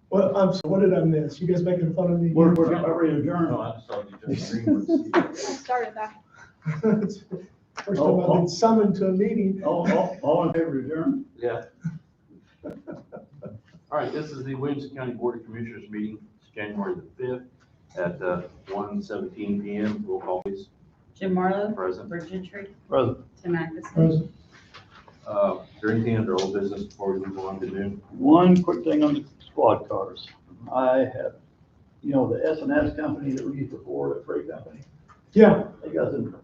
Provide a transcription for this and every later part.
What did I miss? You guys making fun of me? We're not ready to adjourn. No, I just thought you just agreed I started that. First time I've been summoned to a meeting. All in favor of adjourn? Yeah. All right, this is the Williamson County Board of Commissioners meeting. It's January the 5th at 1:17 p.m. Roll call, please. Jim Marlowe. Present. Bert Gentry. Present. Tim Atkinson. Present. Is there anything under old business before we move on to new? One quick thing on the squad cars. I have, the S&S company that we used before, the freight company, Yeah, they got some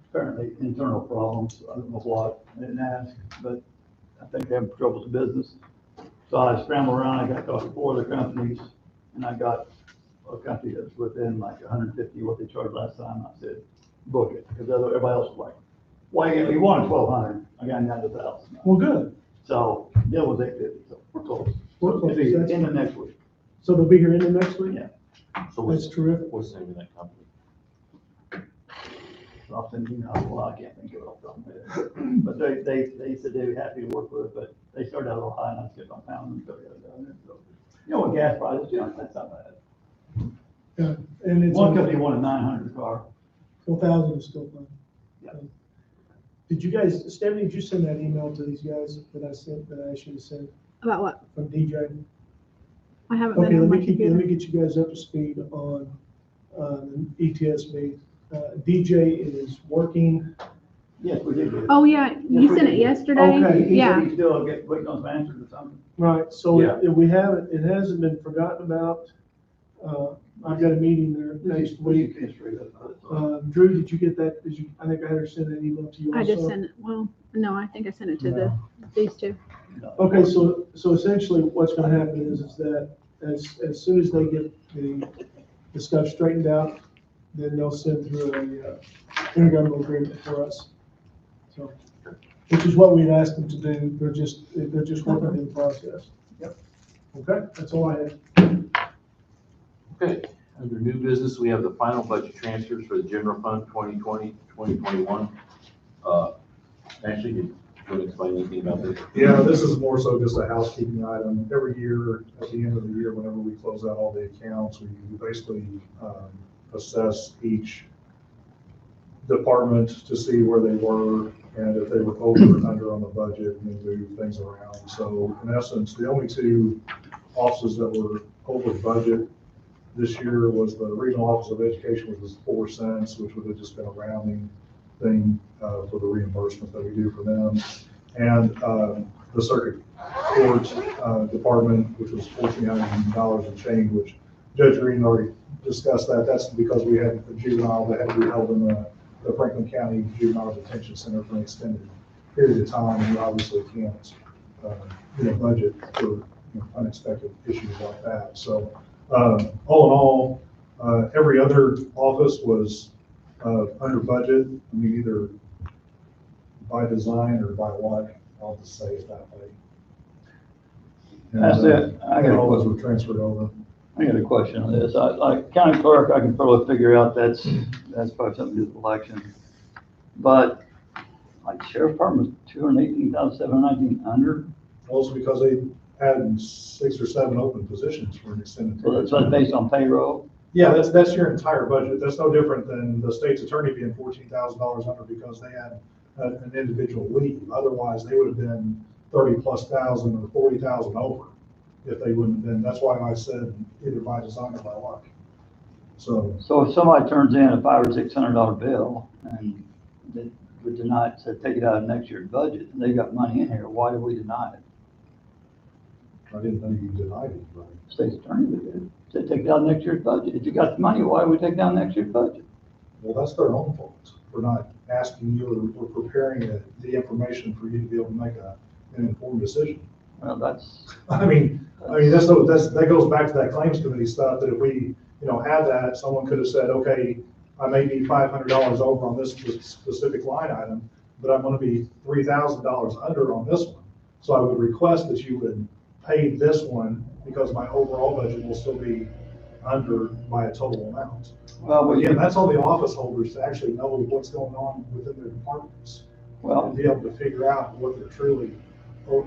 apparently internal problems. I don't know what, I didn't ask, but I think they have trouble with the business. So I scrambled around, I got talked to 4 other companies, and I got a company that's within like 150 what they charged last time. I said, book it, because everybody else was like, why, we wanted 1,200, I got down to 1,000. well, good. So, deal was 850, so we're close. We're close. It'll be in the next week. So they'll be here in the next week? Yeah. So That's terrific. what's the name of that company? So I'll send you an email, well, I can't think of it off the top of my head. But they said they were happy to work with it, but they started out a little high, and I skipped on pound and stuff down there, so. With gas prices, that's not bad. Yeah, and it's. One company wanted 900 a car. 4,000 is still fine. Yeah. Did you guys, Stephanie, did you send that email to these guys that I asked you to send About what? from DJ? I haven't Okay, been on let my me computer. get you guys up to speed on, ETSB. DJ is working. Yes, we did. Oh, yeah, you Yes, we sent it did. yesterday? Okay. He Yeah. said he's still waiting on some answers or something. Right, so Yeah. it hasn't been forgotten about. I've got a meeting there next week. Drew, did you get that? I think I had her send an email to you also. I just sent it, well, no, I think I sent it to these two. Okay, so essentially what's gonna happen is that as soon as they get the stuff straightened out, then they'll send through a intergovernmental agreement for us. So, which is what we'd asked them to do. They're just working through the process. Yep. Okay, that's all I have. Okay, under new business, we have the final budget transfers for the general fund 2020, 2021. Actually, did you want to explain anything about this? Yeah, this is more so just a housekeeping item. Every year, at the end of the year, whenever we close out all the accounts, we basically assess each department to see where they were and if they were over and under on the budget, and then move things around. So in essence, the only 2 offices that were over budget this year was the Regional Office of Education, which was 4 cents, which would have just been a rounding thing for the reimbursement that we do for them. And the Circuit Court Department, which was $1,400 and change, which Judge Green already discussed that. That's because we had a juvenile that had to be held in the Franklin County Juvenile Detention Center for an extended period of time, and you obviously can't budget for unexpected issues like that. So all in all, every other office was under budget. I mean, either by design or by luck, I'll just say it that way. And, That's it. I got all those were transferred over. I got a question on this. Like county clerk, I can probably figure out that's probably something to do with election. But like sheriff department, 218,719 under. Also because they had 6 or 7 open positions for an extended So period. that's based on payroll. Yeah, that's your entire budget. That's no different than the state's attorney being $14,000 under because they had an individual leave. Otherwise, they would have been 30,000+ or 40,000 over if they wouldn't have been. That's why I said either by design or by luck. So So if somebody turns in a $500 or $600 bill and they would deny it, said take it out of next year's budget, and they got money in here, why do we deny it? I didn't think you denied it, right? State's attorney did. Said take it out of next year's budget. If you got the money, why would we take down next year's budget? Well, that's their own fault for not asking you or preparing the information for you to be able to make an informed decision. Well, that's. I mean, that goes back to that claims committee stuff, that if we, had that, someone could have said, okay, I may be $500 over on this specific line item, but I'm going to be $3,000 under on this one. So I would request that you would pay this one because my overall budget will still be under by a total amount. Well, Again, that's all the office holders to actually know what's going on within their departments. Well, And be able to figure out what they're truly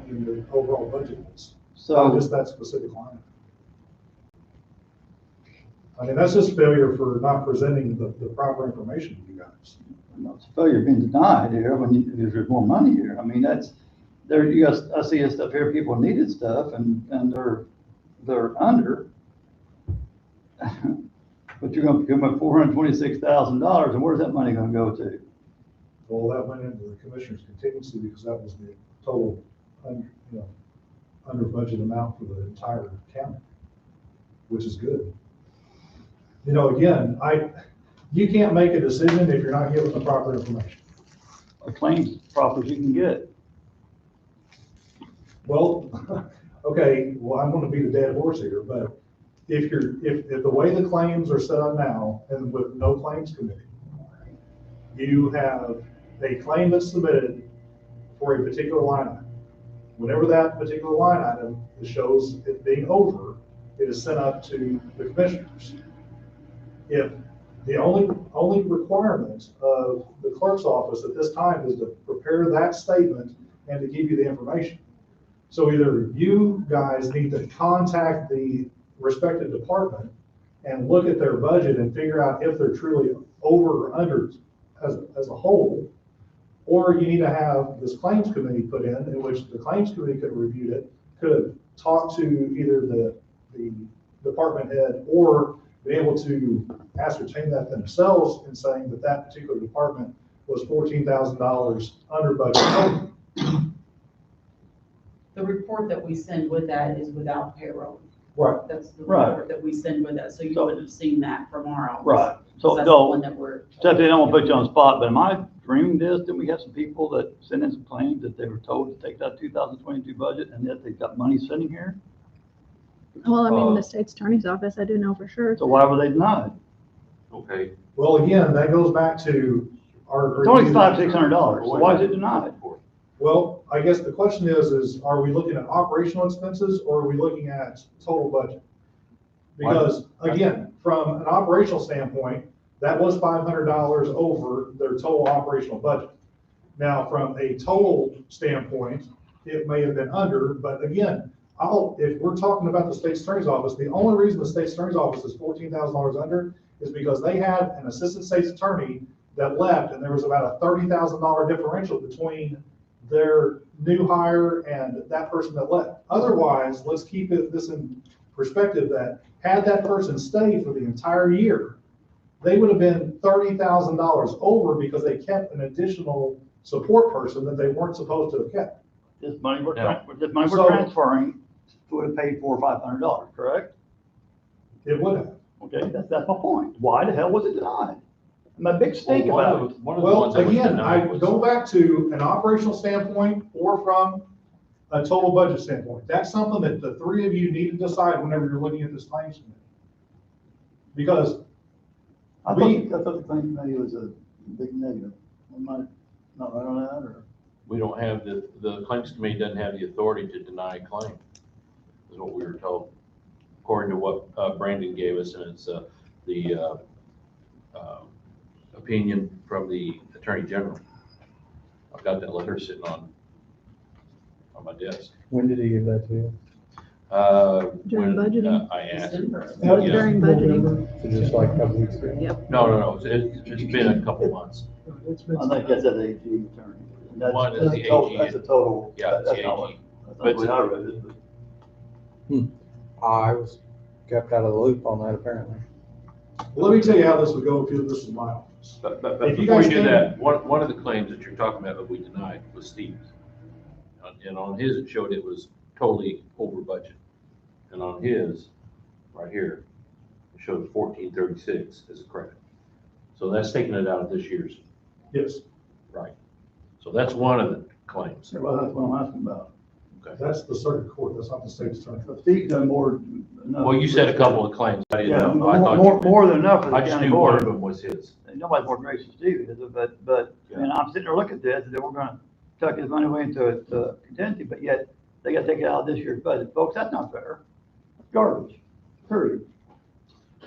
in their overall budget is. not just that specific line. I mean, that's just failure for not presenting the proper information to you guys. It's failure being denied here if there's more money here. I mean, that's, there, you guys, I see this stuff here, people needed stuff and they're under. But you're gonna come up $426,000, and where's that money gonna go to? Well, that went into the commissioner's contingency because that was the total, under budget amount for the entire county, which is good. You know, again, you can't make a decision if you're not given the proper information. A claims proper as you can get. Well, okay, well, I'm gonna be the dead horse here, but if the way the claims are set up now, and with no claims committee, you have a claim that's submitted for a particular line item. Whenever that particular line item shows it being over, it is sent up to the commissioners. If the only requirement of the clerk's office at this time is to prepare that statement and to give you the information. So either you guys need to contact the respective department and look at their budget and figure out if they're truly over or under as a whole, or you need to have this claims committee put in which the claims committee could have reviewed it, could have talked to either the department head or be able to ascertain that themselves in saying that that particular department was $14,000 under budget. The report that we send with that is without payroll. Right. That's the Right. report that we send with that, so you So- would have seen that from our office. Right. So, That's the one no, that we're. Stephanie, I don't want to put you on the spot, but am I dreaming this? Didn't we have some people that sent in some claims that they were told to take that 2022 budget and yet they've got money sitting here? Well, I mean, the state's attorney's office, I do know for sure. So why were they denied? Okay. Well, again, that goes back to our. It's only $500-600, so why is it denied? Well, I guess the question is are we looking at operational expenses or are we looking at total budget? Because again, from an operational standpoint, that was $500 over their total operational budget. Now, from a total standpoint, it may have been under, but again, if we're talking about the state's attorney's office, the only reason the state's attorney's office is $14,000 under is because they had an assistant state's attorney that left, and there was about a $30,000 differential between their new hire and that person that left. Otherwise, let's keep this in perspective that had that person stayed for the entire year, they would have been $30,000 over because they kept an additional support person that they weren't supposed to have kept. This money we're So- transferring would have paid $400 or $500, correct? It would have. Okay, that's my point. Why the hell was it denied? My big stink Well, about it. one of the Well, ones that was again, I denied was- go back to an operational standpoint or from a total budget standpoint. That's something that the three of you need to decide whenever you're looking at this claims committee. Because I thought the claim committee was a big negative. Am I not right on that, or? We don't have the claims committee doesn't have the authority to deny a claim, is what we were told, according to what Brandon gave us, and it's the opinion from the Attorney General. I've got that letter sitting on my desk. When did he give that to you? During When, budgeting? I asked. December. Yeah. During budgeting. So just like a couple weeks ago? Yep. No, it's been a couple months. It's been- I think that's at the AG attorney. And that's- One is that's the a total- AG. That's a total. Yeah, it's that's the not AG. what- That's not the way I read it, but. I was kept out of the loop on that apparently. let me tell you how this would go if this is my office. But If you before you guys do can- that, one of the claims that you're talking about that we denied was Steve's. And on his, it showed it was totally over budget. And on his, right here, it showed 1436 as a credit. So that's taking it out of this year's, Yes, right? So that's one of the claims. Well, that's what I'm asking about. Okay. that's the circuit court, that's not the state's attorney. So Steve done more. enough. Well, you said a couple of claims. I Yeah, didn't know. I thought more than enough for the I just county knew one of board. them was his. Nobody's more gracious than Steve is, but, I mean, I'm sitting there looking at this, and we're gonna tuck his money away into contingency, but yet they gotta take it out of this year's budget. Folks, that's not fair. That's garbage, period.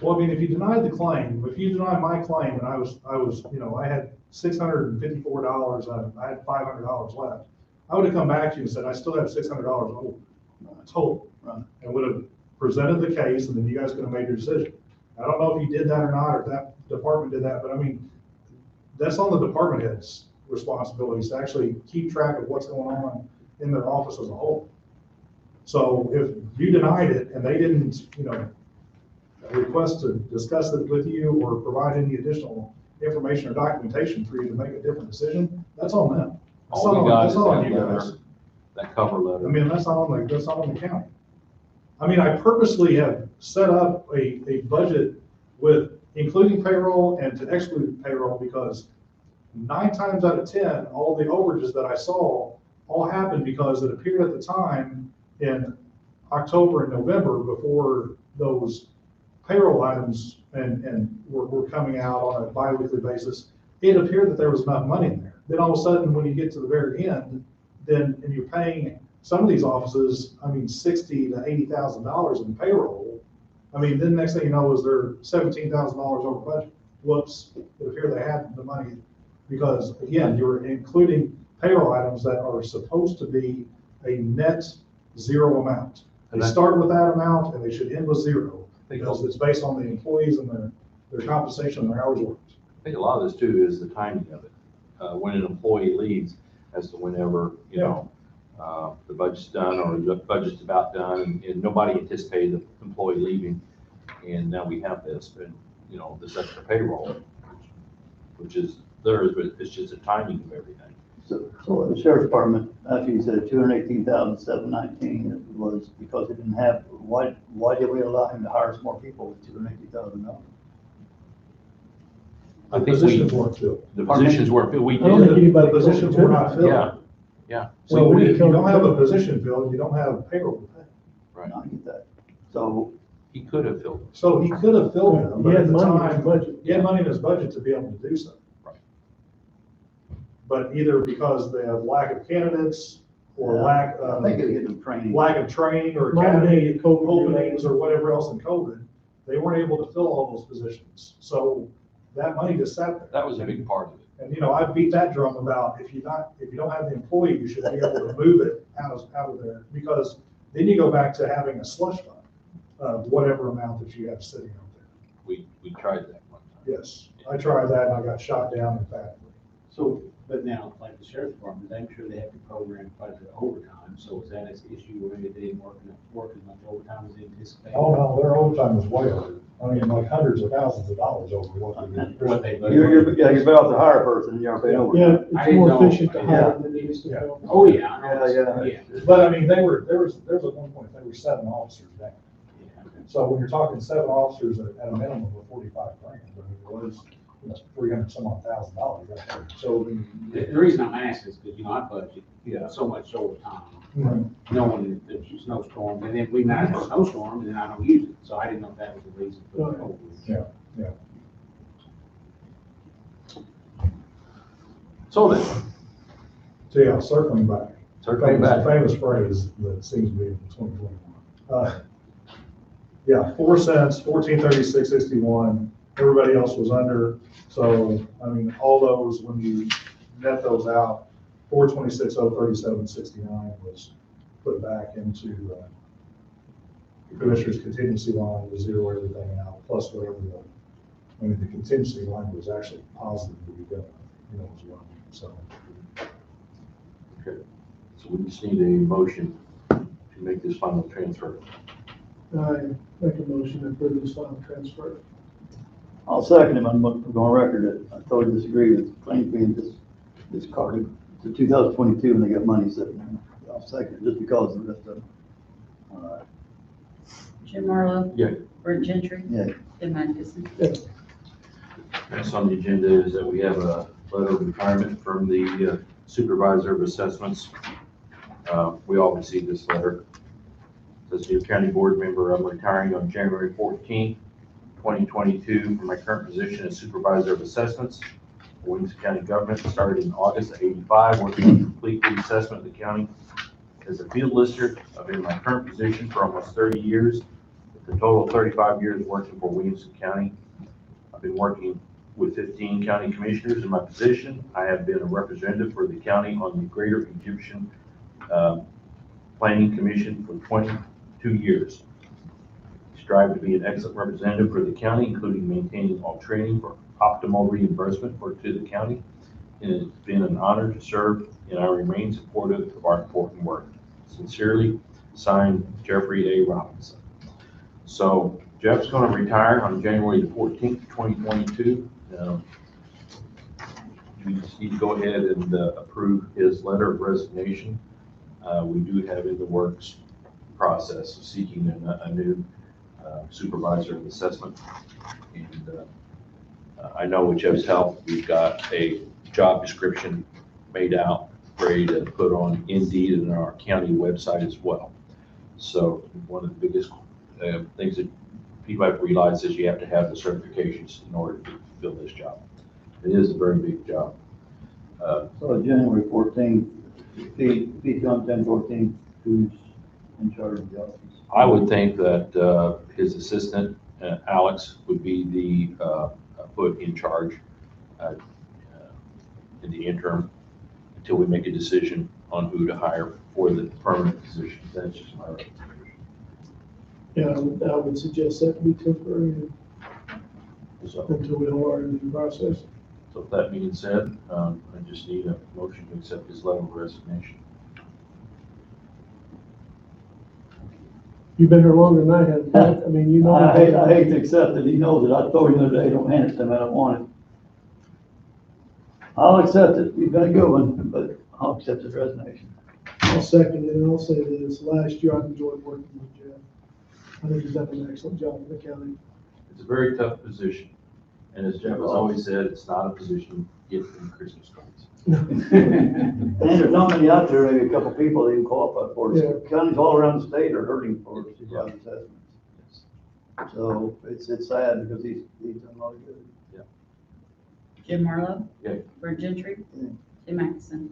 Well, I mean, if you denied the claim, if you denied my claim and I was, I had $654, I had $500 left, I would have come back to you and said, I still have $600 over. total. Right. And would have presented the case, and then you guys could have made your decision. I don't know if you did that or not, or if that department did that, but I mean, that's on the department head's responsibilities to actually keep track of what's going on in their office as a whole. So if you denied it and they didn't, request to discuss it with you or provide any additional information or documentation for you to make a different decision, that's on them. That's All not we on- got that's is not on that you guys. letter, that cover I letter. mean, that's not on the county. I mean, I purposely have set up a budget with, including payroll and to exclude payroll, because 9 times out of 10, all the overages that I saw all happened because it appeared at the time in October and November, before those payroll items and were coming out on a bi-weekly basis, it appeared that there was enough money in there. Then all of a sudden, when you get to the very end, and you're paying some of these offices, I mean, $60,000 to $80,000 in payroll. I mean, then next thing you know is they're $17,000 over budget. Whoops, it appeared they had the money, because again, you're including payroll items that are supposed to be a net zero amount. They start with that amount and they should end with zero, because it's based on the employees and their compensation and their hours worked. I think a lot of this too is the timing of it. When an employee leaves, as to whenever, the budget's done or the budget's about done, and nobody anticipated the employee leaving. And now we have this, but, this extra payroll, which is theirs, but it's just the timing of everything. So the sheriff's department, after you said 218,719, it was because they didn't have, why did we allow him to hire some more people with $280,000? I The think positions weren't filled. the positions were, we I don't think did, anybody. The positions were not filled. yeah, yeah. So If we you don't have a position filled, you don't have payroll to pay. Right. I get that. So, He could have filled it. So he could have filled them, He but at had the money in his time, budget. he had money in his budget to be able to do so. Right. But either because they have lack of candidates or Yeah, lack I of, think it'll get them training. lack of training or Modern academy day COVID openings or whatever else in COVID, they weren't able to fill all those positions. So that money just sat there. That was a big part of it. And, I beat that drum about, if you don't have the employee, you should be able to move it out of there, because then you go back to having a slush fund of whatever amount that you have sitting out there. We tried that one time. Yes, I tried that and I got shot down emphatically. So, but now, like the sheriff's department, I'm sure they have to program quite a bit of overtime, so is that an issue where they didn't work as much overtime as they anticipated? Oh, no, their overtime is way over. I mean, like hundreds of thousands of dollars over what they What did. they You're better off to hire a person than you are paying over. Yeah, I it's didn't more know. efficient to hire Yeah. than it is to Yeah. fill. Oh, yeah, I know. Yeah. Yeah. But I mean, there was at one point, there were 7 officers down. So when you're talking 7 officers at a minimum of 45 grand, I mean, it was, $300 some odd thousand dollars right there. So, I mean, The reason I'm asking is because, I budget, so much overtime, knowing that there's snowstorms, and then we might have a snowstorm, and then I don't use it, so I didn't know if that was the reason for the overage. Yeah. So then, So yeah, circling back. circling back. Famous phrase that seems to be in 2021. Yeah, 4 cents, 1436.61. Everybody else was under. So, I mean, all those, when you net those out, 426.037.69 was put back into the Commissioner's contingency line to zero everything out, plus whatever the contingency line was actually positive to be done, as well. So, Okay. So we just need a motion to make this final transfer. I make a motion to approve this final transfer. I'll second him. I'm going on record that I totally disagree with claims being discarded to 2022 when they got money sitting there. I'll second it just because of the rest of them. All right. Jim Marlowe. Yeah. Brent Gentry. Yeah. Tim Atkinson. Next on the agenda is that we have a letter of retirement from the Supervisor of Assessments. We all received this letter. It says, "Dear County Board Member, I'm retiring on January 14th, 2022 from my current position as Supervisor of Assessments for Williamson County Government. Started in August of '85, working on complete reassessment of the county as a field lister. I've been in my current position for almost 30 years, with a total of 35 years working for Williamson County. I've been working with 15 county commissioners in my position. I have been a representative for the county on the Greater Egyptian Planning Commission for 22 years. Strive to be an excellent representative for the county, including maintaining all training for optimal reimbursement to the county. And it's been an honor to serve, and I remain supportive of our important work. Sincerely, signed, Jeffrey A. Robinson. So Jeff's going to retire on January the 14th, 2022. We just need to go ahead and approve his letter of resignation. We do have in the works process of seeking a new supervisor of assessment. And I know with Jeff's help, we've got a job description made out, ready to put on Indeed and our county website as well. So one of the biggest things that people have to realize is you have to have the certifications in order to fill this job. It is a very big job. So January 14th, if he's on 10/14, who's in charge of the office? I would think that his assistant, Alex, would be the put in charge in the interim until we make a decision on who to hire for the permanent position. That's just my recommendation. Yeah, I would suggest that be temporary So, until we are in the process. so with that being said, I just need a motion to accept his letter of resignation. You've been here longer than I have, Pat. I mean, you know. I hate to accept it. He knows it. I told him the other day, don't hand it to him. I don't want it. I'll accept it. You've been a good one, but I'll accept his resignation. I'll second it, and I'll say this, last year I've enjoyed working with Jeff. I think he's done an excellent job in the county. It's a very tough position. And as Jeff has always said, it's not a position you get from Christmas cards. And there's not many out there, maybe a couple people that even qualify for it. Yeah. Counties all around the state are hurting for supervisor assessments. So it's sad because he's done a lot of good. Jim Marlowe. Yeah. Bert Gentry. Yeah. Tim Atkinson.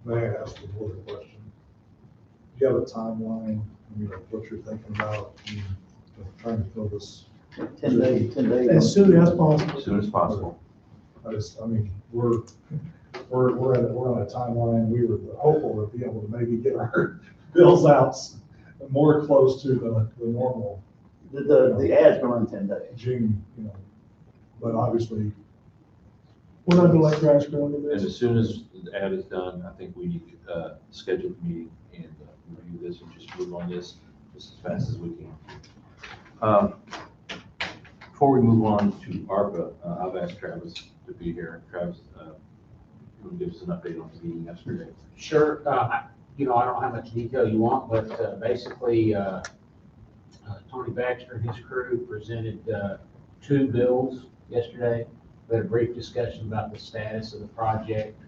May I ask the board a question? Do you have a timeline, what you're thinking about, trying to fill this? 10 days. As soon as possible. As soon as possible. We're on a timeline. We were hopeful to be able to maybe get our bills out more close to the normal The ad's gonna run 10 days. June, but obviously. We're not gonna let grass grow into And this. as soon as the ad is done, I think we need to schedule a meeting and review this and just move on this just as fast as we can. Before we move on to ARPA, I've asked Travis to be here. Travis, you want to give us an update on the meeting yesterday? Sure. I don't know how much detail you want, but basically, Tony Baxter and his crew presented 2 bills yesterday. We had a brief discussion about the status of the project.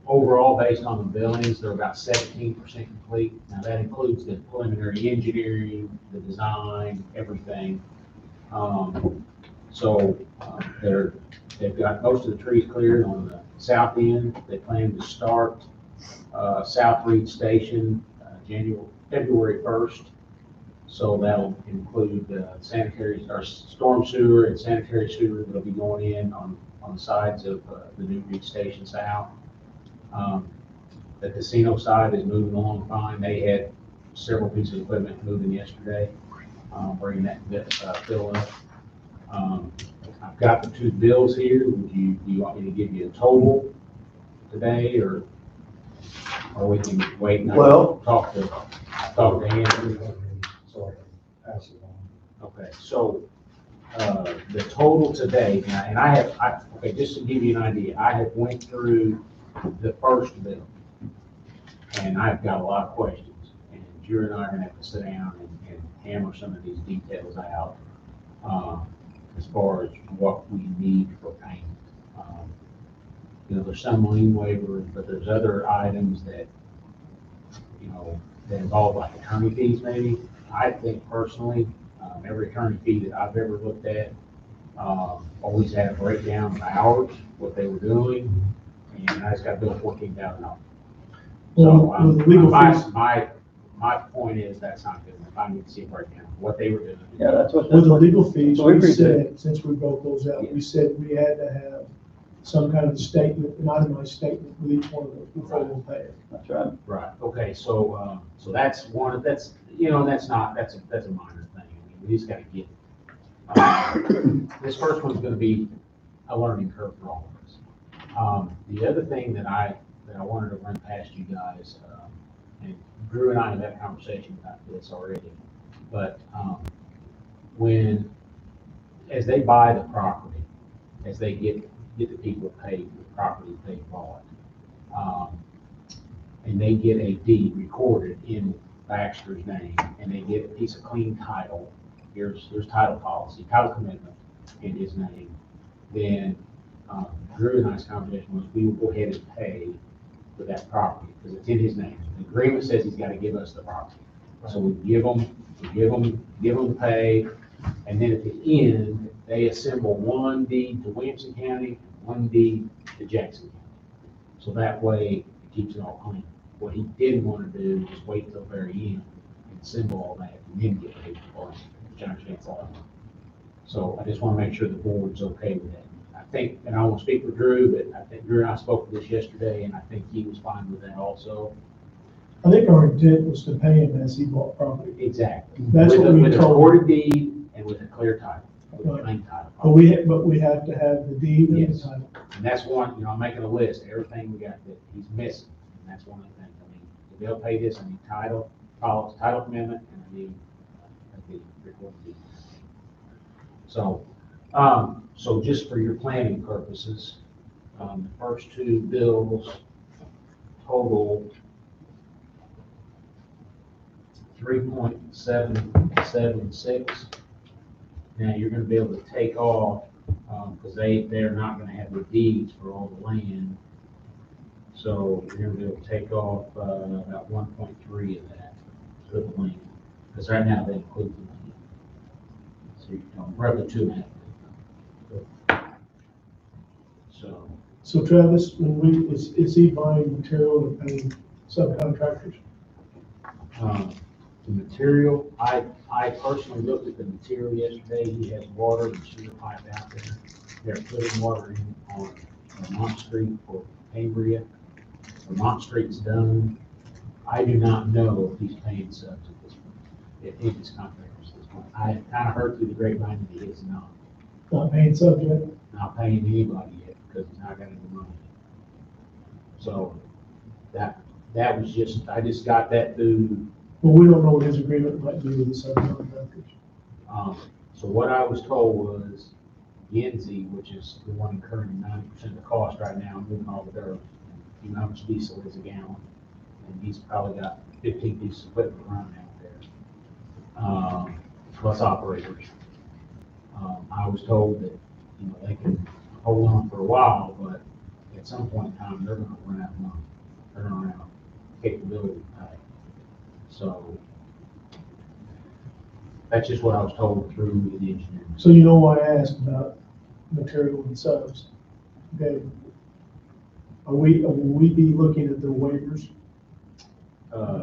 Overall, based on the billings, they're about 17% complete. Now, that includes the preliminary engineering, the design, everything. They've got most of the trees cleared on the south end. They plan to start South Reed Station February 1st. So that'll include sanitary, or storm sewer and sanitary sewer that'll be going in on the sides of the new Reed Station south. The casino side is moving along fine. They had several pieces of equipment moving yesterday, bringing that fill up. I've got the 2 bills here. Do you want me to give you a total today, or we can wait and talk to Andrew? So I can pass it on. Okay, so the total today, now, and just to give you an idea, I have went through the first bill, and I've got a lot of questions, and Drew and I are gonna have to sit down and hammer some of these details out, as far as what we need for payment. There's some lien waivers, but there's other items that, that involve like attorney fees maybe. I think personally, every attorney fee that I've ever looked at, always had a breakdown of hours, what they were doing, and I just got billed $14,000. So the legal fees, my point is that's not good enough. I need to see a breakdown of what they were doing. Yeah, that's with the legal fees, So we we agreed to said, since we broke those out, we said we had to have some kind of statement, an itemized statement with each one of those before we'll pay it. That's right. Right, okay, so, so that's one, that's, you know, that's a minor thing. I mean, we just gotta get, this first one's gonna be a learning curve for all of us. The other thing that I wanted to run past you guys, and Drew and I have had a conversation about this already, but, as they buy the property, as they get the people paid for the property they bought, and they get a deed recorded in Baxter's name, and they get a piece of clean title, here's title policy, title commitment in his name, then Drew and I's conversation was we will go ahead and pay for that property because it's in his name. The agreement says he's got to give us the property. So we give them the pay, and then at the end, they assemble one deed to Williamson County, one deed to Jackson County. So that way, it keeps it all clean. What he didn't want to do is wait till the very end and assemble all that and then get paid for it, which I understand all. So I just want to make sure the board's okay with that. I think, and I won't speak for Drew, but I think Drew and I spoke to this yesterday, and I think he was fine with that also. I think our intent was to pay him as he bought property. Exactly. That's what we With a told recorded deed and with a clear title, with a Right. clean title. But we have to have the deed and the Yes. title. And that's one, you know, I'm making a list, everything we got that he's missing, and that's one of the things. I mean, if they'll pay this, I need title amendment, and I need the recorded deed. So, so just for your planning purposes, the first two bills total $3.776. Now, you're gonna be able to take off, because they're not gonna have the deeds for all the land. So you're gonna be able to take off, about 1.3 of that for the land, because right now they include the land. So you're talking roughly 2.5. So, So Travis, is he buying material and paying subcontractors? the material, I personally looked at the material yesterday. He has water and sewer pipe out there. They're putting water in on Vermont Street for Cambria. Vermont Street's done. I do not know if he's paying subs at this point, if he's contractors at this point. I kind of heard through the grapevine that he is Not paying sub yet? not paying anybody yet because he's not got any money. So that was just, I just got that through. Well, we don't know what his agreement might be with the subcontractors. So what I was told was Yenzi, which is the one incurring 90% of the cost right now, moving all the dirt. You know how much diesel is a gallon, and he's probably got 15 pieces of equipment running out there, plus operators. I was told that, you know, they can hold on for a while, but at some point in time, they're gonna run out of money. They're gonna run out of capability to pay. So that's just what I was told through the engineering. So you know why I asked about material and subs? Okay. Will we be looking at the waivers,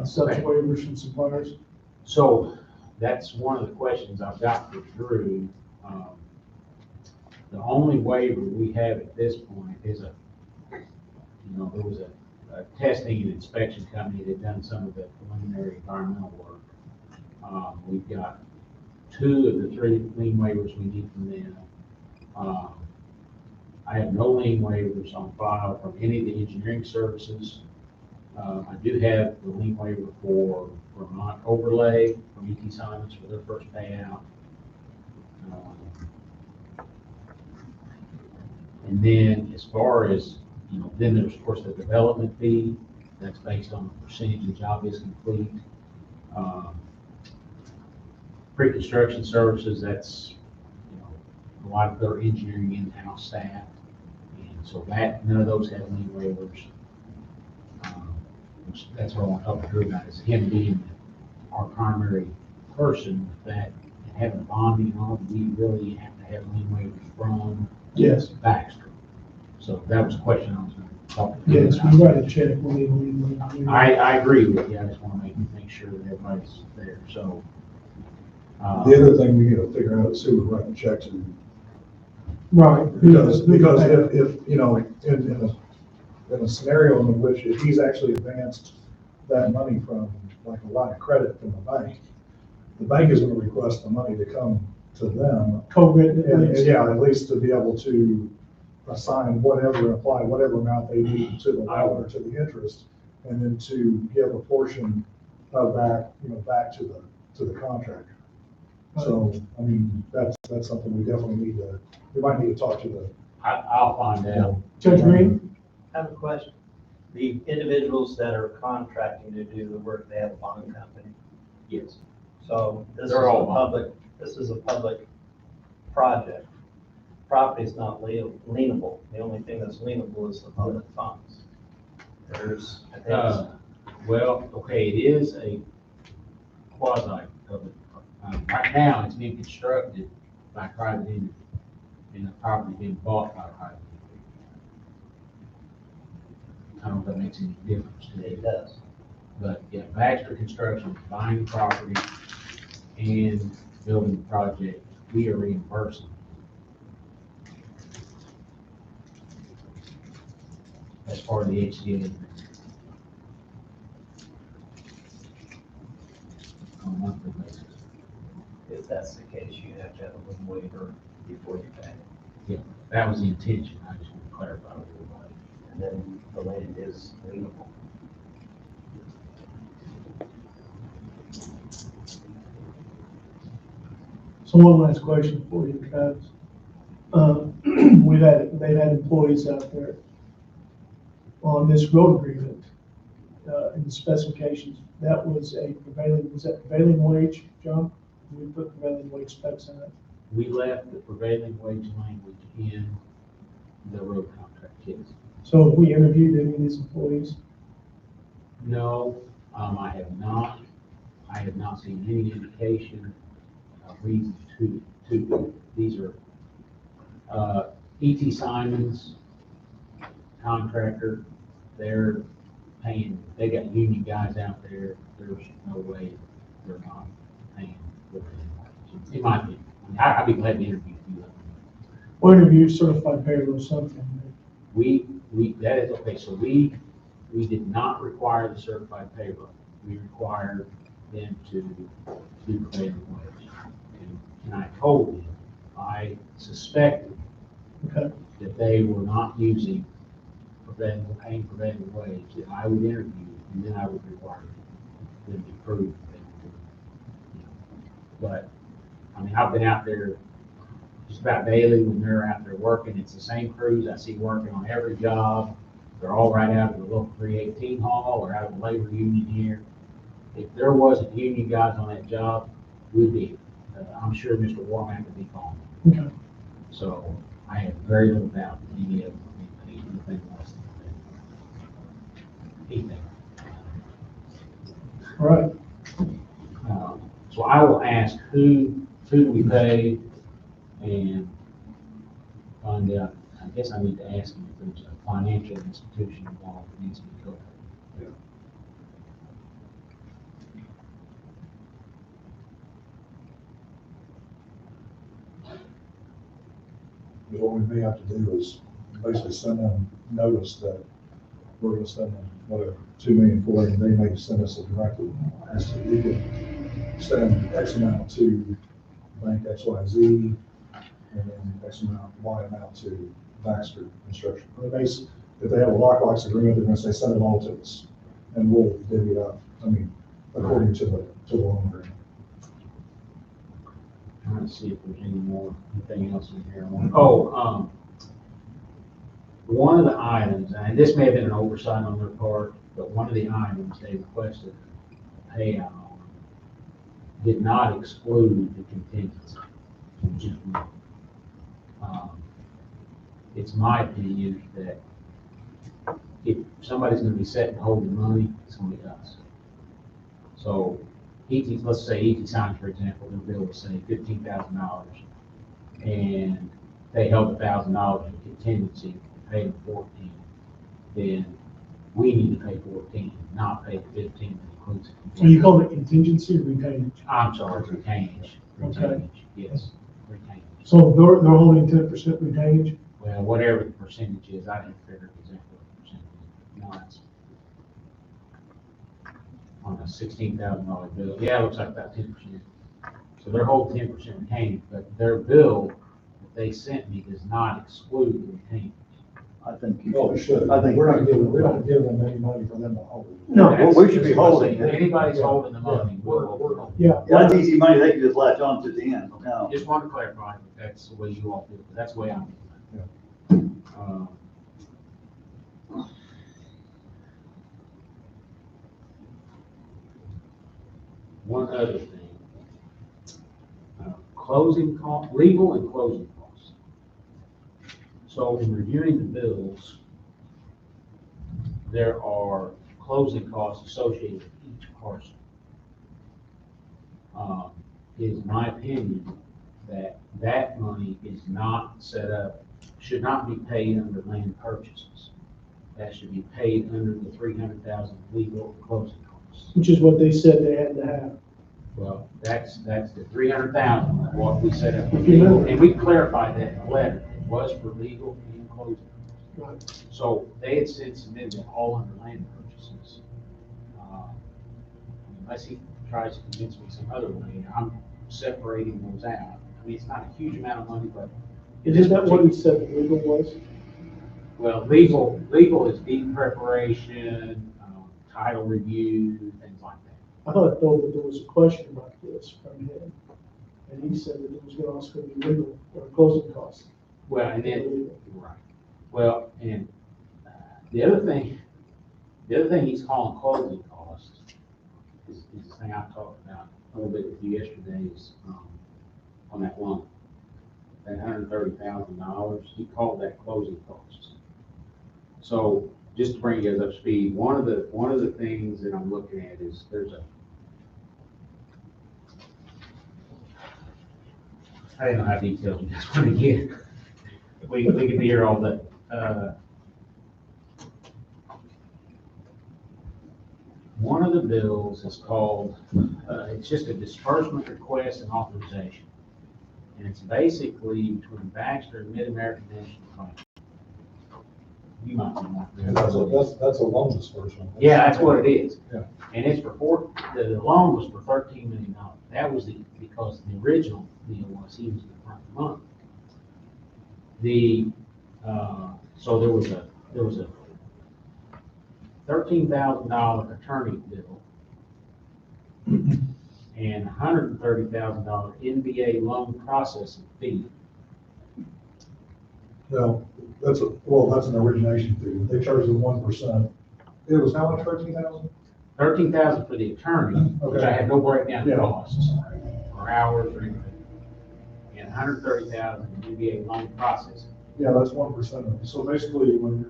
subs Okay. waivers from suppliers? So that's one of the questions I've got for Drew. The only waiver we have at this point is there was a testing and inspection company that done some of the preliminary environmental work. We've got 2 of the 3 lien waivers we need from them. I have no lien waivers on file from any of the engineering services. I do have the lien waiver for Vermont Overlay from ET Simons for their first payout. And then as far as, then there's of course the development fee, that's based on the percentage the job is complete. Pre-construction services, that's, a lot of their engineering in-house staff. And so none of those have any waivers. That's what I want to talk to Drew about, is him being our primary person with that, and having bonding on, we really have to have lien waivers from Yes. Baxter. So that was a question I was going to talk to Drew Yes, about. we write a check, we need. I agree with you, I just want to make sure that everybody's there, so. The other thing we gotta figure out is who we're writing checks and Right. Because if, you know, in a scenario in which if he's actually advanced that money from like a line of credit from the bank is gonna request the money to come to them. Co-written at And least. yeah, at least to be able to assign whatever, apply whatever amount they need to the loan or to the interest, and then to give a portion of that, you know, back to the contractor. So, I mean, that's something we definitely we might need to talk to the. I'll find out. Judge Green? I have a question. The individuals that are contracting to do the work, they have a bond company. Yes. So They're all bond. this is a public project. Property is not lienable. The only thing that's lienable is the public funds. There's, I think, Well, okay, it is a quasi-public. Right now, it's being constructed by private entity, and the property being bought by private entity. I don't know if that makes any difference to it you, does. but yeah, Baxter Construction is buying the property and building the project. We are reimbursing. As part of the HDA agreement. On a monthly basis. If that's the case, you have to have a lien waiver before you pay. Yeah, that was the intention. I just want to clarify with everybody. And then the land is lienable. So one last question for you, Travis. They've had employees out there on this road agreement, in the specifications, was that prevailing wage, John? We put prevailing wage specs in it. We left the prevailing wage language in the road contract, yes. So have we interviewed any of these employees? No, I have not. I have not seen any indication of reason to. These are, E.T. Simons, contractor, they're paying, they got union guys out there, there's no way they're not paying. In my opinion, I'd be glad to interview you. Or interview certified payroll or something? That is, okay, so we did not require the certified payroll. We required them to do prevailing wage. And I told them, I suspected Okay. that they were not using paying prevailing wage, that I would interview, and then I would require them to prove that. But, I mean, I've been out there just about daily when they're out there working. It's the same crews I see working on every job. They're all right out of the local 318 hall or out of the labor union here. If there wasn't union guys on that job, we'd be, I'm sure Mr. Warmack would be calling. Okay. So I have very little doubt that any of them would be paid anything less than that. Anything. All right. So I will ask who do we pay and find out. I guess I need to ask him if there's a financial institution involved that needs to be covered. What we may have to do is basically send them notice that we're gonna send them whatever, $2 million for it, and they may send us a directly. As to we can send X amount to bank XYZ, and then X amount, Y amount to Baxter Construction. If they have a lockbox agreement, they're gonna say, send it all to us, and we'll divvy it up, according to the loan agreement. Trying to see if there's anything else in here. One of the items, and this may have been an oversight on their part, but one of the items they requested payout on did not exclude the contingency. Which is weird. It's my opinion that if somebody's gonna be setting holding money, it's gonna be us. So let's say E.T. Signs, for example, their bill was say $15,000, and they held $1,000 in contingency, pay them 14, then we need to pay 14, not pay the 15 that includes it. So you call it contingency or retainage? I'm sorry, retainage, Okay. yes, retainage. So they're holding 10% retainage? Well, whatever the percentage is, I didn't figure exactly what the percentage is. No, it's on a $16,000 bill. Yeah, it looks like about 10%. So they're holding 10% retainage, but their bill that they sent me does not exclude the retainage. I think you Oh, it should. I think We're not giving, we don't give them any money for them to hold. No, Well, we should be holding If it. anybody's holding the money, we're holding it. Yeah. That's easy money, they can just latch on to the end, no. Just want to clarify, if that's the way you all feel, but that's the way I'm feeling. One other thing, closing cost, legal and closing costs. So in reviewing the bills, there are closing costs associated with each parcel. It is my opinion that that money is not set up, should not be paid under land purchases. That should be paid under the 300,000 legal and closing costs. Which is what they said they had to have. Well, that's the 300,000, what we set up for legal, and we clarified that in the letter. It was for legal and closing costs. Right. So they had submitted it all under land purchases. Unless he tries to convince me some other way, I'm separating those out. I mean, it's not a huge amount of money, but. Isn't that what he said the legal was? Well, legal is deed preparation, title review, things like that. I thought though that there was a question about this from him. And he said that it was going to also be legal or closing costs. Well, and then, right. Well, and the other thing he's calling closing costs is the thing I talked about a little bit with you yesterday is, on that loan. That $130,000, he called that closing costs. So just to bring you guys up to speed, one of the things that I'm looking at is I don't know how detailed you guys want to get. We could be here all day. One of the bills is called, it's just a disbursement request and authorization. And it's basically between Baxter and Mid-American National Bank. You might be more familiar. That's a loan disbursement. Yeah, that's what it is. Yeah. And it's the loan was for $13 million. That was because the original deal was he was going to front the money. So there was a $13,000 attorney bill and $130,000 NBA loan processing fee. No, that's an origination fee. They charge them 1%. It was how much, 13,000? $13,000 for the attorney, which I had no breakdown of Yeah. costs or hours or anything. And $130,000 NBA loan processing. Yeah, that's 1% of it. So basically, when the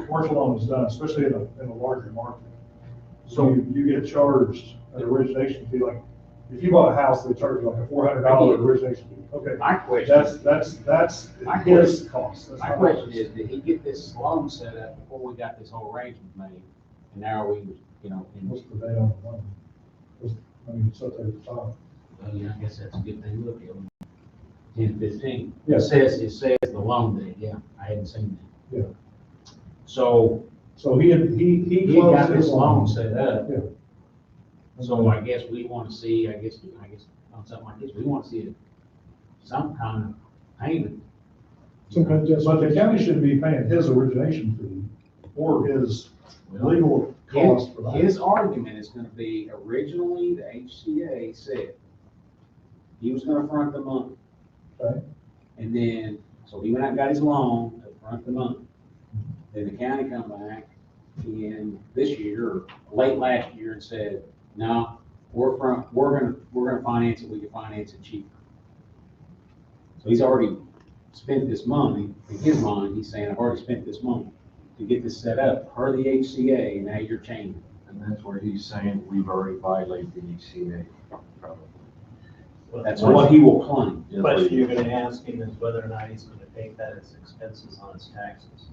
commercial loan is done, especially in a larger market, so you get charged an origination fee. Like if you bought a house, they charge you like a $400 origination fee. Okay, My question. that's My his cost. That's My not question ours. is, did he get this loan set up before we got this whole arrangement made? And now we, What's the date on the loan? It's up there at the top. well, yeah, I guess that's a good thing to look at. 10/15. Yeah. It says the loan date, yeah, I hadn't seen that. Yeah. So So he had got closed this his loan set up. Yeah. So I guess we want to see, I guess on something like this, we want to see some kind of payment. Some kind of But the justification. county should be paying his origination fee or his legal cost for that. His argument is gonna be, originally, the HCA said he was gonna front the money. Okay. And then, so he went out and got his loan to front the money. Then the county come back in this year, or late last year, and said, no, we're gonna finance it, we can finance it cheaper. So he's already spent this money, in his mind, he's saying, I've already spent this money to get this set up per the HCA, and now you're changing. And that's where he's saying we've already violated the HCA. That's what he will claim. The question you're gonna ask him is whether or not he's gonna take that as expenses on his taxes.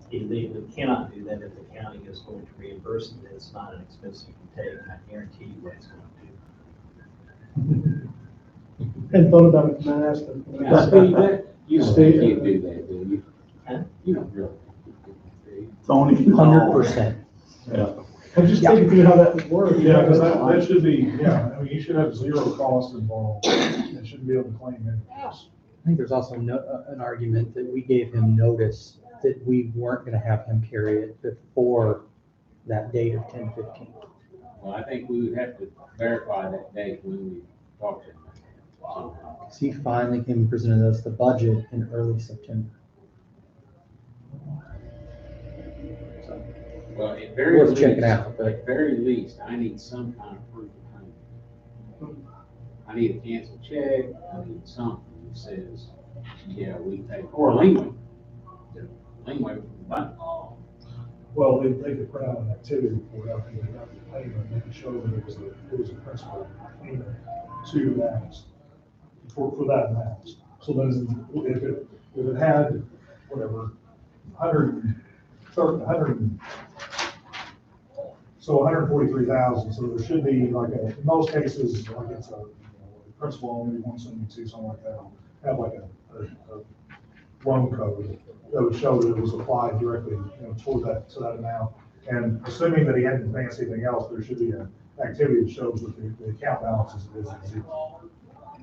He cannot do that if the county is going to reimburse him, it's not an expense you can take, and I guarantee you what it's going to do. Hadn't thought about it, and I asked him. Now, Steve, you don't Steve, think you'd do that, do you? Huh? You don't really. think Tony? 100%. Yeah. I'm just thinking through how that would work. Yeah, because that should be, yeah, I mean, you should have zero cost involved, and shouldn't be able to claim it. I think there's also an argument that we gave him notice that we weren't gonna have him carry it before that date of 10/15. Well, I think we would have to verify that date when we talk to him. Because he finally came and presented us the budget in early September. So, Well, at very Worth least, checking out, but- at very least, I need some kind of proof of payment. I need a canceled check, I need something that says, yeah, we paid, or a lien waiver. Lien waiver from the bank. Well, they could print out an activity report after they got the payment, they could show that it was a principal payment to Max, for that Max. So then, if it had, whatever, 143,000, so there should be like in most cases, like it's a principal only 172, something like that, have like a loan code that would show that it was applied directly, toward that, to that amount. And assuming that he hadn't advanced anything else, there should be an activity that shows that the account balance is zero,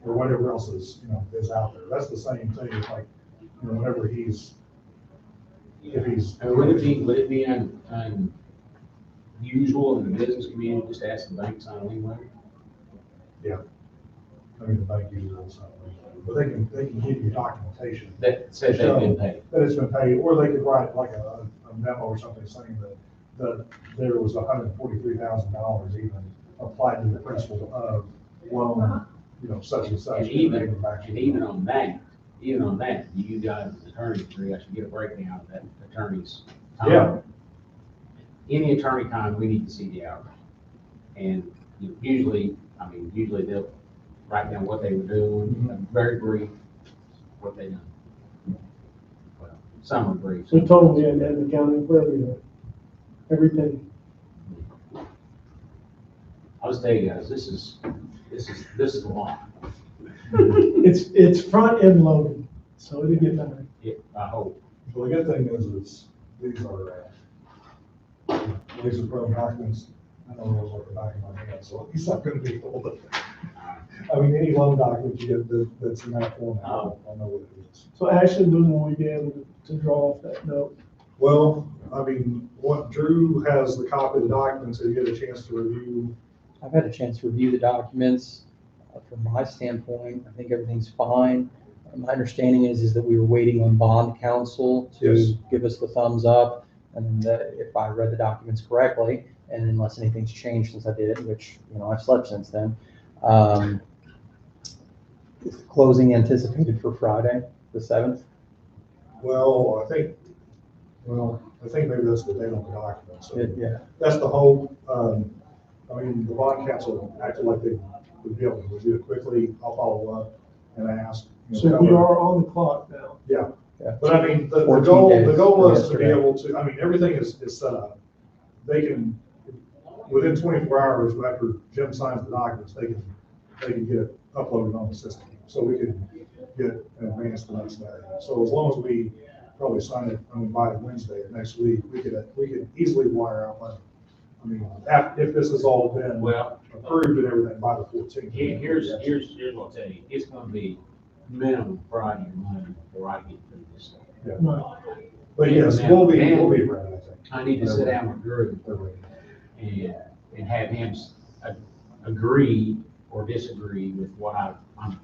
or whatever else is, is out there. That's the same thing, it's like, whenever if he's. And would it be unusual in the business community just to ask the bank to sign a lien waiver? Yeah. I mean, the bank uses it, but they can give you documentation. That says they've been paid. That it's been paid, or they could write like a memo or something saying that there was $143,000 even applied to the principal of loan, such and such. And even on that, you guys, as attorneys, agree I should get a breakdown of that attorney's time. Yeah. Any attorney time, we need to see the hours. And usually they'll write down what they were doing, very brief, what they done. Well, some are brief. So told me I had an accounting for everything. I'll just tell you guys, this is a lot. It's front end loaded, so it'll get better. Yeah, I hope. Well, the good thing is these are pro documents. I know those are the back of my hand, so he's not gonna be able to. I mean, any loan document you get that's in that format, I'll know what it is. So Ashley, when will we be able to draw off that note? Well, I mean, what Drew has the copy of the documents, so you get a chance to review. I've had a chance to review the documents. From my standpoint, I think everything's fine. My understanding is that we were waiting on bond counsel to Yes. give us the thumbs up. And if I read the documents correctly, and unless anything's changed since I did it, which, I've slept since then. Is the closing anticipated for Friday, the 7th? Well, I think maybe that's the date on the document, so. Yeah. That's the hope. I mean, the bond counsel acted like they would be able to review it quickly. I'll follow up and ask. So we are on the clock now. Yeah, Yeah. but I mean, the 14 goal days was to be yesterday. able to, I mean, everything is set up. They can, within 24 hours after Jim signs the documents, they can get it uploaded on the system. So we can get an advance the next day. So as long as we probably sign it, by Wednesday of next week, we could easily wire out money. I mean, if this has all been Well, approved and everything by the 14th. here's what I'll tell you. It's gonna be minimum Friday morning before I get through this stuff. Yeah. Right. But yes, we'll be ready, I think. I need to sit down with Drew and have him agree or disagree with what I'm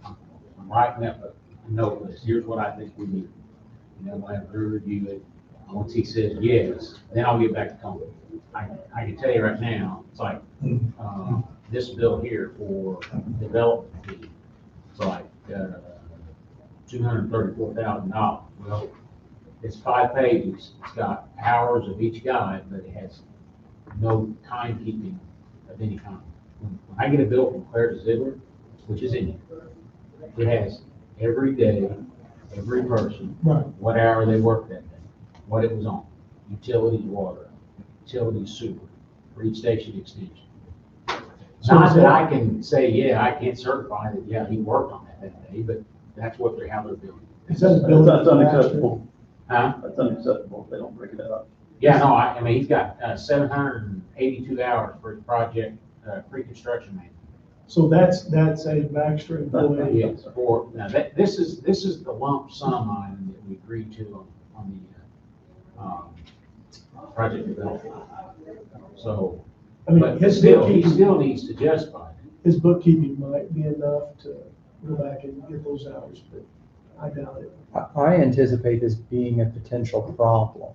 writing up a note list. Here's what I think we need. And then we'll have Drew review it. Once he says yes, then I'll get back to Tony. I can tell you right now, it's like, this bill here for development fee, it's like, $234,000. Well, it's 5 pages. It's got hours of each guy, but it has no timekeeping of any kind. When I get a bill from Claire Ziegler, which is in here, it has every day, every person, Right. what hour they worked that day, what it was on, utilities, water, utilities, sewer, for each station extension. Not that I can say, yeah, I can't certify that, yeah, he worked on that day, but that's what how they're doing. Is that a That's bill? that's unacceptable. Huh? That's unacceptable if they don't break it out. Yeah, no, I mean, he's got 782 hours for his project, pre-construction man. So that's a Baxter employee. Yes, now this is the lump sum item that we agreed to on the, project development. So, I mean, but his still, he bookkeeping, still needs to justify it. his bookkeeping might be enough to go back and get those hours, but I doubt it. I anticipate this being a potential problem.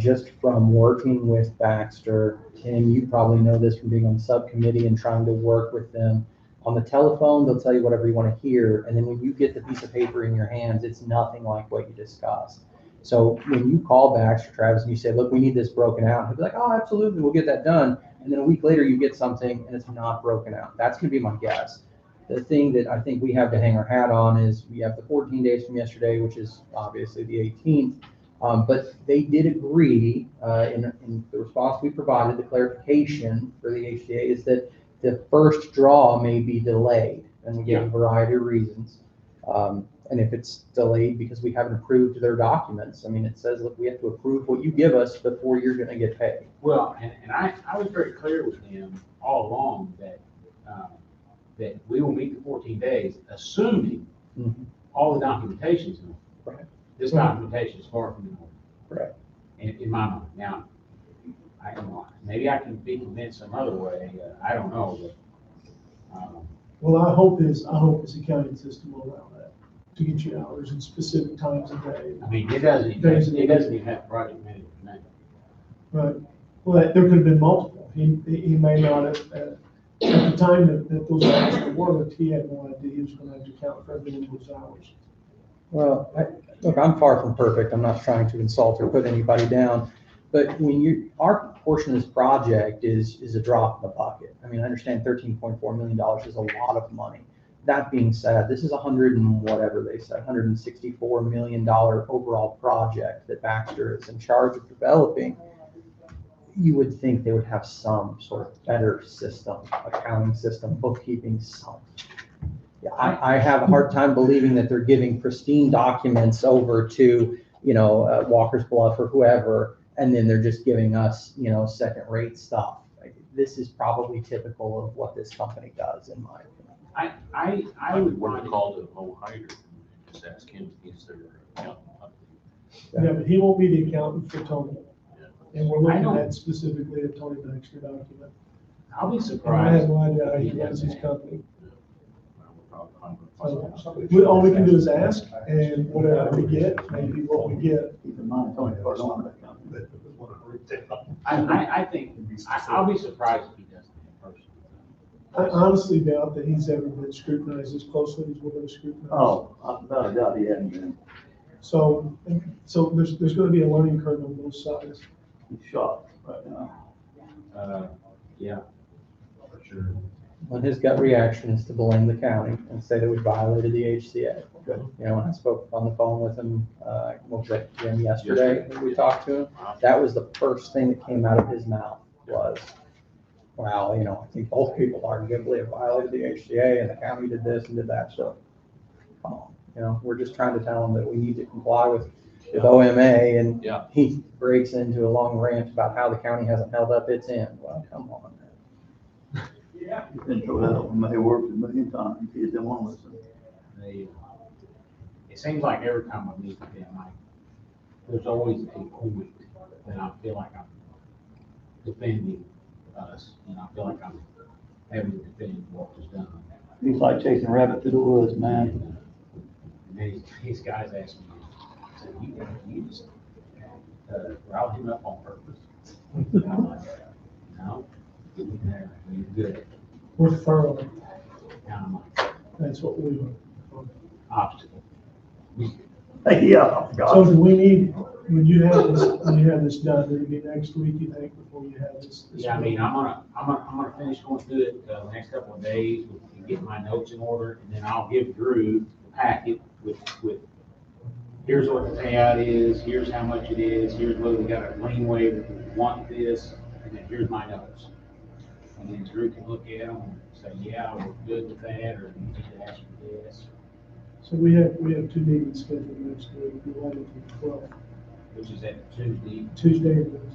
Just from working with Baxter, Tim, you probably know this from being on the subcommittee and trying to work with them. On the telephone, they'll tell you whatever you want to hear, and then when you get the piece of paper in your hands, it's nothing like what you discussed. So when you call Baxter, Travis, and you say, look, we need this broken out, he'll be like, oh, absolutely, we'll get that done. And then a week later, you get something and it's not broken out. That's going to be my guess. The thing that I think we have to hang our hat on is we have the 14 days from yesterday, which is obviously the 18th. But they did agree in the response we provided, the clarification for the HCA is that the first draw may be delayed, and we gave a variety of reasons. And if it's delayed because we haven't approved their documents, I mean, it says, look, we have to approve what you give us before you're going to get paid. Well, and I was very clear with him all along that, that we will meet the 14 days, assuming all the documentation is in order. Right. This documentation is far from in order. Right. In my mind. Now, I don't know, maybe I can be convinced some other way, I don't know, but, Well, I hope his accounting system will allow that, to get you hours in specific times of day. I mean, it doesn't even have project management name. Right. Well, there could have been multiple. He may not have, at the time that those hours were worked, he had no idea he was going to have to count for every one of those hours. Well, look, I'm far from perfect. I'm not trying to insult or put anybody down. But when our portion of this project is a drop in the bucket. I mean, I understand $13.4 million is a lot of money. That being said, this is $164 million overall project that Baxter is in charge of developing. You would think they would have some sort of better system, accounting system, bookkeeping, something. Yeah, I have a hard time believing that they're giving pristine documents over to, Walker's Bluff or whoever, and then they're just giving us, second-rate stuff. Like, this is probably typical of what this company does, in my opinion. I would want want to call to Mo Hyder and just ask him if he's their accountant. Yeah, but he won't be the accountant for Tony. Yeah. And we're looking at specifically a Tony Baxter document. I'll be And I surprised. have no idea how he runs his company. Well, All we can do is ask, and whatever we get, maybe what we get. Keep in mind, Tony part on that company. I think, I'll be surprised if he doesn't in person. I honestly doubt that he's ever been scrutinized as closely as we're going to scrutinize. Oh, without a doubt he hadn't been. So there's going to be a learning curve on both sides. He's shocked right now. Yeah, for sure. Well, his gut reaction is to blame the county and say that we violated the HCA. When I spoke on the phone with him, yesterday, when we talked to him, that was the first thing that came out of his mouth was, wow, I think both people arguably have violated the HCA and the county did this and did that. So, come on, we're just trying to tell him that we need to comply with OMA, and he breaks into a long rant about how the county hasn't held up its end. Well, come on, man. He's been told that on my work a million times. He didn't want to listen. It seems like every time I meet with them, there's always a point that I feel like I'm defending us, I feel like I'm having to defend what was done. He's like chasing a rabbit through the woods, man. And then these guys ask me, so you just riled him up on purpose. I'm like, no, you're good. We're thorough. And I'm like, That's what we do. obstacle. Yeah, So God. do we need, when you have this done, it'll be next week, you think, before you have this? Yeah, I mean, I'm gonna finish going through it the next couple of days and get my notes in order, and then I'll give Drew the packet with here's what the payout is, here's how much it is, here's whether we got a lien waiver, if we want this, and then here's my notes. And then Drew can look at them and say, yeah, we're good with that, or you need to ask for this, So we have 2 meetings scheduled next week, the 11th and 12th, which is at Tuesday. Tuesday and Wednesday.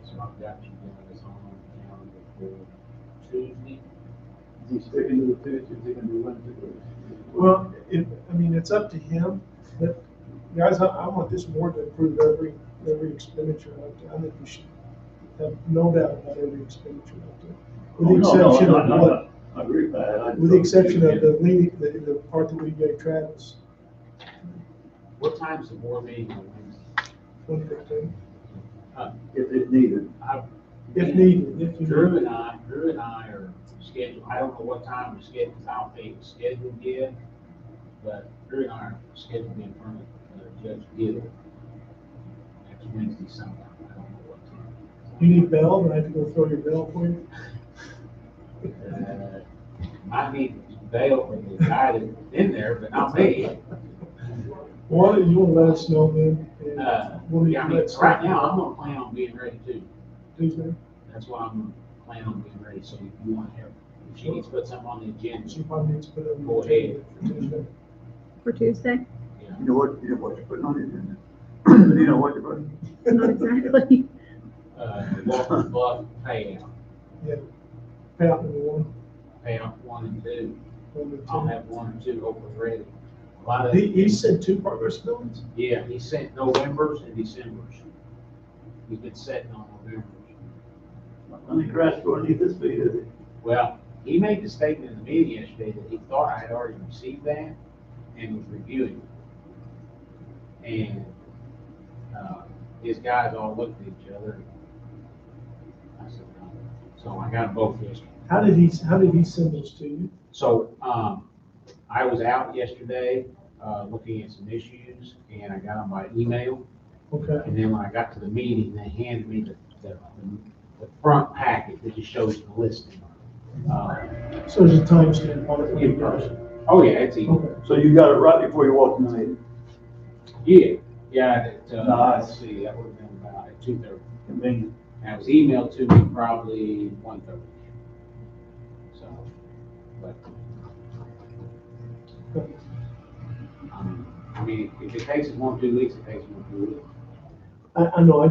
So I've got you guys on the calendar for Tuesday. Is he sticking to the Tuesday, is he gonna do Wednesday? Well, it's up to him, but guys, I want this board to approve every expenditure out there. I think we should have no doubt about every expenditure out there. With the exception of what, I agree with that. with the exception of the part that we gave Travis, What time's the board meeting on Wednesday? 2015. If it's needed. If needed, if you Drew need. and I are scheduled, I don't know what time we're scheduled, because I don't think it's scheduled yet, but Drew and I are scheduled to be in front of Judge Gill next Wednesday sometime, I don't know what time. You need bail, then I have to go throw your bail for you. I need bail for the guy that's in there, but not me. Well, you want to let us know then? and we'll Yeah, I mean, let us right know. now, I'm gonna plan on being ready too. Tuesday, That's what I'm planning on being ready, so if you want to have, if she needs to put something on the agenda, she probably needs to put it on Go the agenda for Tuesday. For Tuesday? yeah. You know what you're putting on the agenda. You know what you're putting. Not exactly. Walker's Bluff payout, Payout number 1, payout 1 and 2. number 2. I'll have 1 and 2 hopefully ready. A lot of, He sent 2 progress buildings? yeah, he sent November's and December's. He's been setting on November's. Let me crash underneath this feet, is it? Well, he made the statement in the meeting yesterday that he thought I had already received that and was reviewing it. And, his guys all looked at each other. I said, no. So I got them both yesterday. How did he send those to you? So, I was out yesterday, looking at some issues, and I got them by email. Okay. And then when I got to the meeting, they handed me the front packet that just shows the listing. So there's a timestamp on it. In person. Oh, yeah, it's easy. Okay. So you got it right before you walked in the meeting. Yeah, Nice. let's see, that would have been about at 2:30. Convenient. And it was emailed to me probably 1:30. So, but, I mean, if it takes us 1 or 2 weeks, it takes 1 or 2 weeks. I know,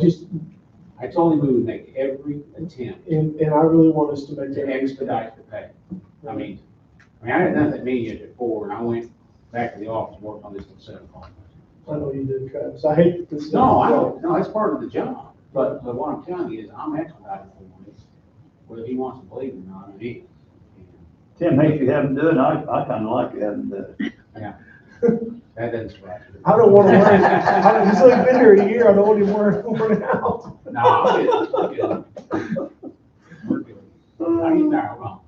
I told him we would make every attempt and I really want us to make to that. expedite the pay. I mean, I had done that meeting at 4, and I went back to the office and worked on this till 7 o'clock. I know you did, Travis. I hate that this. No, I don't, no, that's part of the job, but what I'm telling you is I'm expediting for him. Whether he wants to believe it or not, it is. Tim hates you having to do it, and I kinda like you having to do it. Yeah. That doesn't surprise me. I don't want to wear, he's only been here a year, I don't want him wearing it out. No, I'm good. We're good. I get tired, well.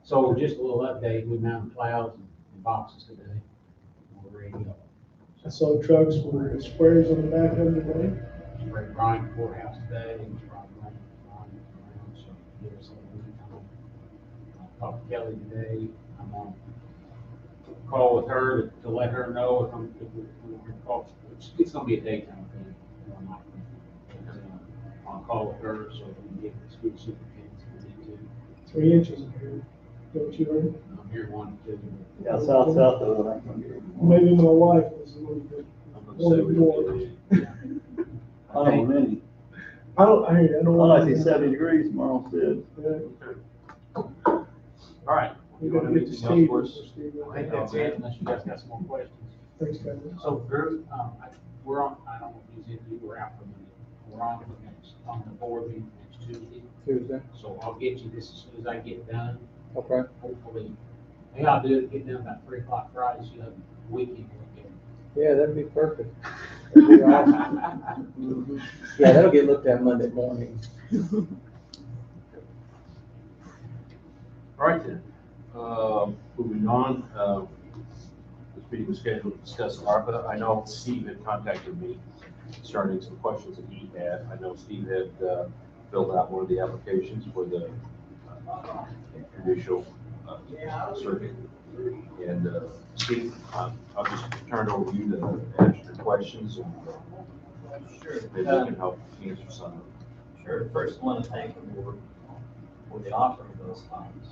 So just a little update, we mounted plows and boxes today. We're ready to go. I saw trucks with sprayers on the back of them today. Sprayed Bryan courthouse today, and Bryan, so give us a little bit of time. I talked to Kelly today, I'm on call with her to let her know if we're gonna call, it's gonna be a daytime thing. I'll call with her so we can get the school superintendent to 3 inches in here, don't you heard? I'm here 1 to 2. Yeah, south though, I ain't gonna get it. Maybe my wife was a little bit. I'm gonna say we can do it. I don't know many. I don't I want like these 70 degrees tomorrow instead. All right. We gotta get to Anything else Steve. for us? So Steve, I think that's it, unless you guys got some more questions. Thanks, Kevin. So Drew, we're on, I don't know if you were out for a minute. We're on the board meeting next Tuesday. So I'll get you this as soon as I get done. Okay. Hopefully, maybe I'll do it, get done about 3 o'clock Friday, so you have a weekend to look at. Yeah, that'd be perfect. That'd be awesome. Mhm. Yeah, that'll get looked at Monday morning. All right then, moving on, this meeting was scheduled to discuss ARPA. I know Steve had contacted me concerning some questions that he had. I know Steve had filled out one of the applications for the judicial circuit. And Steve, I'll just turn it over to you to answer your questions, and Sure. maybe we can help answer some of them. Sure. First, I want to thank the board for the offering of those funds.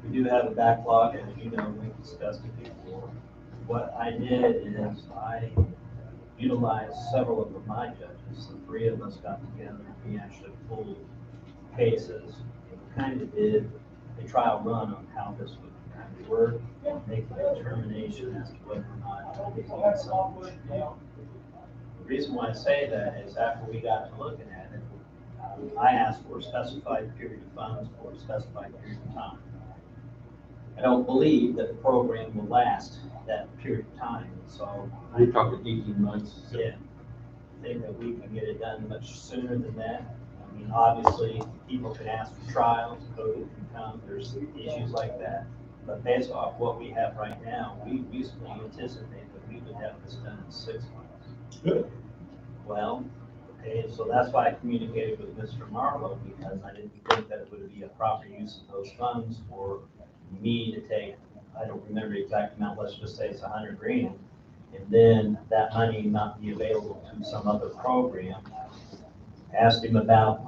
We do have a backlog, as you know, we discussed it before. What I did is I utilized several of my judges. The three of us got together, we actually pulled cases and kind of did a trial run on how this would work and make a determination as to whether or not it was something we should do. The reason why I say that is after we got to looking at it, I asked for a specified period of funds for a specified period of time. I don't believe that the program will last that period of time, so. You're talking 18 months? Yeah, I think that we can get it done much sooner than that. I mean, obviously, people can ask for trials, COVID can come, there's issues like that. But based off what we have right now, we reasonably anticipate that we would have this done in 6 months. Good. Well, okay, so that's why I communicated with Mr. Marlowe, because I didn't think that it would be a proper use of those funds for me to take, I don't remember the exact amount, let's just say it's $100,000, and then that money not be available to some other program. Asked him about,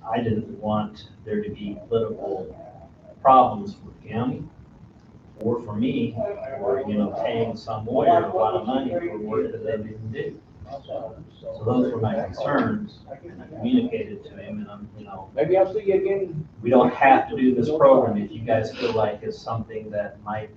I didn't want there to be political problems for the county or for me, or, paying some lawyer a lot of money for work that they didn't do. So those were my concerns, and I communicated to him, and Maybe I'll see you again. we don't have to do this program if you guys feel like it's something that might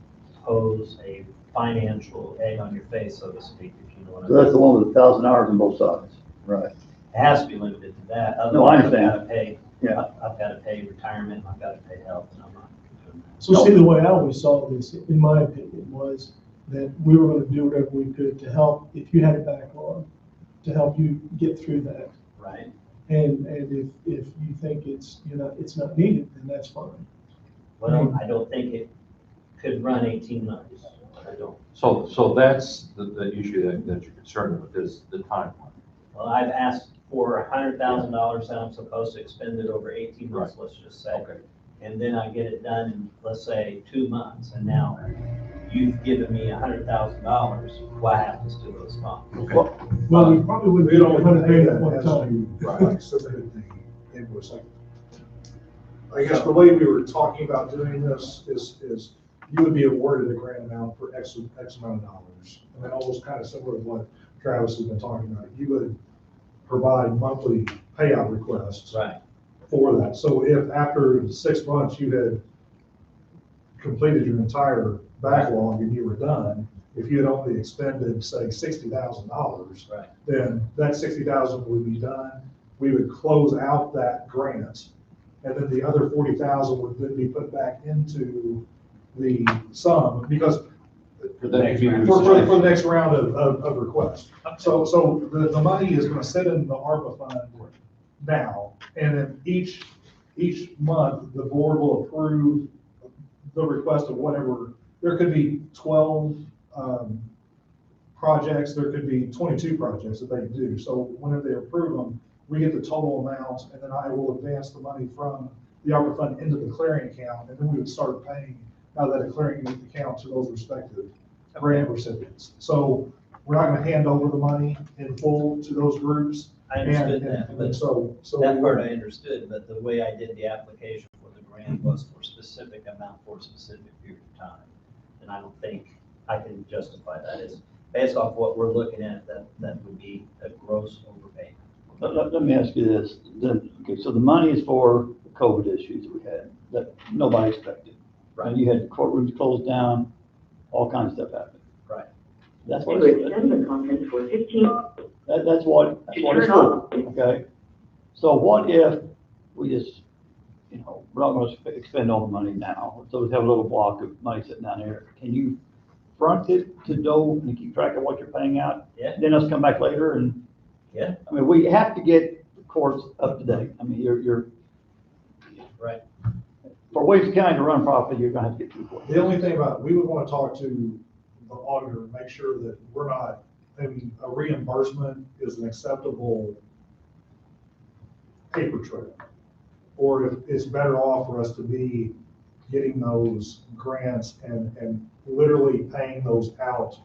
pose a financial egg on your face, so to speak, if you know what I So mean. that's the one with 1,000 hours on both sides, right? It has to be limited to that. No, I Otherwise, understand. I've got to pay, Yeah. I've got to pay retirement, I've got to pay health, and I'm not doing that. So see, the way I always saw this, in my opinion, was that we were gonna do whatever we could to help, if you had a backlog, to help you get through that. Right? And if you think it's not needed, then that's fine. Well, I don't think it could run 18 months. I don't. So that's the issue that you're concerned with, is the timeline. Well, I've asked for $100,000 and I'm supposed to expend it over 18 months, let's just say. Okay. And then I get it done in, let's say, 2 months, and now you've given me $100,000, what happens to those funds? Well, we probably wouldn't We do don't 100 at that one has time. to submit the invoice. I guess the way we were talking about doing this is you would be awarded a grant amount for X amount of dollars. And then almost kind of similar to what Travis has been talking about. You would provide monthly payout requests Right. for that. So if after 6 months you had completed your entire backlog and you were done, if you had only expended, say, $60,000, Right. then that 60,000 would be done. We would close out that grant, and then the other 40,000 would then be put back into the sum, because For the next round. for the next round of requests. So the money is gonna sit in the ARPA fund now, and then each month, the board will approve the request of whatever. There could be 12 projects, there could be 22 projects that they do. So whenever they approve them, we get the total amount, and then I will advance the money from the ARPA fund into the clearing account, and then we would start paying out of that clearing account to those respective grant recipients. So we're not gonna hand over the money in full to those groups. I understood And that, but so. that part I understood, but the way I did the application for the grant was for a specific amount for a specific period of time. And I don't think I can justify that. It's based off what we're looking at, that would be a gross overpayment. Let me ask you this, okay, so the money is for the COVID issues we had, that nobody expected. Right. And you had courtrooms closed down, all kinds of stuff happened. Right. That's what To it's, extend the conference for 15. that's what it's for, okay? So what if we just, we're not gonna expend all the money now, so we have a little block of money sitting down there. Can you front it to Doe and keep track of what you're paying out? Yeah. Then us come back later and. Yeah. I mean, we have to get the courts up to date. I mean, you're. Right. For Williams County to run properly, you're gonna have to get people. The only thing about, we would want to talk to the auditor and make sure that we're not I mean, a reimbursement is an acceptable paper trail. Or if it's better off for us to be getting those grants and literally paying those out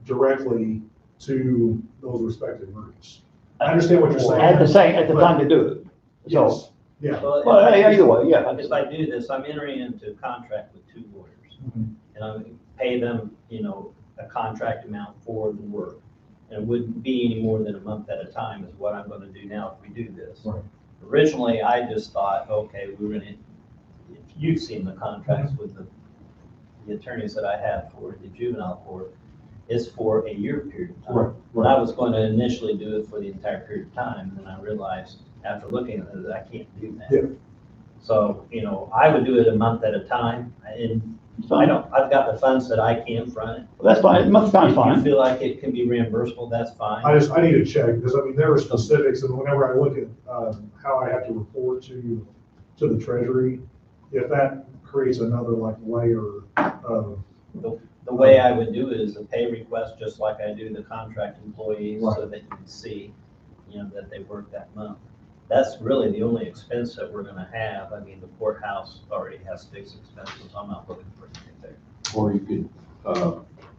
directly to those respective groups. I understand what you're saying. At the time to do it. So, Yes, yeah. well, either way, yeah. If I do this, I'm entering into a contract with two lawyers. Mhm. And I'm gonna pay them, a contract amount for the work. And it wouldn't be any more than a month at a time is what I'm gonna do now if we do this. Right. Originally, I just thought, okay, we're gonna, if you've seen the contracts with the attorneys that I have for the juvenile court, it's for a year period of time. Right, But I was going to initially do it for the entire period of time, and then I realized after looking at it that I can't do that. Yeah. So, I would do it a month at a time, and I've got the funds that I can front it. That's fine, month's time's If you fine. feel like it can be reimbursable, that's fine. I need to check, because I mean, there are specifics, and whenever I look at, how I have to report to the treasury, if that creates another like layer of. The way I would do it is a pay request, just like I do the contract employees, so that you can see, that they worked that month. That's really the only expense that we're gonna have. I mean, the courthouse already has fixed expenses. I'm not looking for anything there. Or you could,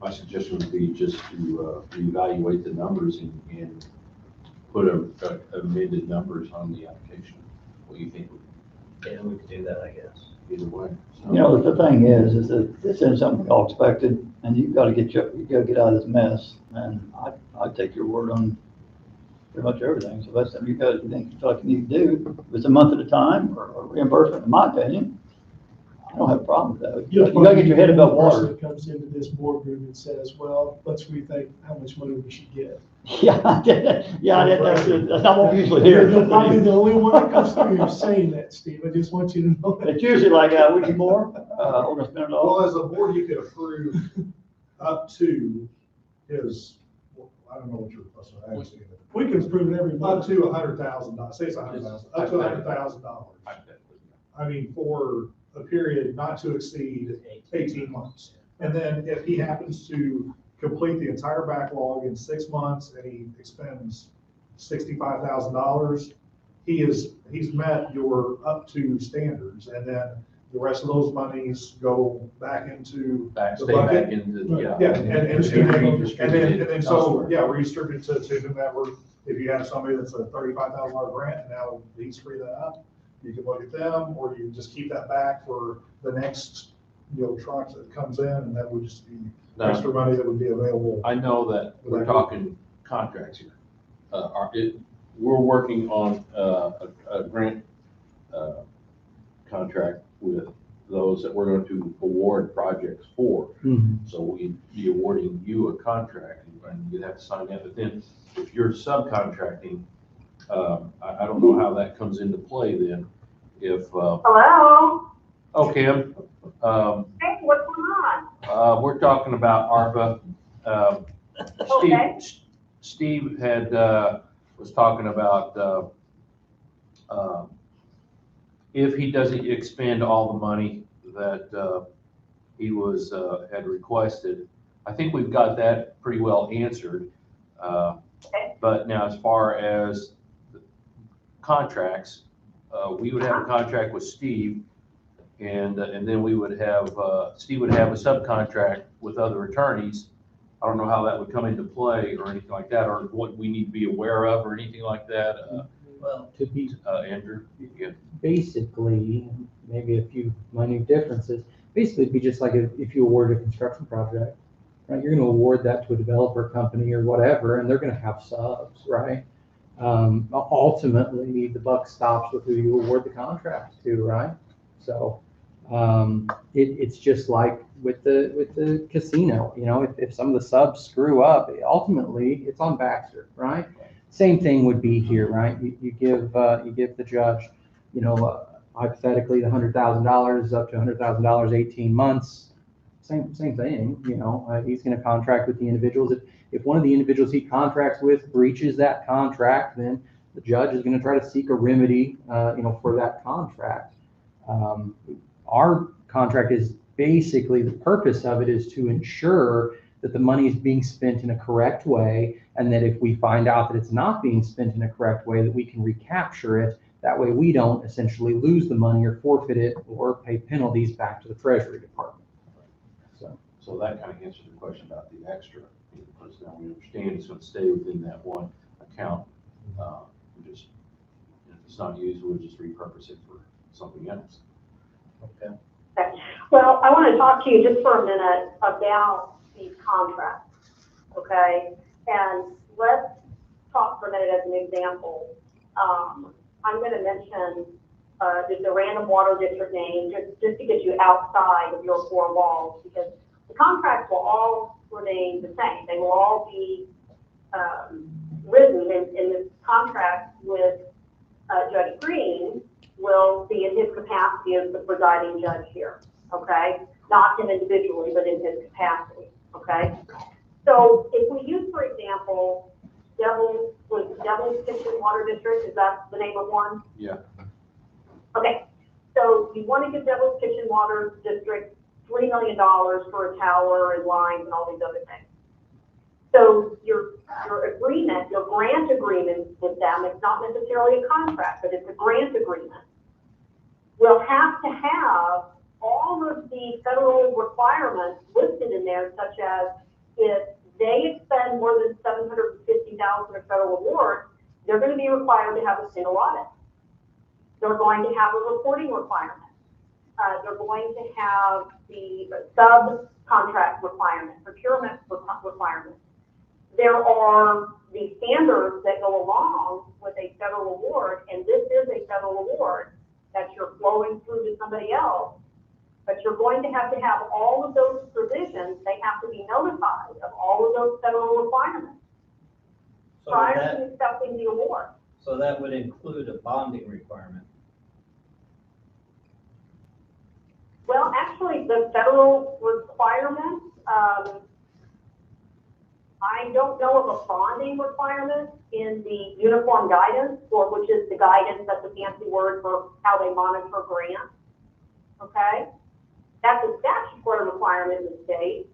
my suggestion would be just to reevaluate the numbers and put a amended numbers on the application. What do you think? Yeah, we could do that, I guess. Either way. The thing is that this isn't something we all expected, and you gotta get out of this mess. And I'd take your word on pretty much everything. So that's something you guys think you feel like you need to do. If it's a month at a time or reimbursement, in my opinion, I don't have a problem with that. You gotta get your head above water. Person that comes into this boardroom and says, well, let's rethink how much money we should get. Yeah, that's not what we usually hear. You're probably the only one that comes through here saying that, Steve. I just want you to know that. It's usually like, we need more, we're gonna spend it all. Well, as a board, you could approve up to I don't know what your, I haven't seen it. We can approve it every Up month. to $100,000, say it's $100,000, up to $100,000. I mean, for a period not to exceed 18 months. And then if he happens to complete the entire backlog in 6 months and he expends $65,000, he's met your up to standards. And then the rest of those monies go back into the Stay bucket. back into, yeah. Yeah, and then so, elsewhere. yeah, redistribute to whomever. If you have somebody that's a $35,000 grant and now he's free that up, you can look at them, or you just keep that back for the next, tranche that comes in, and that would just be Now, extra money that would be available. I know that we're talking contracts here. We're working on a grant contract with those that we're going to award projects for. Mhm. So we'd be awarding you a contract, and you'd have to sign that. But then if you're subcontracting, I don't know how that comes into play then. If, Hello? oh, Kim, Hey, what's going on? we're talking about ARPA. Okay. Steve had, was talking about, if he doesn't expend all the money that, he was, had requested. I think we've got that pretty well answered. But now as far as contracts, we would have a contract with Steve, and then we would have, Steve would have a subcontract with other attorneys. I don't know how that would come into play or anything like that, or what we need to be aware of or anything like that. Well, To be Andrew? Yeah. basically, maybe a few minute differences, basically it'd be just like if you award a construction project, right? You're gonna award that to a developer company or whatever, and they're gonna have subs, right? Ultimately, the buck stops with who you award the contract to, right? So, it's just like with the casino, if some of the subs screw up, ultimately it's on Baxter, right? Same thing would be here, right? You give the judge, hypothetically the $100,000 up to $100,000, 18 months, same thing, he's going to contract with the individuals. If one of the individuals he contracts with breaches that contract, then the judge is going to try to seek a remedy, for that contract. Our contract is basically, the purpose of it is to ensure that the money is being spent in a correct way And that if we find out that it's not being spent in a correct way, that we can recapture it. That way we don't essentially lose the money or forfeit it or pay penalties back to the Treasury Department. So that kind of answers the question about the extra, because now we understand it's going to stay within that one account. We just, if it's not used, we'll just repurpose it for something else. Okay. Well, I want to talk to you just for a minute about these contracts, okay? And let's talk for a minute as an example. I'm going to mention just a random water district name, just to get you outside of your four walls, because the contracts will all remain the same. They will all be written in this contract with Judge Green will be in his capacity as the presiding judge here, okay? Not him individually, but in his capacity, okay? So if we use, for example, Devil's Kitchen Water District, is that the name of one? Yeah. Okay, so you want to give Devil's Kitchen Water District $3 million for a tower and lines and all these other things. So your agreement, your grant agreement with them, it's not necessarily a contract, but it's a grant agreement, will have to have all of the federal requirements listed in there, such as if they expend more than $750,000 of federal awards, they're going to be required to have a single audit. They're going to have a reporting requirement. They're going to have the subcontract requirement, procurement requirement. There are the standards that go along with a federal award, and this is a federal award that you're flowing through to somebody else, but you're going to have all of those provisions. They have to be notified of all of those federal requirements prior to accepting the award. So that would include a bonding requirement. Well, actually, the federal requirements, I don't know of a bonding requirement in the uniform guidance, which is the guidance, that's a fancy word for how they monitor grants, okay? That's a statutory requirement in the state,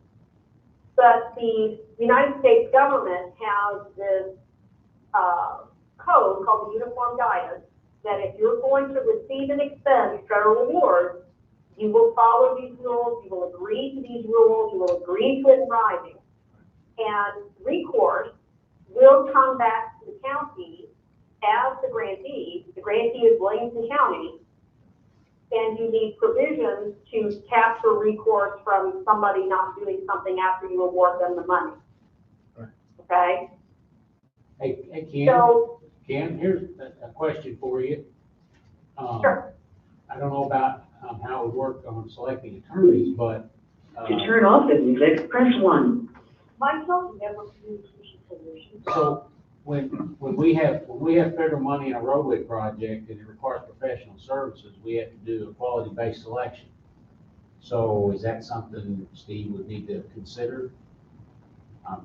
but the United States government has this code called the Uniform Guidance, that if you're going to receive and expend federal awards, you will follow these rules, you will agree to these rules, you will agree to it in writing, and recourse will come back to the county as the grantee. The grantee is Williamson County, and you need provisions to capture recourse from somebody not doing something after you award them the money. Right. Okay? Hey, Ken, So, Ken, here's a question for you. sure. I don't know about how it would work on selecting attorneys, but. To turn off the music, press 1. Michael, never communication solutions. So when we have federal money in a roadway project and it requires professional services, we have to do a quality-based selection. So is that something Steve would need to consider? I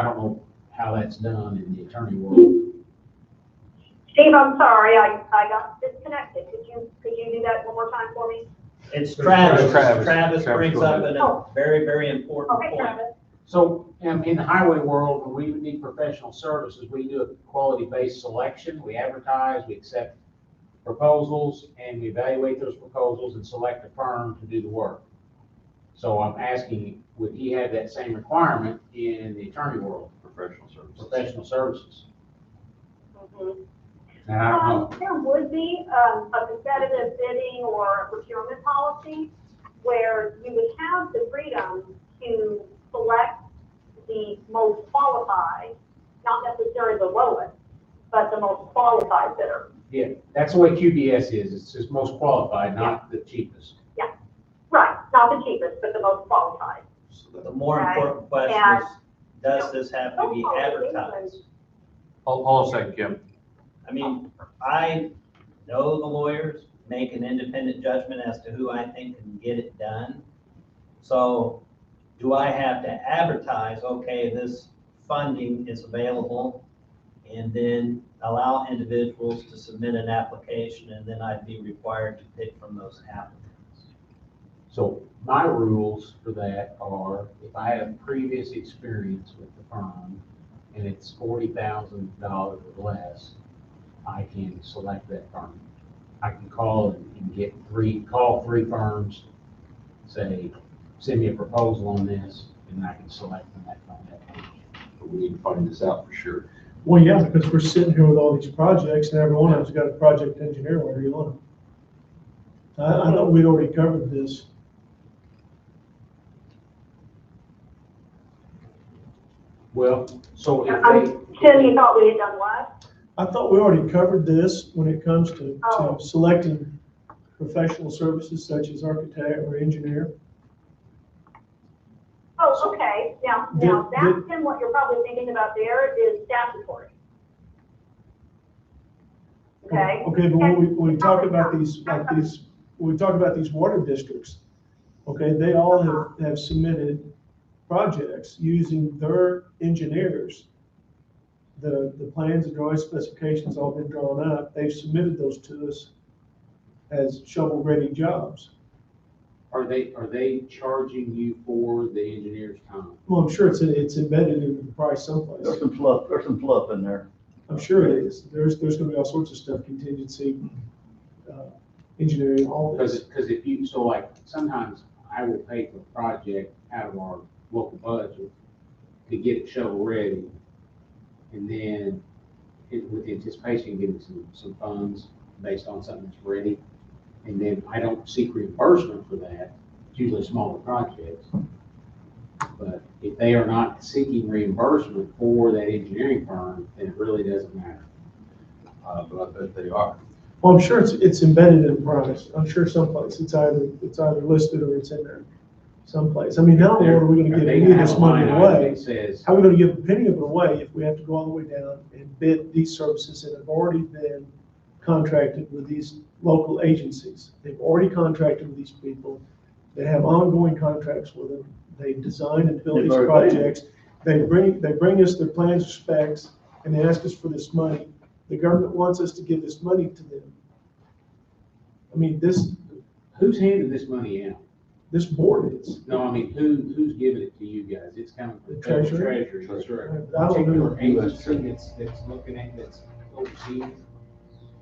don't know how that's done in the attorney world. Steve, I'm sorry, I got disconnected. Could you do that one more time for me? It's Travis. Travis. Travis Travis, brings go up ahead. a very, very important Okay, point. Travis. So in the highway world, when we need professional services, we do a quality-based selection. We advertise, we accept proposals, and we evaluate those proposals and select a firm to do the work. So I'm asking, would he have that same requirement in the attorney world? Professional services. Professional services. Mm-hmm. And I don't know. There would be a competitive bidding or a procurement policy where you would have the freedom to select the most qualified, not necessarily the lowest, but the most qualified bidder. Yeah, that's the way QBS is. It's just most qualified, not the cheapest. Right, not the cheapest, but the most qualified. The more important question And- is, does this have to be advertised? Hold on a second, Kim. I mean, I know the lawyers, make an independent judgment as to who I think can get it done. So do I have to advertise, okay, this funding is available, and then allow individuals to submit an application, and then I'd be required to pick from those applicants? So my rules for that are, if I have previous experience with the firm, and it's $40,000 or less, I can select that firm. I can call and call three firms, say, send me a proposal on this, and I can select from that page. But we need to find this out for sure. Well, yeah, because we're sitting here with all these projects, and every one of them's got a project engineer, where do you want them? I thought we'd already covered this. Well, so if Tim, you thought we had done what? I thought we already covered this when it comes to Oh. selecting professional services such as architect or engineer. Oh, okay, now, that's, Tim, what you're probably thinking about there is statutory. Okay? Okay, but when we talk about these, when we talk about these water districts, okay, they all have submitted projects using their engineers. The plans and drawing specifications all been drawn up. They've submitted those to us as shovel-ready jobs. Are they charging you for the engineer's time? Well, I'm sure it's embedded in the price someplace. There's some fluff in there. I'm sure it is. There's gonna be all sorts of stuff, contingency, engineering, all this. Because if you, so like, sometimes I will pay for a project out of our local budget to get it shovel ready. And then with anticipation, getting some funds based on something that's ready. And then I don't seek reimbursement for that. It's usually smaller projects. But if they are not seeking reimbursement for that engineering firm, then it really doesn't matter. But I bet they are. Well, I'm sure it's embedded in the price. I'm sure someplace it's either listed or it's in there someplace. I mean, how in the world are we gonna give any of this money away? Says, How are we gonna give a penny of it away if we have to go all the way down and bid these services that have already been contracted with these local agencies? They've already contracted with these people. They have ongoing contracts with them. They design and build these projects. They bring us their plans or specs, and they ask us for this money. The government wants us to give this money to them. I mean, who's handing this money out? this board is. No, I mean, who's giving it to you guys? It's coming from The the federal treasurer? treasury. That's right. I don't know. Particular agency that's looking at, that's overseeing.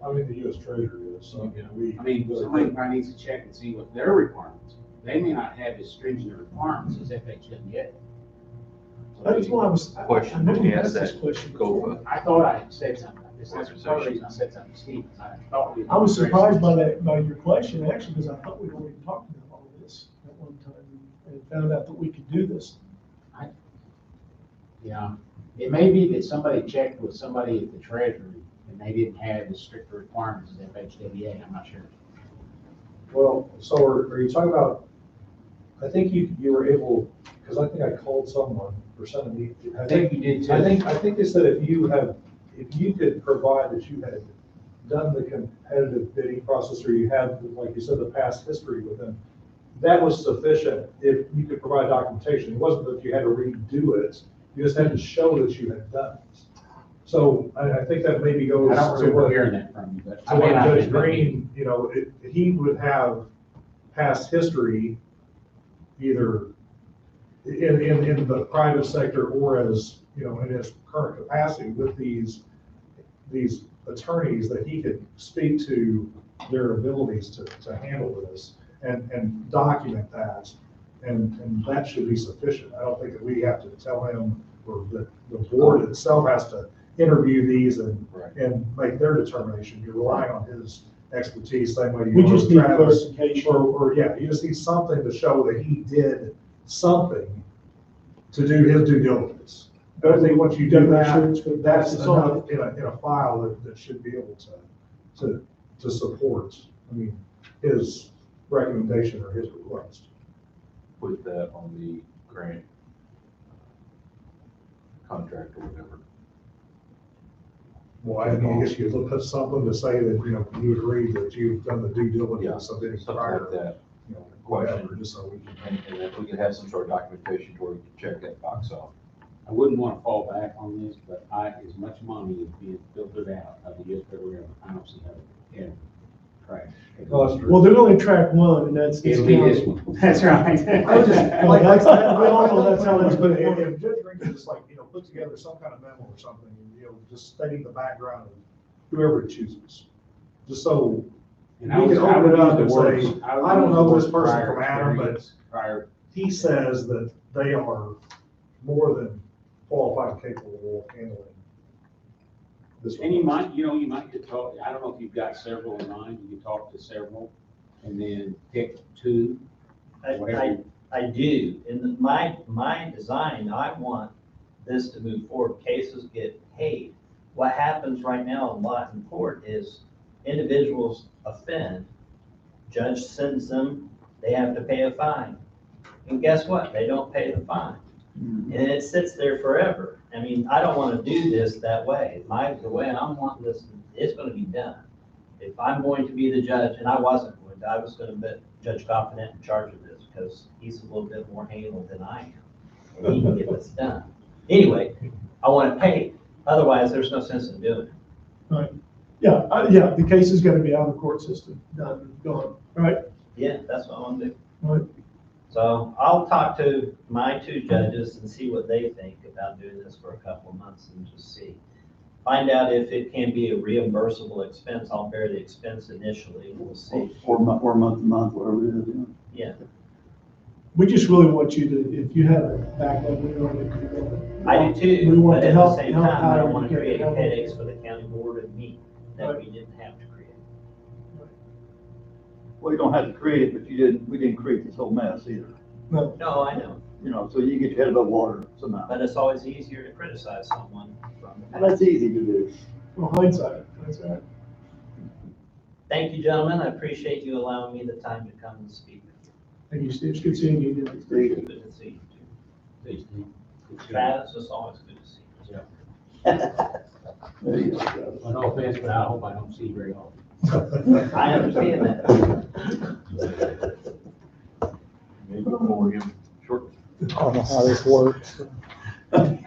I mean, the US Treasury is, so, I mean, somebody probably needs to check and see what their requirements. They may not have as stringent requirements as FHWA. That's why I was. Question, I knew we ask asked this that, question go before. for. I thought I said something. That's the first reason I said something to Steve. I was surprised by that, by your question, actually, because I thought we'd already talked about all of this at one time and found out that we could do this. Yeah, it may be that somebody checked with somebody at the treasury and they didn't have as strict requirements as FHWA. I'm not sure. well, so are you talking about, I think you were able, because I think I called someone or sent a meeting. I think you did too. I think they said if you could provide that you had done the competitive bidding process, or you had, like you said, the past history with them, that was sufficient if you could provide documentation. It wasn't that you had to redo it, you just had to show that you had done it. So I think that maybe goes I don't to remember what, hearing that from you, but to I mean, what I Judge think Green, he would have past history either in the private sector or as, in his current capacity with these attorneys that he could speak to their abilities to handle this and document that. And that should be sufficient. I don't think that we have to tell him, or the board itself has to interview these and make their determination. You're relying on his expertise, same way We you just are need Travis. clarification. Or you just need something to show that he did something to do his due diligence. I think once you do that, that's enough in a file that should be able to support, his recommendation or his request. Put that on the grant contract or whatever. Well, I guess you could put something to say that, you agree that you've done the due diligence of any Something prior, like that. whatever, just so we can. And if we could have some sort of documentation to where we can check that box off. I wouldn't want to fall back on this, but as much money is being filtered out of the U.S. federal government, I don't see how it can track. Well, they're only track one, and that's. It'll be this one. That's right. I was just, Well, that's, we all know that's how it's But been. if Judge Green could just put together some kind of memo or something, just stating the background of whoever it chooses. Just so And we can open it up and say, I I don't know this use the person word from Adam, but prior experience, he says that they are more than qualified and capable of handling this. And you might get talk, I don't know if you've got several in mind, you can talk to several and then pick two. I do. In my design, I want this to move forward. Cases get paid. What happens right now a lot in court is individuals offend, judge sends them, they have to pay a fine. And guess what? They don't pay the fine. And it sits there forever. I mean, I don't want to do this that way. The way I'm wanting this, it's going to be done. If I'm going to be the judge, and I wasn't going to, I was going to put Judge Confident in charge of this because he's a little bit more handled than I am. And he can get this done. Anyway, I want it paid. Otherwise, there's no sense in doing it. Right. Yeah, yeah, the case is gonna be out of the court system, done, gone, right? Yeah, that's what I want to do. Right. So I'll talk to my two judges and see what they think about doing this for a couple of months and just see. Find out if it can be a reimbursable expense. I'll bear the expense initially, we'll see. Or month to month, whatever it is. Yeah, We just really want you to, if you have a backlog, we want to. I do We too, want but to at the help, same help time, I don't however want we to can, create help. headaches for the county board and me that Right. we didn't have to create. Well, you don't have to create it, but we didn't create this whole mess either. No, No, I know, So you get your head above water somehow. but it's always easier to criticize someone from. And that's easy to do. well, hindsight, that's right. Thank you, gentlemen. I appreciate you allowing me the time to come and speak. Thank you, Steve, it's good seeing you. Good to see you too. Please, Steve. Travis, it's always good to see you. There you go. Well, no offense, but I hope I don't see you very often. I understand that. Maybe for him shortly. I don't know how this works. I don't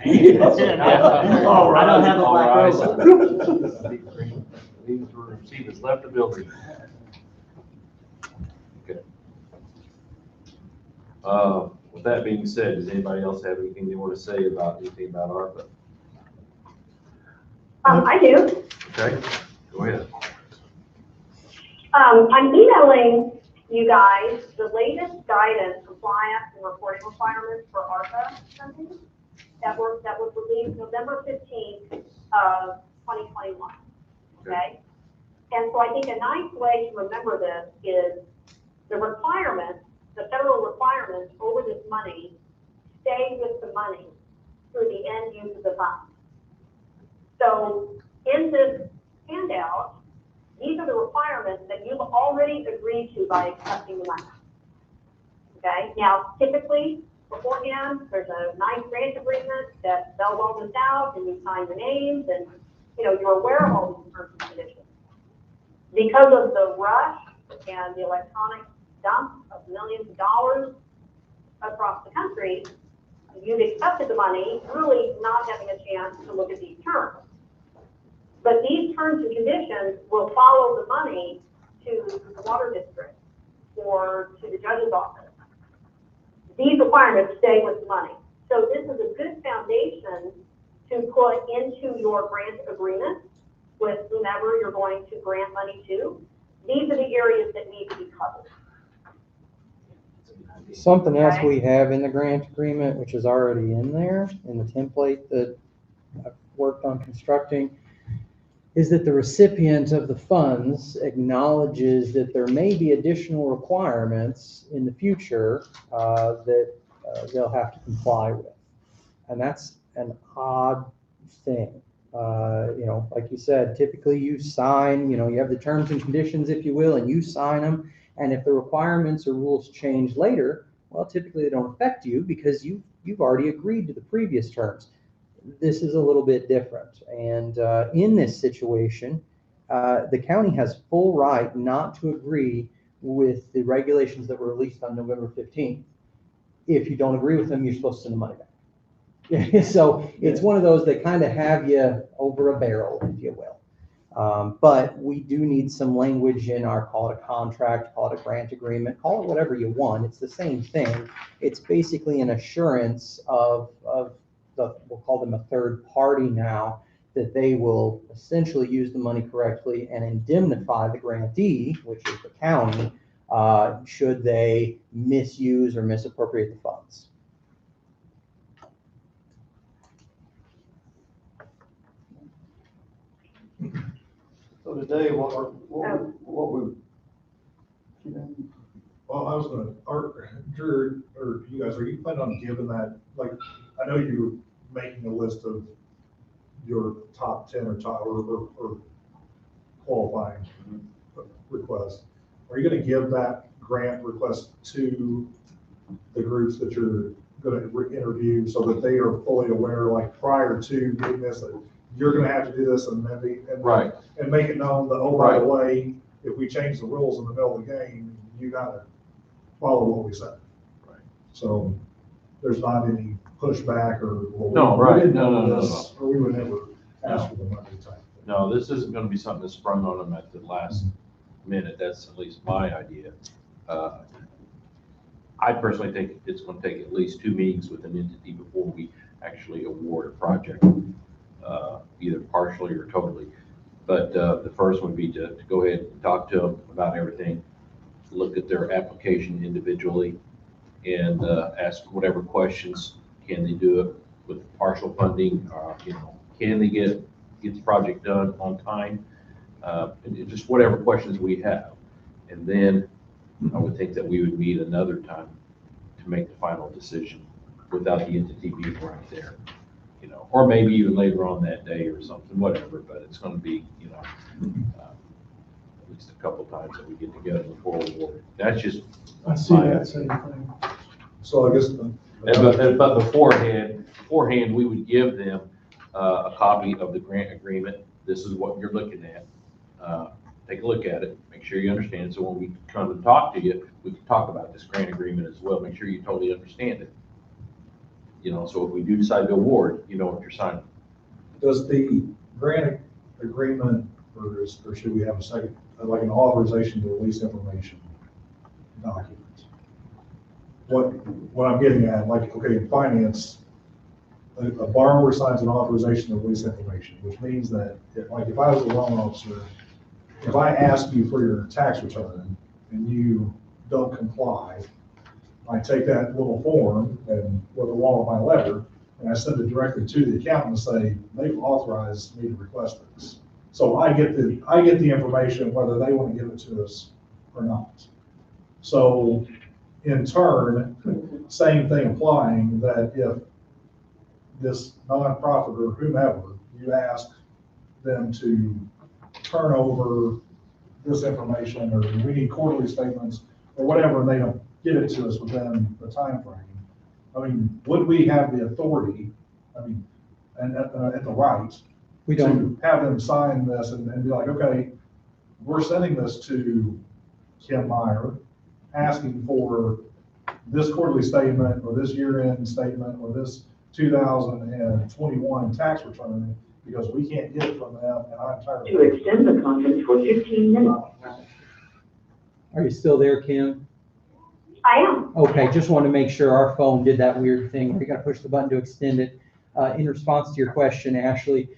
have a black robe. These were received left the building. Okay. With that being said, does anybody else have anything they want to say about anything about ARPA? I do. Okay, go ahead. I'm emailing you guys the latest guidance, compliance, and reporting requirements for ARPA funding that was released November 15th of 2021. Okay? And so I think a nice way to remember this is the requirements, the federal requirements over this money stay with the money through the end use of the funds. So in this handout, these are the requirements that you've already agreed to by accepting the money. Okay, now typically beforehand, there's a nice grant agreement that spells all this out and you sign the names and you're aware of all these terms and conditions. Because of the rush and the electronic dump of millions of dollars across the country, you've accepted the money, really not having a chance to look at these terms. But these terms and conditions will follow the money to the water district or to the judge's office. These requirements stay with the money. So this is a good foundation to put into your grant agreement with whomever you're going to grant money to. These are the areas that need to be covered. Something else we have in the grant agreement, which is already in there in the template that I've worked on constructing, is that the recipient of the funds acknowledges that there may be additional requirements in the future that they'll have to comply with. And that's an odd thing. Like you said, typically you sign, you have the terms and conditions, if you will, and you sign them. And if the requirements or rules change later, well, typically they don't affect you because you've already agreed to the previous terms. This is a little bit different. And in this situation, the county has full right not to agree with the regulations that were released on November 15th. If you don't agree with them, you're supposed to send the money back. So it's one of those that kind of have you over a barrel, if you will. But we do need some language in our, call it a contract, call it a grant agreement, call it whatever you want. It's the same thing. It's basically an assurance of we'll call them a third party now, that they will essentially use the money correctly and indemnify the grantee, which is the county, should they misuse or misappropriate the funds. So today, what we, Well, I was gonna, Drew, or you guys, are you planning on giving that, like, I know you're making a list of your top 10 or or qualifying requests. Are you gonna give that grant request to the groups that you're gonna interview so that they are fully aware, like, prior to getting this, that you're gonna have to do this and Right. and make it known that, oh, by the way, if we change the rules in the middle of the game, you gotta follow what we said. Right. So there's not any pushback or, well, No, we right. didn't No, know no, no, this, or we would never ask for the money type. No, this isn't gonna be something that sprung on them at the last minute. That's at least my idea. I personally think it's gonna take at least 2 meetings with an entity before we actually award a project, either partially or totally. But the first would be to go ahead and talk to them about everything, look at their application individually, and ask whatever questions. Can they do it with partial funding? Can they get the project done on time? And just whatever questions we have. And then I would think that we would meet another time to make the final decision without the entity being right there. Or maybe even later on that day or something, whatever, but it's gonna be, at least a couple times that we get together before we award. That's just. I see that same thing. So I guess. But beforehand, we would give them a copy of the grant agreement. This is what you're looking at. Take a look at it, make sure you understand. So when we come to talk to you, we can talk about this grant agreement as well. Make sure you totally understand it. So if we do decide to award, you know what you're signing. Does the grant agreement, or should we have a second, like an authorization to release information document? What I'm getting at, like, okay, in finance, a borrower signs an authorization to release information, which means that, if I was a loan officer, if I ask you for your tax return and you don't comply, I take that little form and with along with my letter, and I send it directly to the accountant and say, they've authorized me to request this. So I get the information whether they want to give it to us or not. So in turn, same thing applying, that if this nonprofit or whomever, you ask them to turn over this information, or we need quarterly statements or whatever, and they don't get it to us within the time frame. I mean, would we have the authority, and at the right, We don't. to have them sign this and be like, okay, we're sending this to Kim Meyer, asking for this quarterly statement, or this year-end statement, or this 2021 tax return, because we can't get it from them, and I'm tired To of it. extend the conference for 15 minutes. Are you still there, Kim? I am. Okay, just want to make sure our phone did that weird thing where you got to push the button to extend it. In response to your question, Ashley,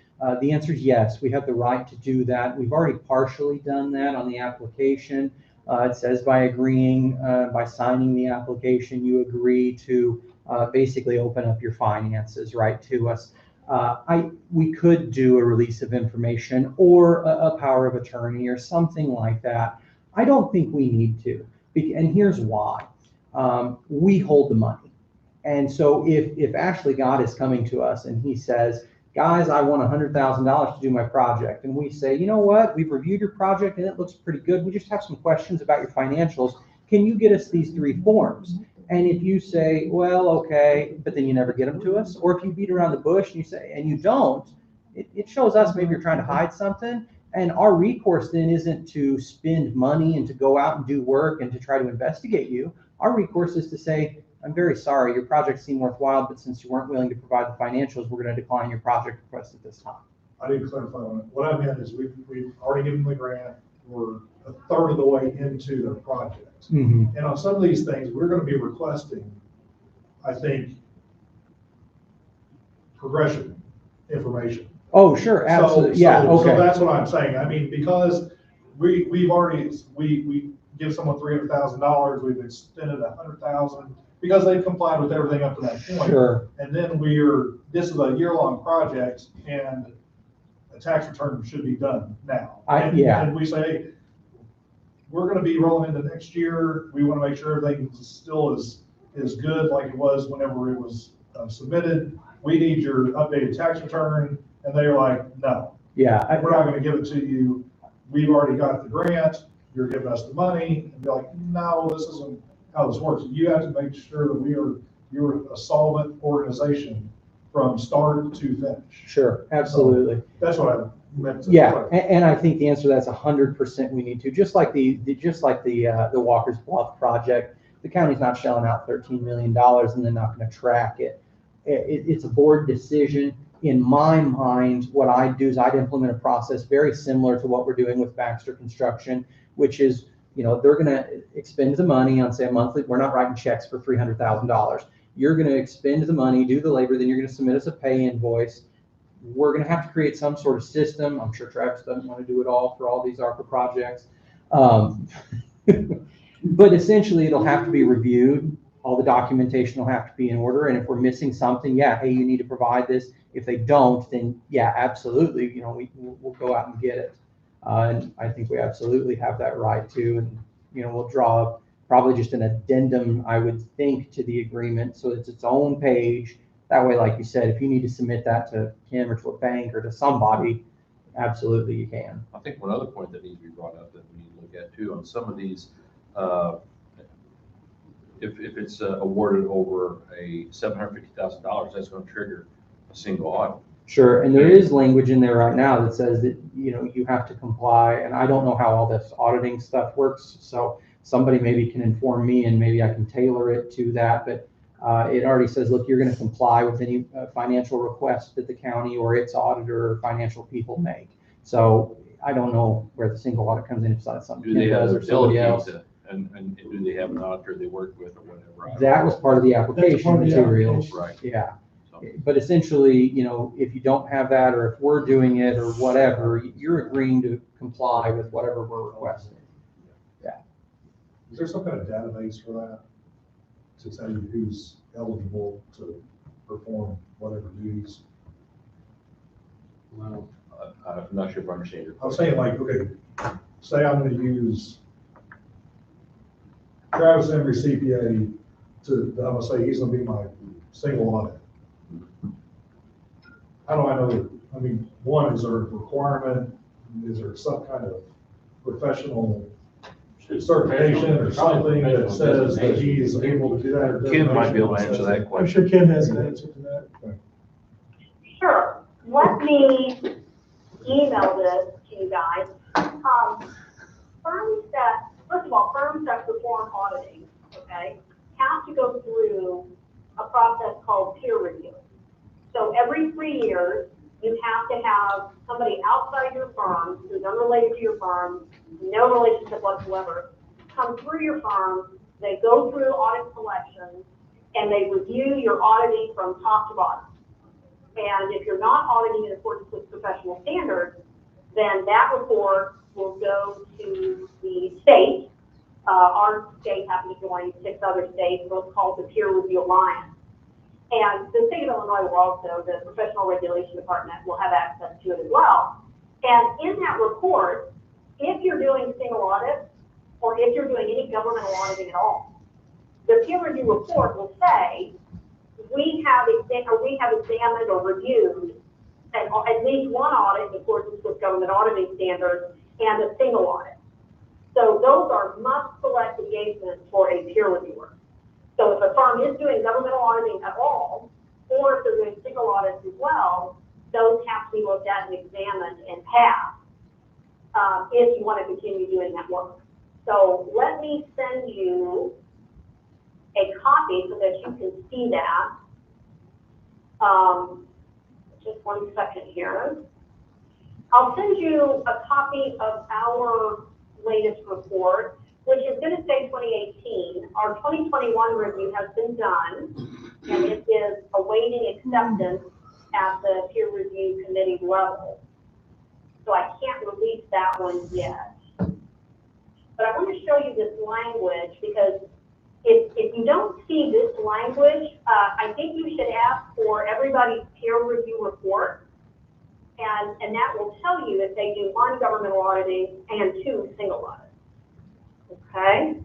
the answer is yes, we have the right to do that. We've already partially done that on the application. It says by agreeing, by signing the application, you agree to basically open up your finances, right, to us. We could do a release of information or a power of attorney or something like that. I don't think we need to, and here's why. We hold the money. And so if Ashley Gott is coming to us and he says, guys, I want $100,000 to do my project. And we say, you know what, we've reviewed your project and it looks pretty good. We just have some questions about your financials. Can you get us these 3 forms? And if you say, well, okay, but then you never get them to us, or if you beat around the bush and you say, and you don't, it shows us maybe you're trying to hide something. And our recourse then isn't to spend money and to go out and do work and to try to investigate you. Our recourse is to say, I'm very sorry, your project seemed worthwhile, but since you weren't willing to provide the financials, we're going to decline your project request at this time. I didn't clarify on it. What I meant is we've already given them the grant. We're a third of the way into their project. Mm-hmm. And on some of these things, we're going to be requesting, I think, progression information. Oh, sure, absolutely, yeah, So okay. that's what I'm saying. I mean, because we've already, we give someone $300,000, we've extended 100,000 because they've complied with everything up to that point. Sure. And then this is a year-long project and a tax return should be done now. And we say, hey, we're gonna be rolling into next year. We wanna make sure everything still is good like it was whenever it was submitted. We need your updated tax return. And they're like, no. Yeah. We're not gonna give it to you. We've already got the grant. You're giving us the money. And they're like, no, this isn't how this works. You have to make sure that you're a solvent organization from start to finish. Sure, absolutely. So that's what I meant to. Yeah, and I think the answer to that's 100% we need to. Just like the Walker's Bluff project, the county's not shelling out $13 million and they're not going to track it. It's a board decision. In my mind, what I'd do is I'd implement a process very similar to what we're doing with Baxter Construction, which is, they're going to expend the money on, say, a monthly. We're not writing checks for $300,000. You're going to expend the money, do the labor, then you're going to submit us a pay invoice. We're going to have to create some sort of system. I'm sure Travis doesn't want to do it all for all these ARPA projects. But essentially, it'll have to be reviewed. All the documentation will have to be in order. And if we're missing something, yeah, hey, you need to provide this. If they don't, then yeah, absolutely, we'll go out and get it. And I think we absolutely have that right too. And, we'll draw probably just an addendum, I would think, to the agreement. So it's its own page. That way, like you said, if you need to submit that to Kim or to a bank or to somebody, absolutely you can. I think one other point that needs to be brought up that we need to look at too, on some of these, if it's awarded over a $750,000, that's going to trigger a single audit. Sure, and there is language in there right now that says that, you have to comply, and I don't know how all this auditing stuff works, so somebody maybe can inform me and maybe I can tailor it to that, but it already says, look, you're going to comply with any financial request that the county or its auditor or financial people make. So I don't know where the single audit comes in, if it's something Do they Kim have does the or somebody else. ability to, and do they have an auditor they work with or whatever? That was part of the application materials. Right. Yeah. But essentially, if you don't have that, or if we're doing it or whatever, you're agreeing to comply with whatever we're requesting. Yeah. Is there some kind of database for that to tell you who's eligible to perform whatever duties? Well, I'm not sure if I understand your I'm question. saying like, okay, say I'm going to use Travis Emery CPA I'm going to say he's going to be my single audit. How do I know? I mean, one, is there a requirement? Is there some kind of professional certification or something that says that he is able to do that? Or Kim might be able to answer that I'm question. sure Kim has an answer to that. Sure. Let me email this to you guys. Firms that perform auditing, okay, have to go through a process called peer review. So every 3 years, you have to have somebody outside your firm, who's unrelated to your firm, no relationship whatsoever, come through your firm. They go through audit selections, and they review your auditing from top to bottom. And if you're not auditing in accordance with professional standards, then that report will go to the state. Our state happened to join 6 other states, both called the Peer Review Alliance. And the state of Illinois will also, the Professional Regulation Department will have access to it as well. And in that report, if you're doing single audits, or if you're doing any governmental auditing at all, the peer review report will say, we have examined or reviewed at least one audit in accordance with government auditing standards and a single audit. So those are must-select engagements for a peer reviewer. So if a firm is doing governmental auditing at all, or if they're doing single audits as well, those have to be looked at and examined and passed if you want to continue doing that work. So let me send you a copy so that you can see that. Just 1 second here. I'll send you a copy of our latest report, which is going to say 2018. Our 2021 review has been done, and it is awaiting acceptance at the peer review committee level. So I can't release that one yet. But I want to show you this language because if you don't see this language, I think you should ask for everybody's peer review report. And that will tell you if they do 1, governmental auditing, and 2, single audit. Okay?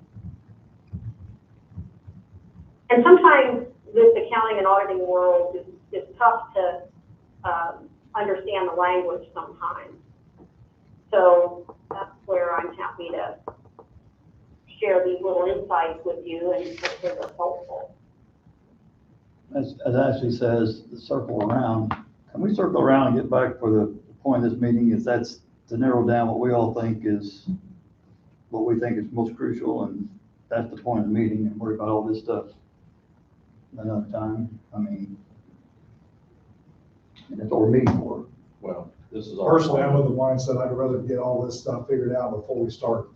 And sometimes this accounting and auditing world is tough to understand the language sometimes. So that's where I'm happy to share these little insights with you and hopefully they're helpful. As Ashley says, the circle around. Can we circle around and get back for the point of this meeting? Is that's to narrow down what we all think is, what we think is most crucial, and that's the point of the meeting, and worry about all this stuff another time. I mean, that's what we're meeting for. Well, this is all. Personally, I'm of the mindset I'd rather get all this stuff figured out before we start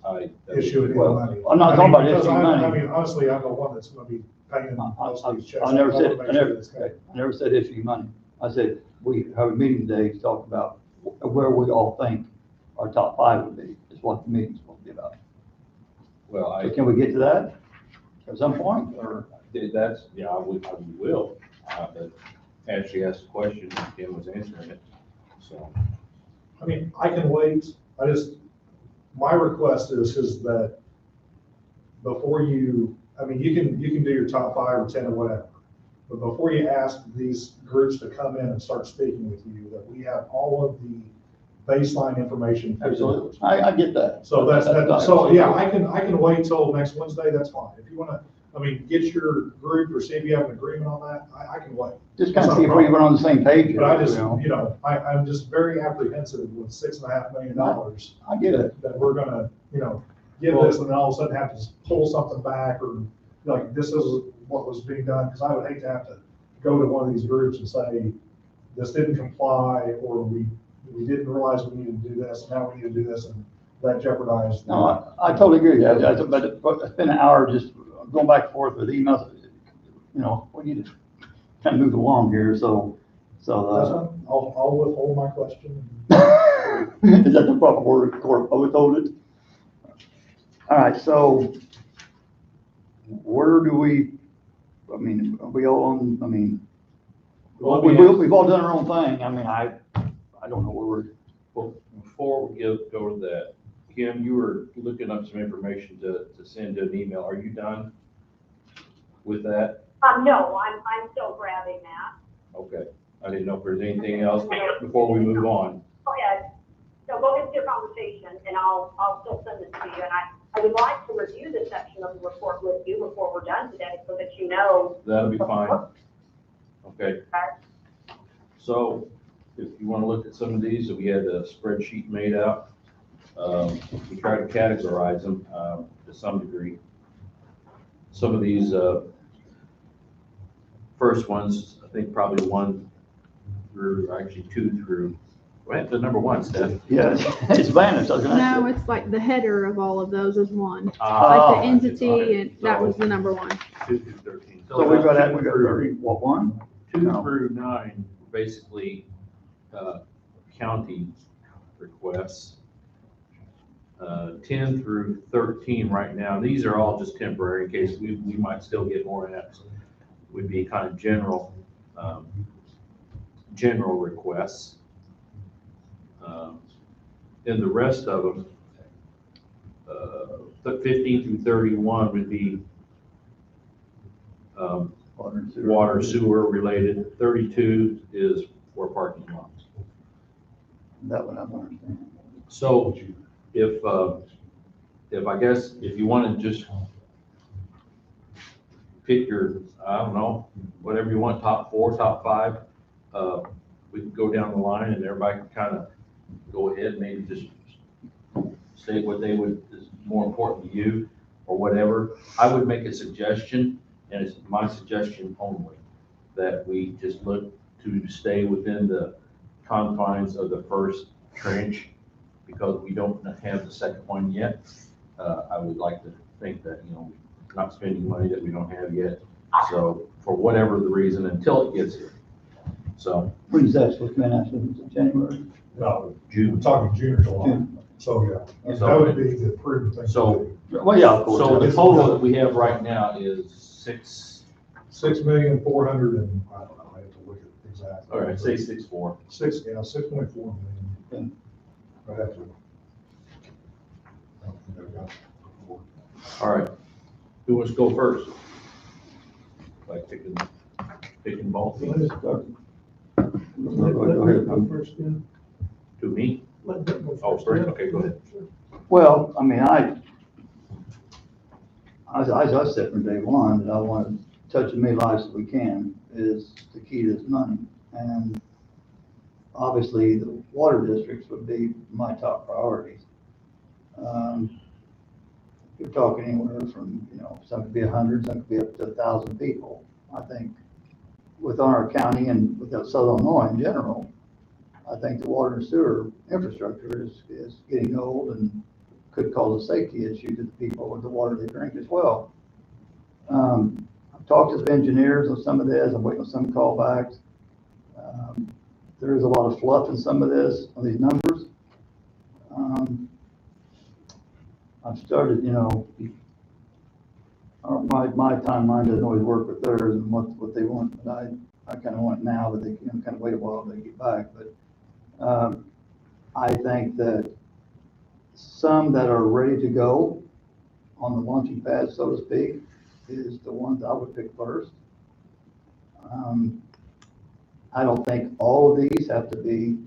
issuing any Well, money. I'm not talking about because issuing money. I mean, honestly, I'm the one that's gonna be paying most of these checks. I never wanna said, make I sure never, it's okay. I never said issue money. I said, we have a meeting today to talk about where we all think our top 5 would be, is what the meeting's supposed to be about. Well, So can we get to that at some point, or? that's, yeah, we will. But Ashley asked a question and Tim was answering it, so. I mean, I can wait. My request is that before you, I mean, you can do your top 5 or 10 or whatever. But before you ask these groups to come in and start speaking with you, that we have all of the baseline information. Absolutely. I get that. So so yeah, I can wait till next Wednesday, that's fine. If you wanna, I mean, get your group or see if you have an agreement on that, I can wait. Just kind of see if we were on the same page. But I just, you know. I'm just very apprehensive with $6.5 million. I get it. That we're gonna, give this and then all of a sudden have to pull something back or like, this is what was being done. Cause I would hate to have to go to one of these groups and say, this didn't comply, or we didn't realize we needed to do this, now we need to do this, and that jeopardized. No, I totally agree with you. But it's been an hour just going back and forth with emails. We need to kind of move along here, so. I'll withhold my question. Is that the proper word, Court? I withhold it? All right, so where do we, I mean, are we all on, I mean, we've all done our own thing. I mean, I don't know where we're. Well, before we go to that, Kim, you were looking up some information to send to an email. Are you done with that? No, I'm still grabbing that. Okay. I didn't know if there's anything else before we move on. Go ahead. No, go ahead with your conversation and I'll still send this to you. And I would like to review this section of the report with you before we're done today so that you know. That'll be fine. Okay. Okay. So if you want to look at some of these, we had a spreadsheet made out. We tried to categorize them to some degree. Some of these first ones, I think probably 1 through, actually 2 through, right, the number 1, Steph. Yeah, it's vanished. I was gonna ask No, you. it's like the header of all of those is 1. Like Oh, the entity, okay. and that was the number 1. 2 through 13. So we got 30, what, 1? 2 No. through 9, basically county requests. 10 through 13 right now, these are all just temporary in case we might still get more apps. Would be kind of general requests. And the rest of them, 15 through 31 would be water, sewer related. 32 is for parking lots. That one I don't understand. So if I guess, if you want to just pick your, I don't know, whatever you want, top 4, top 5, we can go down the line and everybody can kind of go ahead and maybe just say what they would, is more important to you or whatever. I would make a suggestion, and it's my suggestion only, that we just look to stay within the confines of the first trench because we don't have the second one yet. I would like to think that, we're not spending money that we don't have yet. So for whatever the reason, until it gets here. So, When's that supposed to be announced? In January? No, June. we're talking June or July. June. So, yeah, So- that would be the prudent thing to So- do. Well, yeah, of course. so the total that we have right now is 6,400,000 and, I don't know, I have to look at exactly. all right, say 6.4. 6.4 million. I have to. I don't think I've got it before. All right. Who wants to go first? Like picking ball Let teams? it- Go let ahead. it go first, yeah. To me? Let it go Oh, first, first, yeah. okay, go ahead. Sure. Well, I mean, as I said from day one, that I want to touch as many lives as we can is the key to this money. And obviously, the water districts would be my top priorities. You're talking anywhere from, some could be 100, some could be up to 1,000 people. I think with our county and with Southern Illinois in general, I think the water and sewer infrastructure is getting old and could cause a safety issue to the people with the water they drink as well. I've talked to some engineers on some of this. I'm waiting on some callbacks. There is a lot of fluff in some of this, on these numbers. I've started, my timeline doesn't always work with theirs and what they want, but I kind of want it now, but they kind of wait a while to get back. But I think that some that are ready to go on the launching pad, so to speak, is the ones I would pick first. I don't think all of these have to be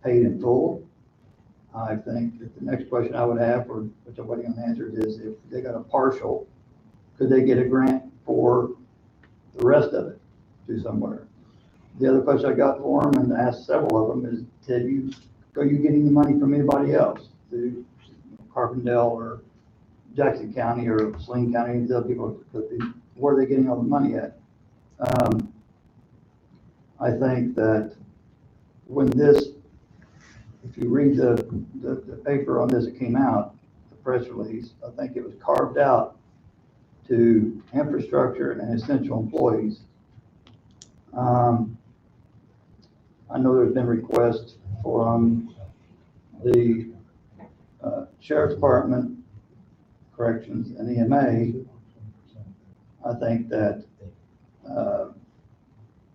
paid in full. I think that the next question I would have, or which I'm waiting on answers, is if they got a partial, could they get a grant for the rest of it to somewhere? The other question I got for them, and asked several of them, is, are you getting the money from anybody else? To Carbondale or Jackson County or Saline County, the other people, where are they getting all the money at? I think that when this, if you read the paper on this that came out, the press release, I think it was carved out to infrastructure and essential employees. I know there's been requests from the Sheriff's Department, Corrections, and EMA. I think that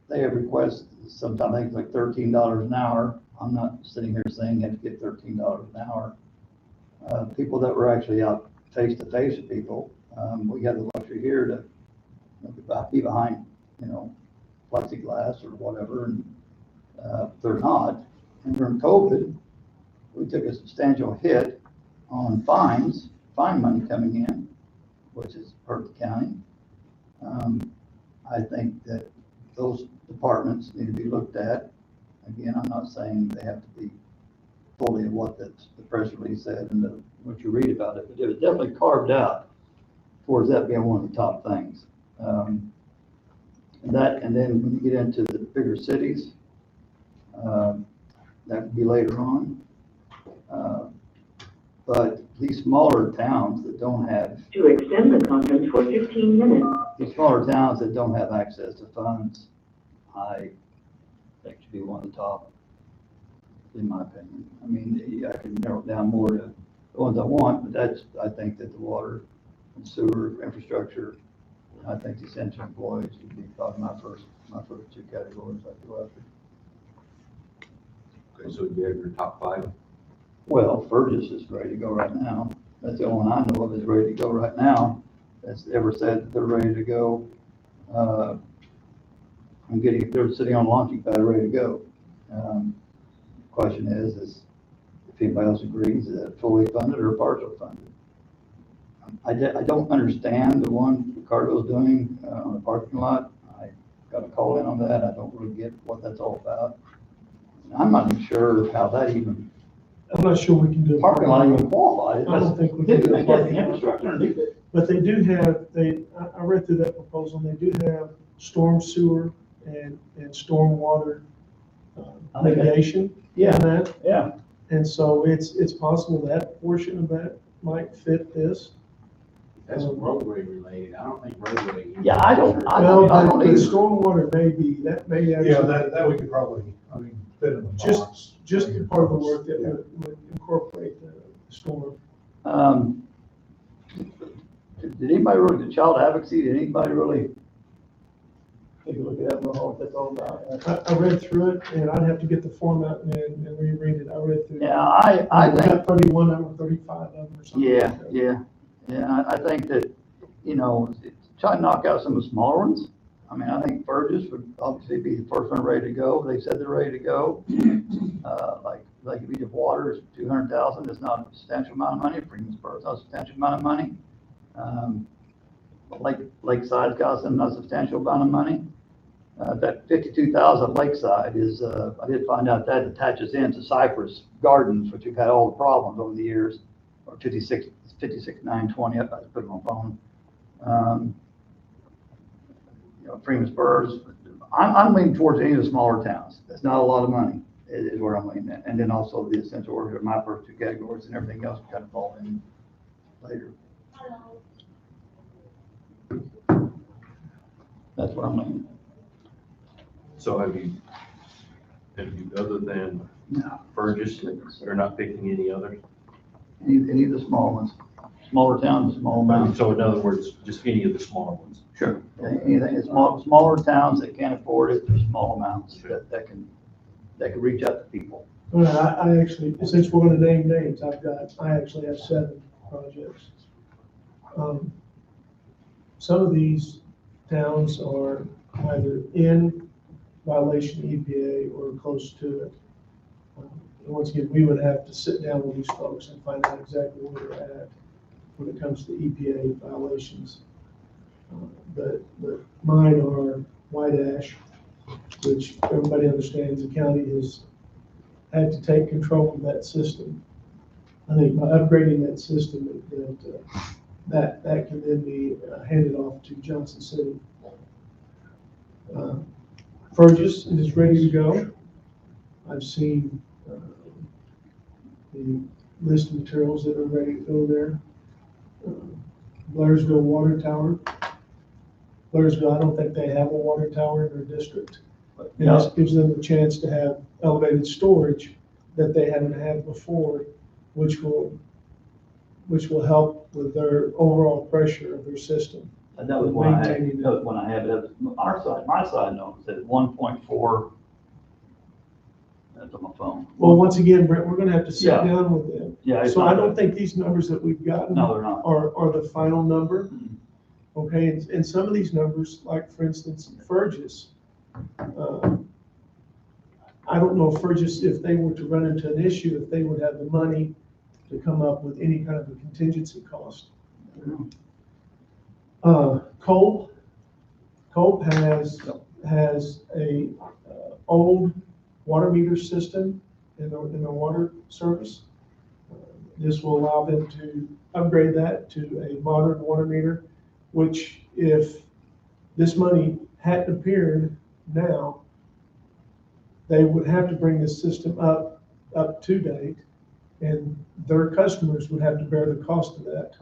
they have requests, sometimes I think it's like $13 an hour. I'm not sitting here saying you have to get $13 an hour. People that were actually out face to face with people, we have the luxury here to be behind, plexiglass or whatever, and they're not. And during COVID, we took a substantial hit on fine money coming in, which has hurt the county. I think that those departments need to be looked at. Again, I'm not saying they have to be fully what the press release said and what you read about it, but it was definitely carved out towards that being one of the top things. And then when you get into the bigger cities, that would be later on. But these smaller towns that don't have, To extend the conference for 15 minutes. these smaller towns that don't have access to funds, I think should be one of the top, in my opinion. I mean, I can narrow it down more to the ones I want, but I think that the water and sewer infrastructure, I think the essential employees would be probably my first two categories I'd go after. Okay, so you have your top 5. Well, Fergus is ready to go right now. That's the only one I know of is ready to go right now. That's ever said that they're ready to go. They're sitting on launching pad ready to go. Question is if anybody else agrees, is that fully funded or partial funded? I don't understand the one Ricardo's doing on the parking lot. I got a call in on that. I don't really get what that's all about. I'm not even sure how that even, I'm not sure we can do. parking lot even qualifies. I don't think we They can do got a the parking lot. infrastructure underneath it. But they do have, I read through that proposal, and they do have storm sewer and storm water I think that- mitigation in Yeah, that. yeah. And so it's possible that portion of that might fit this. That's roadway related. I don't think roadway. Yeah, I don't Well, the either. stormwater may be, that may actually. Yeah, that we could probably, I mean, fit in the box. Just part of the work that would incorporate the storm. Did anybody really, the child advocacy, did anybody really take a look at that, know what that's all about? I read through it, and I'd have to get the form out and reread it. I read through it. Yeah, I We think, got 31 of them, 35 of them or something. yeah, like that. yeah, I think that, you know, try to knock out some of the smaller ones. I mean, I think Burgess would obviously be the first one ready to go. They said they're ready to go. Like if you have water, it's 200,000, it's not a substantial amount of money. Freemansboro is not a substantial amount of money. Lakeside's got some not substantial amount of money. That 52,000 Lakeside is, I did find out that attaches into Cypress Gardens, which have had all the problems over the years, or 56,920, I put it on phone. You know, Freemansboro's, I'm leaning towards any of the smaller towns. That's not a lot of money, is where I'm leaning at. And then also the essential order, my first two categories, and everything else kind of fall in later. That's what I'm leaning. So have you, other than Burgess, you're not picking any others? Any of the small ones, smaller towns, small amounts. So in other words, just any of the smaller ones? Sure. Anything, smaller towns that can't afford it, for small amounts that can reach out to people. Well, I actually, since we're gonna name names, I actually have 7 projects. Some of these towns are either in violation of EPA or close to it. And once again, we would have to sit down with these folks and find out exactly where they're at when it comes to EPA violations. But mine are white ash, which everybody understands the county has had to take control of that system. I think by upgrading that system, that can then be handed off to Johnson City. Burgess is ready to go. I've seen the list of materials that are ready to go there. Blairsville Water Tower. Blairsville, I don't think they have a water tower in their district. And this gives them a chance to have elevated storage that they haven't had before, which will help with their overall pressure of their system. And that was when I had it, our side, my side note said 1.4. That's on my phone. Well, once again, Brent, we're gonna have to sit down with them. Yeah. So I don't think these numbers that we've gotten No, they're not. are the final number. Okay, and some of these numbers, like for instance, Fergus, I don't know if Fergus, if they were to run into an issue, if they would have the money to come up with any kind of a contingency cost. Cope has a old water meter system in the water service. This will allow them to upgrade that to a modern water meter, which if this money hadn't appeared now, they would have to bring this system up to date, and their customers would have to bear the cost of that.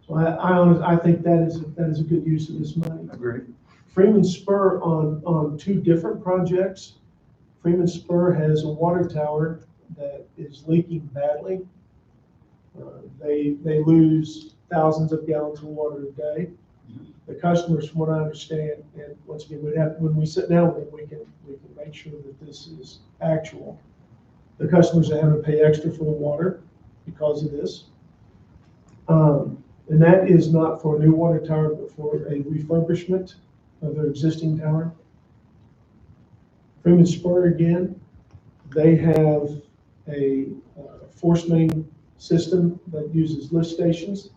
So I think that is a good use of this money. Agree. Freeman Spur on 2 different projects. Freeman Spur has a water tower that is leaking badly. They lose thousands of gallons of water a day. The customers, from what I understand, and once again, when we sit down with them, we can make sure that this is actual. The customers are having to pay extra for the water because of this. And that is not for a new water tower, but for a refurbishment of their existing tower. Freeman Spur again, they have a force main system that uses lift stations,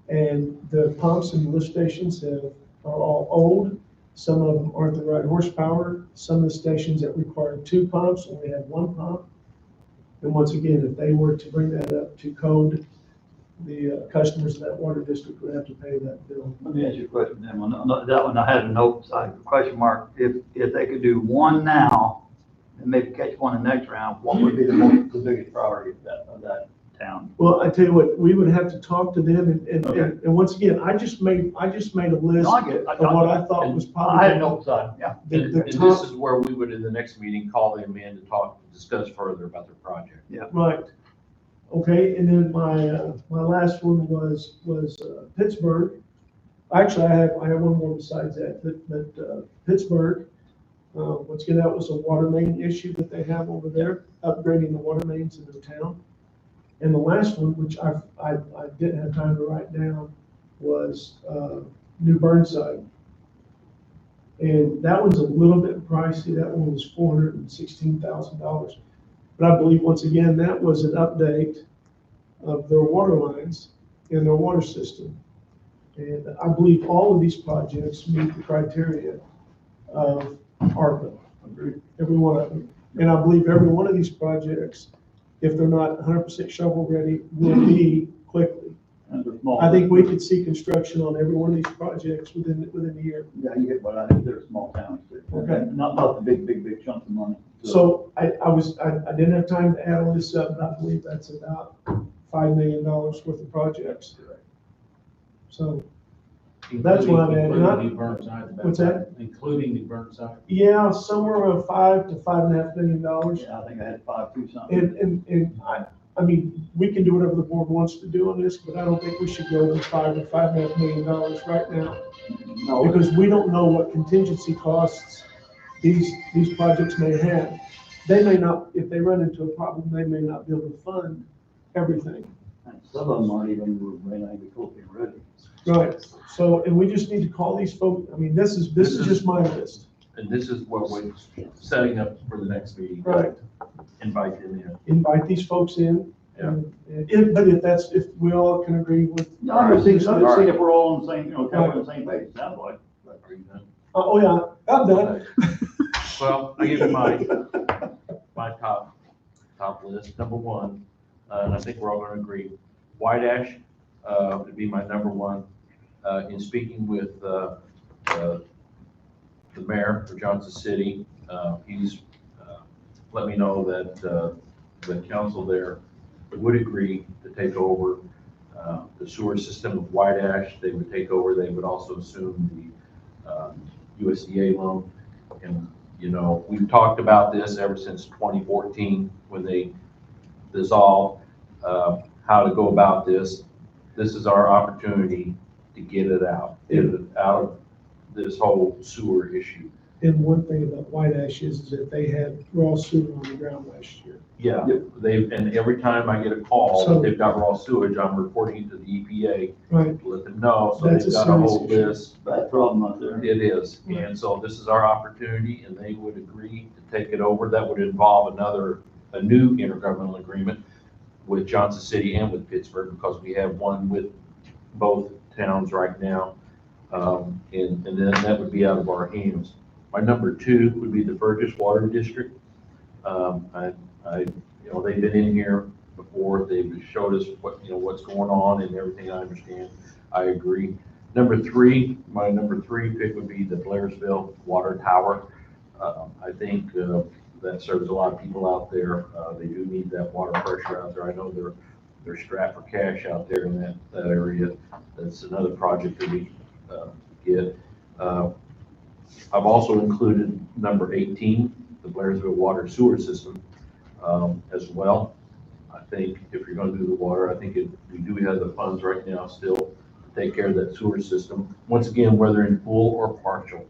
and the pumps in the lift stations are all old. Some of them aren't the right horsepower. Some of the stations that require 2 pumps only have 1 pump. And once again, if they were to bring that up to code, the customers of that water district would have to pay that bill. Let me ask you a question then. That one I had a note side question mark. If they could do one now and maybe catch one in the next round, what would be the biggest priority of that town? Well, I tell you what, we would have to talk to them Okay. and once again, I just made a list No, I get it. of what I thought was I had probably no side, yeah. the And this top, is where we would, in the next meeting, call them in to talk, discuss further about their project. right. Okay, and then my last one was Pittsburgh. Actually, I have one more besides that, but Pittsburgh, once again, that was a water main issue that they have over there, upgrading the water mains in their town. And the last one, which I didn't have time to write down, was New Burnside. And that one's a little bit pricey. That one was $416,000. But I believe, once again, that was an update of their water lines and their water system. And I believe all of these projects meet the criteria of ARPA. Every one of them. And I believe every one of these projects, if they're not 100% shovel ready, will be quickly. And they're small. I think we could see construction on every one of these projects within a year. Yeah, you get what I think, they're small towns too. Okay. Not the big chunks of money. So I didn't have time to add all this up, but I believe that's about $5 million worth of projects. So, that's what I'm at. Including the Burnside. What's that? Including the Burnside. yeah, somewhere around $5 to $5.5 million. Yeah, I think I had 5 something. And I mean, we can do whatever the board wants to do on this, but I don't think we should go over $5 or $5.5 million right now. No, Because we don't know what contingency costs these projects may have. They may not, if they run into a problem, they may not be able to fund everything. some of them aren't even, may not be totally ready. Right, so, and we just need to call these folks, I mean, this is just my list. And this is what we're setting up for the next meeting. Right. Invite them in. Invite these folks in. And if we all can agree with. No, I'm just seeing if we're all on the same, kind of on the same page, sounds like. Are you done? Oh, yeah, I'm done. Well, I give you my top list. Number one, and I think we're all gonna agree, White Ash, would be my number one. In speaking with, the mayor for Johnson City, he's, let me know that, the council there would agree to take over, the sewer system of White Ash. They would take over, they would also assume the, USDA loan. And, you know, we've talked about this ever since 2014 when they dissolved, how to go about this. This is our opportunity to get it out of this whole sewer issue. And one thing about White Ash is that they had raw sewer on the ground last year. Yeah, and every time I get a call that they've got raw sewage, I'm reporting it to the EPA Right. to let them know, so That's they've a got a whole serious issue. list. Bad problem out there. It is, and so this is our opportunity, and they would agree to take it over. That would involve a new intergovernmental agreement with Johnson City and with Pittsburgh, because we have one with both towns right now. And then that would be out of our hands. My number two would be the Burgess Water District. They've been in here before. They've showed us what's going on and everything. I understand. I agree. My number three pick would be the Blairsville Water Tower. I think that serves a lot of people out there. They do need that water pressure out there. I know they're strapped for cash out there in that area. That's another project that we get. I've also included number 18, the Blairsville Water Sewer System, as well. I think if you're going to do the water, I think we do have the funds right now still to take care of that sewer system. Once again, whether in full or partial.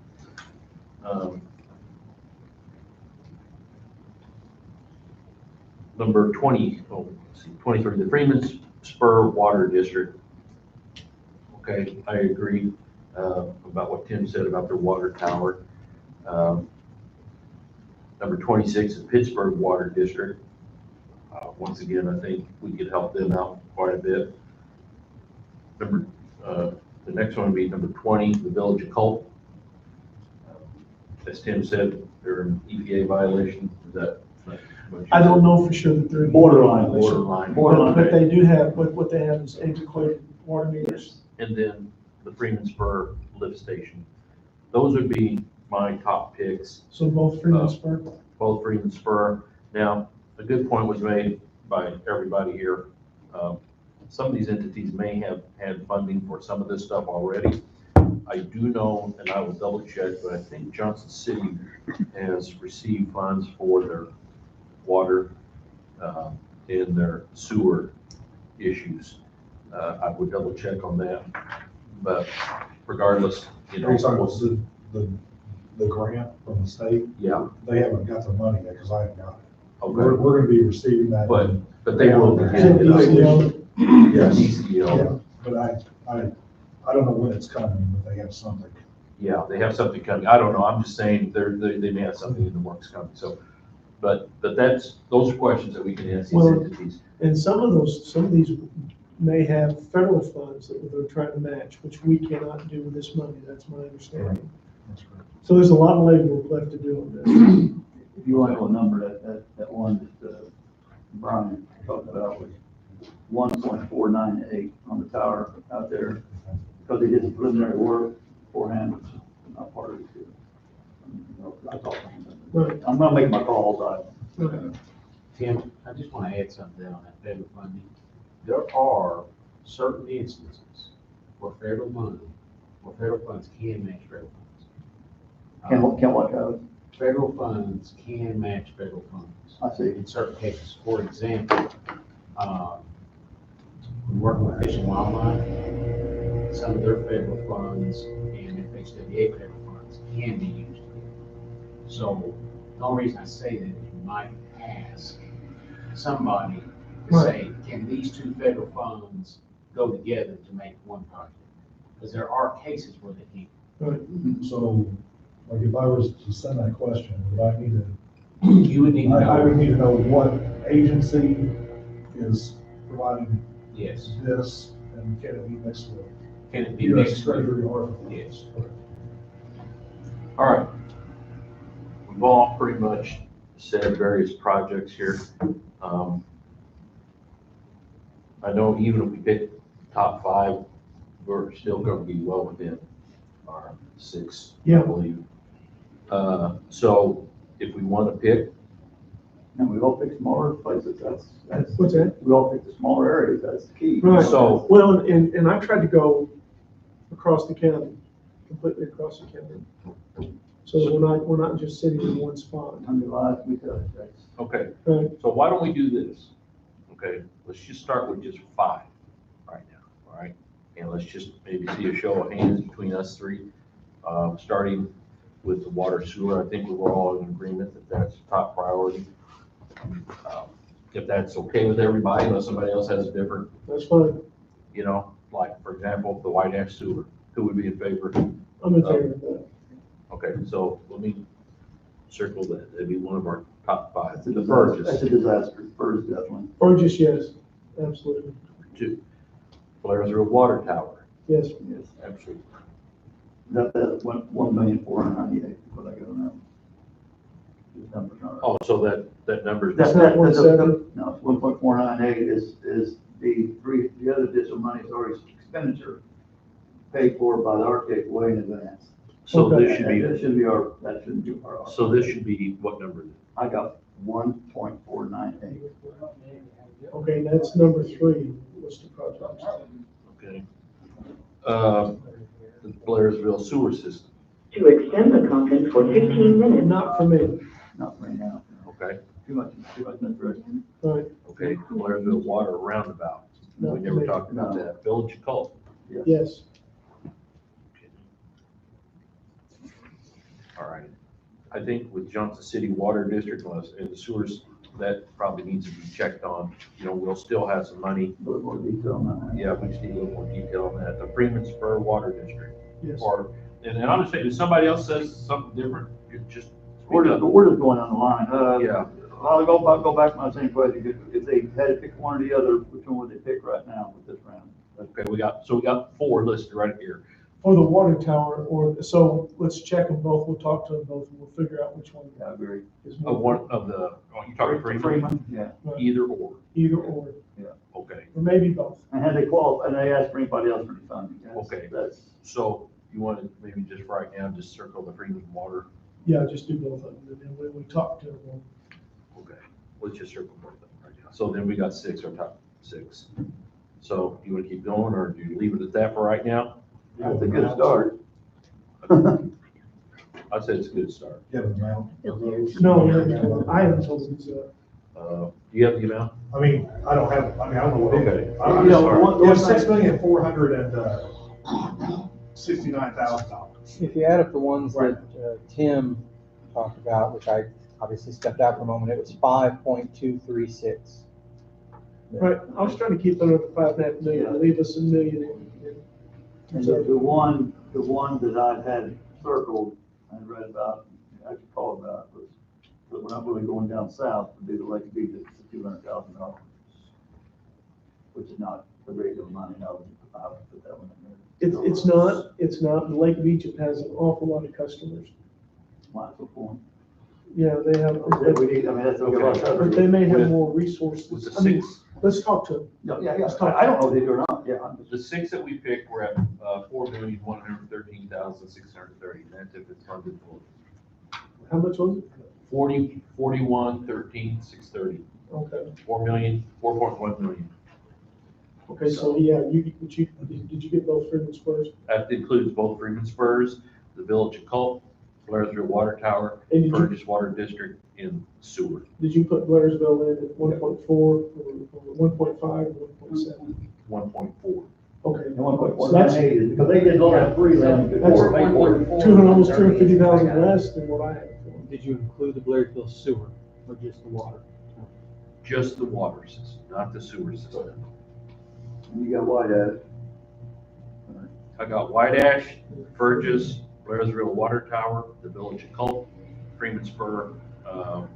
Number 23, the Freeman Spur Water District. Okay, I agree about what Tim said about their water tower. Number 26 is Pittsburgh Water District. Once again, I think we could help them out quite a bit. The next one would be number 20, the Village of Culp. As Tim said, they're an EPA violation. Is that? I don't know for sure that they're. Borderline. But they do have, what they have is antiquated water meters. And then the Freeman Spur lift station. Those would be my top picks. So both Freeman Spur. Both Freeman Spur. Now, a good point was made by everybody here. Some of these entities may have had funding for some of this stuff already. I do know, and I will double check, but I think Johnson City has received funds for their water and their sewer issues. I would double check on that, but regardless, you Are you talking know, about the grant from the state? yeah, They haven't got their money yet, because I haven't got it. okay, We're gonna be receiving that. but they will be getting Yeah, it. Yeah, ECL. Yeah, but I don't know when it's coming, but they have something. Yeah, they have something coming. I don't know. I'm just saying they may have something in the works coming. So, but those are questions that we can ask these Well, entities. And some of these may have federal funds that they're trying to match, which we cannot do with this money. That's my understanding. That's correct. So there's a lot of legwork left to do on this. If you want to know a number, that one that Brian talked about was 1.498 on the tower out there, because they did the preliminary work beforehand, which is not part of it. I talked to him. Right. I'm gonna make my calls. Tim, I just want to add something on that federal funding. There are certain instances where federal funds can match federal funds. Can watch out. Federal funds can match federal funds. I see. In certain cases. For example, we work with Fish and Wildlife, some of their federal funds and FHWA federal funds can be used. So the only reason I say that is you might ask somebody to say, can these two federal funds go together to make one project? Because there are cases where they can't. So, like, if I was to send that question, would I need to? You would need to I would know. need to know what agency is providing Yes. this, and can it be mixed with? Can it be US mixed with? Treasury or? Yes. All right. We've all pretty much said various projects here. I know even if we pick top 5, we're still going to be well within our 6, I believe. So if we want to pick, And we all pick smaller places, that's. What's that? We all pick the smaller areas, that's the key. Right. So- Well, and I tried to go across the county, completely across the county. So that we're not just sitting in one spot. Under lives, we could, that's. okay, Right. so why don't we do this? Okay, let's just start with just 5 right now, all right? And let's just maybe see a show of hands between us 3, starting with the water sewer. I think we're all in agreement that that's top priority. If that's okay with everybody, unless somebody else has a different, That's fine. you know, like, for example, the White Ash sewer, who would be in favor? I'm in favor of that. Okay, so let me circle that. That'd be one of our top 5. That's a The disaster, that's Burgess, a disaster, Burgess definitely. Or just yes, absolutely. 2. Blairsville water tower, Yes. Yes. absolutely. That 1,498,000, what I got on that. These numbers are. Oh, so that number's. That's not 1.7? No, 1.498 is the other additional money is already expenditure paid for by the architect way in advance. So Okay. this should be, That shouldn't be that shouldn't be our. so this should be what number? I got 1.498. Okay, that's number 3, list of projects. Okay. The Blairsville sewer system, To extend the conference for 15 minutes. Not for me. Not right now. okay, Too much interesting. Right. okay, Blairsville water roundabout, we never talked about that, Village of Cult. Yes. All right, I think with Johnson City Water District and the sewers, that probably needs to be checked on. You know, we'll still have some money. A little more detail on that. Yeah, we just need a little more detail on that. The Freeman Spur Water District. Yes. Or, and I'm just saying, if somebody else says something different, you just. We're just going on the line. Yeah. I'll go back to my same question. If they had to pick one or the other, which one would they pick right now with this round? Okay, we got 4 listed right here. For the water tower, so let's check them both. We'll talk to them both and we'll figure out which one Yeah, I agree. is Of more. one of the, you talking Freeman? Yeah. Right. Either or, Either or, okay. or maybe both. And had they qualified, and they asked for anybody else for any funding. Okay. That's, So you want to maybe just right now, just circle the Freeman water? Yeah, just do both of them. And then when we talk to them, Okay, let's just circle both of them right now. So then we got 6, our top 6. So you want to keep going, or do you leave it at that for right now? That's a good start. I'd say it's a good start. Give an amount. No, I haven't told them so. Do you have the amount? I mean, I don't know what. Okay. You know, it was $6,469,000. If you add up the ones that Tim talked about, which I obviously stepped out for a moment, it was 5.236. Right, I was trying to keep it under 5.5 million, leave us $1 million in. And the one that I had circled and read about, actually called about, was, that we're not really going down south, would be the Lake Beach at $200,000. Which is not a great deal of money, I would put that one in there. It's not, the Lake of Egypt has an awful lot of customers. Lots of point. Yeah, they have, We need, I mean, that's. but they may have With- more With resources. the I mean, 6, let's talk to them. Yeah, I don't know if they do or not, yeah. I'm just- the 6 that we picked were at 4,113,630. That's if it's funded fully. How much was it? 41,13,630. Okay, 4.1 million. okay, so yeah, did you get both Freeman Spurs? That includes both Freeman Spurs, the Village of Culp, Blairsville Water Tower, And did you, Burgess Water District, and sewer. did you put Blairsville in at 1.4 or 1.5 or 1.7? 1.4. Okay. And 1.1 So that's, because they did all that free land before. That's before. 200, almost 250,000 less than what I had for them. Did you include the Blairsville sewer or just the water? Just the water system, not the sewer system. And you got White Ash. I got White Ash, Burgess, Blairsville Water Tower, the Village of Culp, Freeman Spur,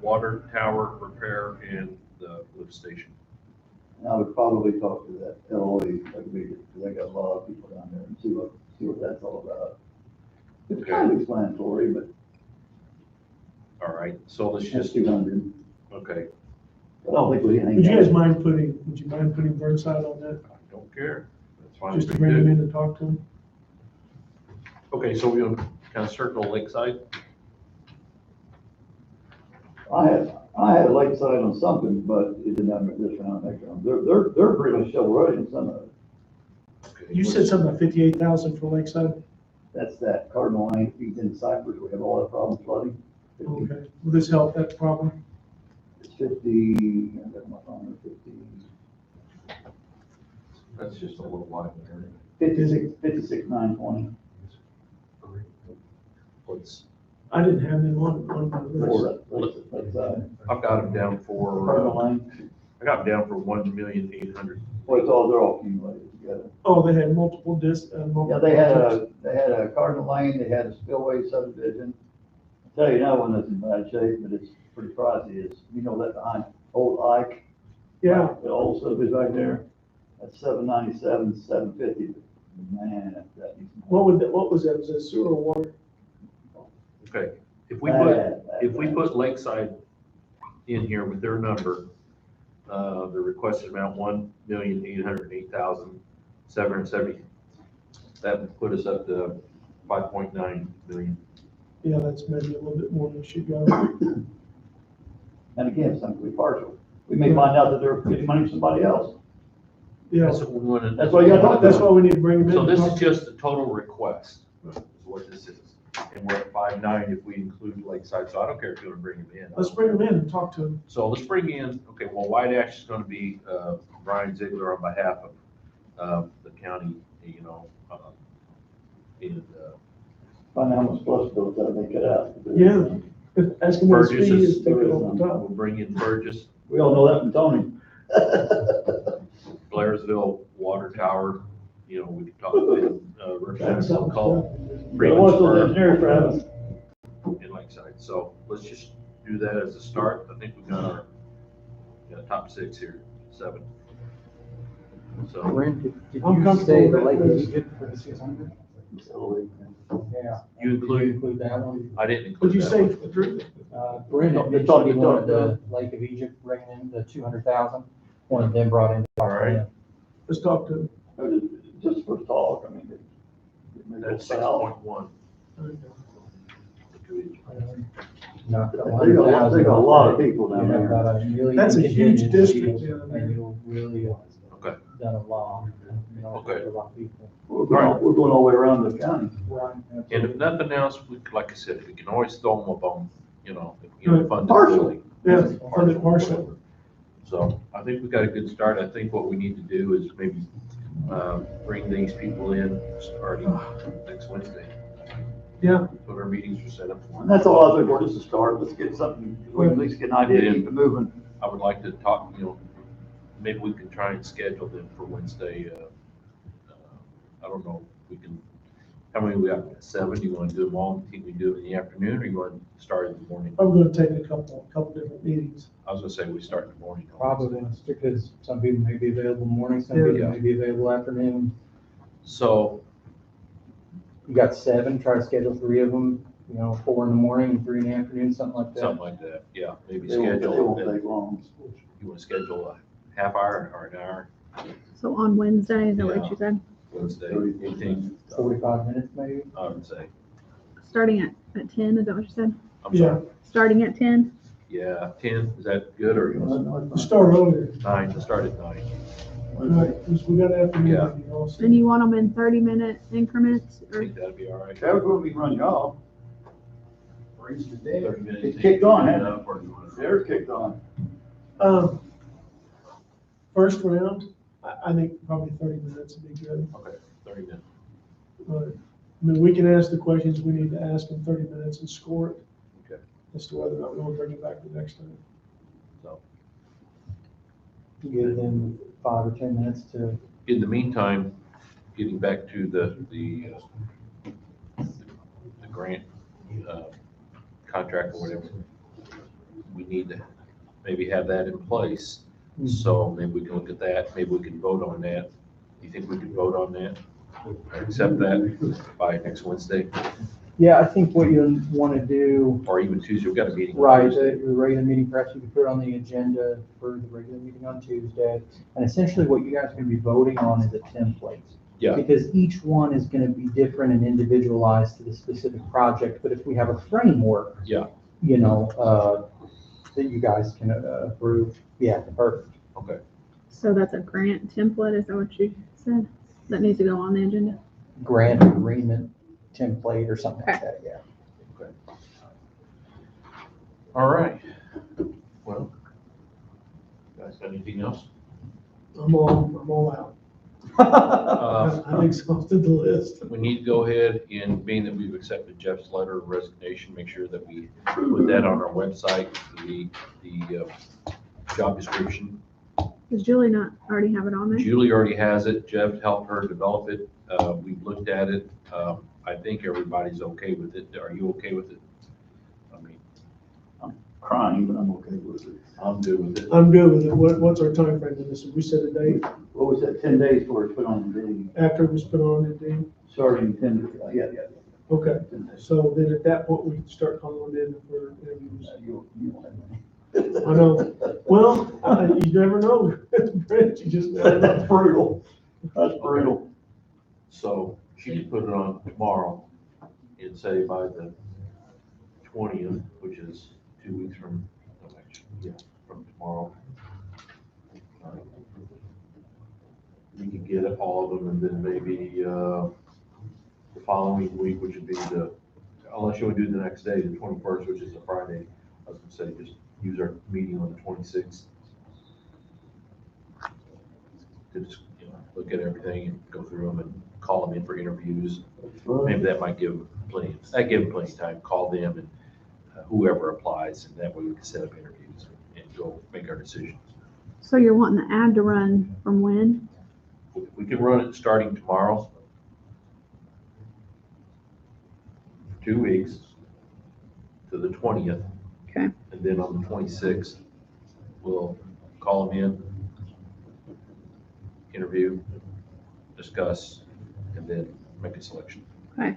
Water Tower repair, and the lift station. And I would probably talk to that LOE, because they got a lot of people down there, and see what that's all about. It's kind of explanatory, but All right, so let's just just, 200. okay, I don't think we can. Would you mind putting Burnside on that? I don't care. That's fine. Just to if bring you them do. in and talk to them? Okay, so we'll kind of circle Lakeside. I had Lakeside on something, but it didn't have this round, next round. They're pretty much shovel ready in some of it. Okay. You said something about 58,000 for Lakeside? That's that Cardinal Lane, feeds in Cypress, we have all that problem flooding. Okay, will this help that problem? It's 50, I got my phone, 50, That's just a little wide there. 920. What's, I didn't have them on my list. I've got them down Cardinal for, Lane, I got them down for 1,800,000. well, they're all accumulated together. Oh, they had multiple Yeah, they had a Cardinal Lane, they had a spillway subdivision. I'll tell you that one is in bad shape, but it's pretty pricey, it's, that behind old Ike. Yeah, The old subdivision back there, that's 797, 750, man, that needs. what was that? Was that sewer or water? Okay, if we put Lakeside in here with their number, the requested amount, 1,808,770, that would put us up to 5.9 million. Yeah, that's maybe a little bit more than it should go. And again, it's not gonna be partial. We may find out that they're getting money from somebody else. Yeah, That's what we want to. That's why you gotta talk to that's them. why we need to bring them in. So and this talk is to just the total request, is what this is. And we're at 5.9 if we include Lakeside, so I don't care if you want to bring them in. Let's bring them in and talk to them. So let's bring in, okay, well, White Ash is going to be Brian Ziegler on behalf of the county, and Find out how much plus bills that they cut out. Yeah. Ask them what his Burgess fee is, is, take it off the top. we'll bring in Burgess, We all know that from Tony. Blairsville Water Tower, we could talk to Representative Call, But what's those engineers, Travis? in Lakeside. So let's just do that as a start. I think we've got our top 6 here, 7. So, Brent, did I'm you comfortable say with the that Lake of list. Egypt for the 600? Yeah. You Did include- include that one? I didn't include What'd you that say, one. Drew? Brendan mentioned he wanted the Lake of Egypt bringing in the 200,000, wanted them brought in. All right. Let's talk to them. Just for talk, I mean. That's 6.1. Not the They got a lot of people You down have there. about a million That's a huge contingencies, district down there. and you'll really Okay. done a lot. You know, Okay. A lot of people. We're going all the way around the county. Right. And if nothing else, like I said, we can always throw them a bone, you know, fund it Partial. fully. Yeah, fund it partially. So I think we got a good start. I think what we need to do is maybe bring these people in starting next Wednesday. Yeah. What our meetings are set up for. And that's all I was looking for, just to start, let's get something, we can at least get an idea, keep it moving. I would like to talk, maybe we can try and schedule them for Wednesday. I don't know, we can, how many we got? 7? Do you want to do them all? Think we do it in the afternoon, or you want to start in the morning? I'm gonna take a couple different meetings. I was gonna say we start in the morning. Probably, because some people may be available morning, some Yeah. people may be available afternoon. So, You got 7, try to schedule 3 of them, 4 in the morning and 3 in the afternoon, something like that. something like that, yeah, maybe They won't schedule, take long. you want to schedule a half hour or an hour So on Wednesday, is that Yeah. what you said? Wednesday, anything, 45 minutes maybe. I would say. Starting at 10, is that what you said? I'm sorry, Starting at 10? yeah, 10, is that good, or you want Start earlier. 9, to start at 9? Right, 'cause we got afternoon Yeah. meeting also. And you want them in 30-minute increments? I Or think that'd be all right. That was gonna be run off. 30 minutes. It kicked on, hasn't it? Enough, or do you want to- Theirs kicked on. First round, I think probably 30 minutes would be good. Okay, 30 minutes. But, I mean, we can ask the questions we need to ask in 30 minutes and score it. Okay. As to whether or not we want to bring it back the next time. So, Give them 5 or 10 minutes to, in the meantime, getting back to the grant contract or whatever, we need to maybe have that in place. So maybe we can look at that, maybe we can vote on that. Do you think we can vote on that? Or accept that by next Wednesday, yeah, I think what you want to do, or even Tuesday? We've got a meeting. on right, Tuesday. the regular meeting, perhaps you could put it on the agenda for the regular meeting on Tuesday. And essentially what you guys are going to be voting on is a template. Yeah. Because each one is going to be different and individualized to the specific project. But if we have a framework, Yeah. That you guys can approve, yeah, perfect. Okay, so that's a grant template, is that what you said? That needs to go on the agenda? Grant agreement template or something like that, yeah. okay. All right. Well, guys, got anything else? I'm all out. Uh, I've exhausted the list. We need to go ahead and, being that we've accepted Jeff's letter of resignation, make sure that we put that on our website, the job description. Does Julie not already have it on there? Julie already has it. Jeff helped her develop it. We've looked at it. I think everybody's okay with it. Are you okay with it? I mean, Crying, but I'm okay with it. I'm good with it. I'm good with it. What's our time frame on this? We set a date What was that, 10 days before it's put on the, after it was put on Indeed? starting 10, yeah. Okay, 10 days. so then at that point, we can start calling in for interviews. You won't have any. I know. Well, you never know, Brent, you just never know. That's brutal. That's brutal. So she can put it on tomorrow and say by the 20th, which is 2 weeks from, no, actually, yeah, from tomorrow. We can get all of them, and then maybe the following week, which would be unless you want to do the next day, the 21st, which is a Friday. I was gonna say, just use our meeting on the 26th. To just, look at everything and go through them and call them in for interviews. Maybe that might give them plenty of time, call them and whoever applies, and that way we can set up interviews and go make our decisions. So you're wanting the ad to run from when? We can run it starting tomorrow. For 2 weeks to the 20th. Okay. And then on the 26th, we'll call them in, interview, discuss, and then make a selection. Okay.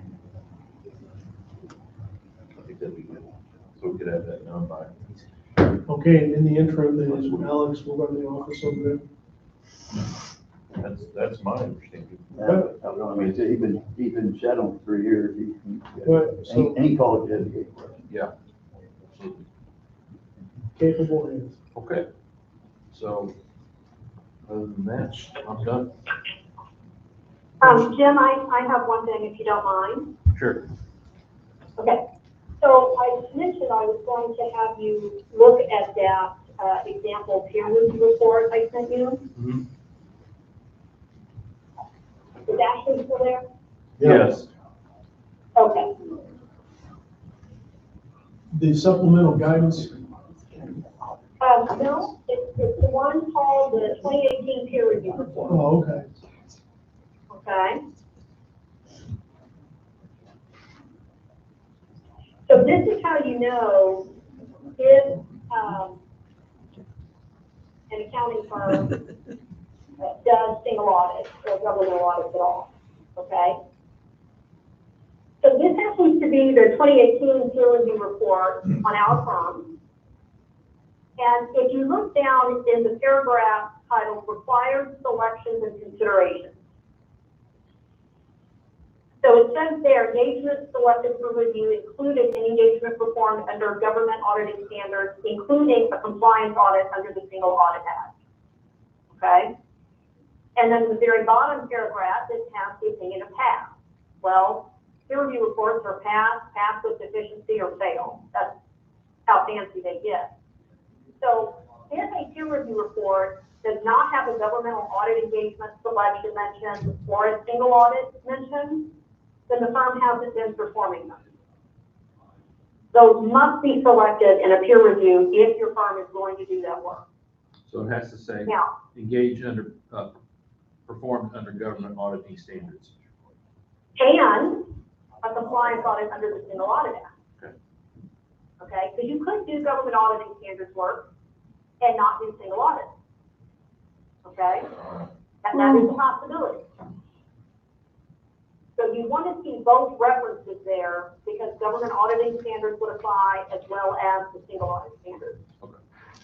I think that'd be good. So we could have that done by. Okay, and in the interim, then Alex will run the office over there. That's my understanding. Yeah, I mean, he's been shadowing for 3 years. Right, so- Any college educated. Yeah, absolutely. Capable hands. Okay. So, Other than that, I'm done. Jim, I have one thing, if you don't mind. Sure. Okay, so I mentioned I was going to have you look at that example peer review report I sent you. Mhm. Is Ashley still there? Yes. Okay. The supplemental guidance, No, it's the one called the 2018 peer review report, oh, okay. okay? So this is how you know if an accounting firm does single audits or governmental audits at all, okay? So this happens to be the 2018 peer review report on our firm. And if you look down in the paragraph titled Required Selections and Considerations. So it says there, engagement selected for review included an engagement performed under government auditing standards, including a compliance audit under the Single Audit Act. Okay? And then the very bottom paragraph is pass the opinion of pass. Well, peer review reports are pass with deficiency, or fail. That's how fancy they get. So if a peer review report does not have a governmental audit engagement selection mentioned or a single audit mentioned, then the firm hasn't been performing them. Those must be selected in a peer review if your firm is going to do that work. So it has to say, Now, engaged under, performed under government auditing standards. and a compliance audit under the Single Audit Act. Okay. Okay, because you could do government auditing standards work and not do single audit. Okay, that is a possibility. So you want to see both references there because government auditing standards would apply as well as the single audit standards.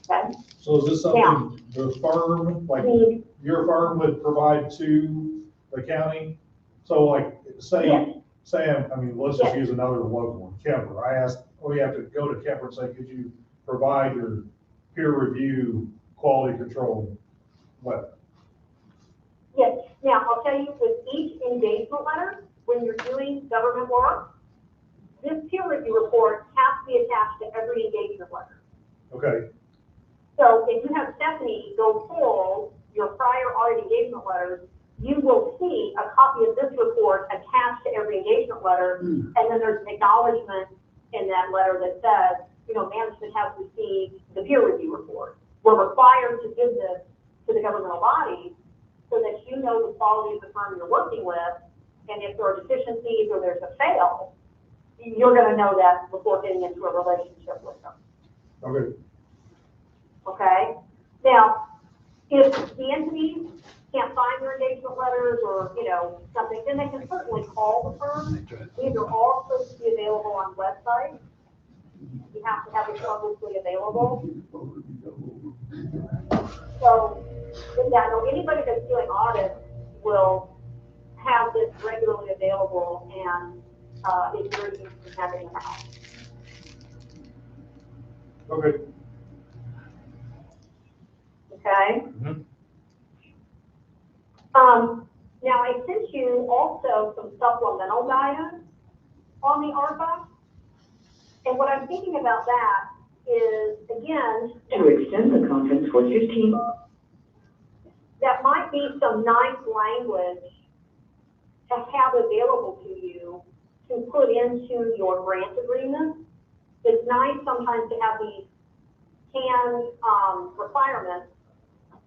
Okay. So is this something the firm, like your firm would provide to the county? So like, say, I mean, let's just use another local one, Kemper. I asked, we have to go to Kemper and say, could you provide your peer review quality control letter? Yes. Now, I'll tell you, with each engagement letter, when you're doing government work, this peer review report has to be attached to every engagement letter. Okay. So if you have Stephanie go pull your prior audit engagement letters, you will see a copy of this report attached to every engagement letter, and then there's an acknowledgement in that letter that says, you know, management has received the peer review report. We're required to give this to the governmental body so that you know the quality of the firm you're working with, and if there are deficiencies or there's a fail, you're going to know that before getting into a relationship with them. Okay. Okay? Now, if the entities can't find your engagement letters or, you know, something, then they can certainly call the firm. These are all supposed to be available on websites. You have to have it publicly available. So, yeah, no, anybody that's doing audits will have this regularly available, and it's very easy to have it in the house. Okay. Okay? Mhm. Now I sent you also some supplemental guidance on the ARPA. And what I'm thinking about that is, again, To extend the conference for 15. that might be some nice language to have available to you to put into your grant agreement. It's nice sometimes to have these canned requirements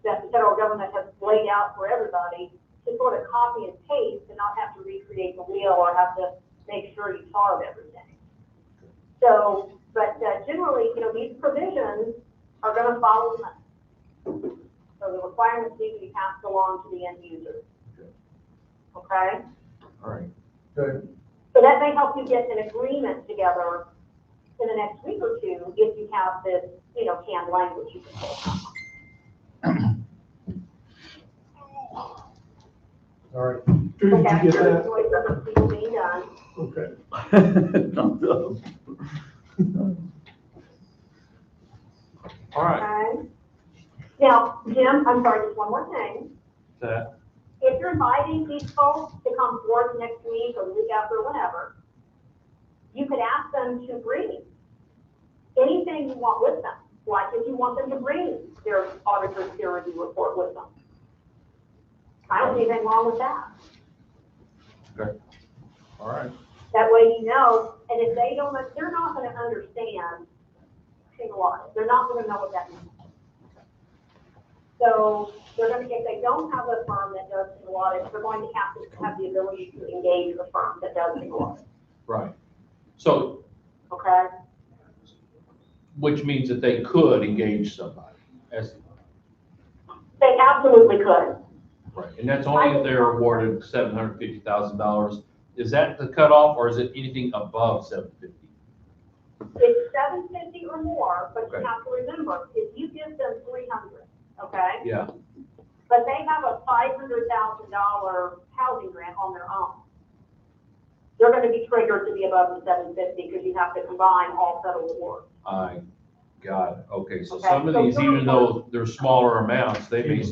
that the federal government has laid out for everybody to sort of copy and paste and not have to recreate the wheel or have to make sure you carve everything. So, but generally, you know, these provisions are going to follow the money. So the requirements need to be passed along to the end user. Okay? All right. Okay. So that may help you get an agreement together in the next week or two if you have this, you know, canned language you can take. All right. Drew, did Okay, you get that? choice of the people being done. Okay. Thumbs up. All right. Okay? Now, Jim, I'm sorry, just one more thing. That, If you're inviting these folks to come forward next week or the week after or whenever, you could ask them to bring anything you want with them. Like if you want them to bring their auditor's peer review report with them. I don't see anything wrong with that. okay, all right, That way you know, and if they don't, they're not gonna understand single audit. They're not gonna know what that means. So they're gonna, if they don't have a firm that does single audit, they're going to have the ability to engage a firm that does single audit, right. So, okay? which means that they could engage somebody as, They absolutely could. right, and that's only if they're awarded $750,000. Is that the cutoff, or is it anything above 750? It's 750 or more, but Okay. you have to remember, if you give them 300, okay? Yeah, But they have a $500,000 housing grant on their own. They're gonna be triggered to be above the 750 because you have to combine all federal awards. I got it. Okay, so Okay, some of so these, some- even though they're smaller amounts, it may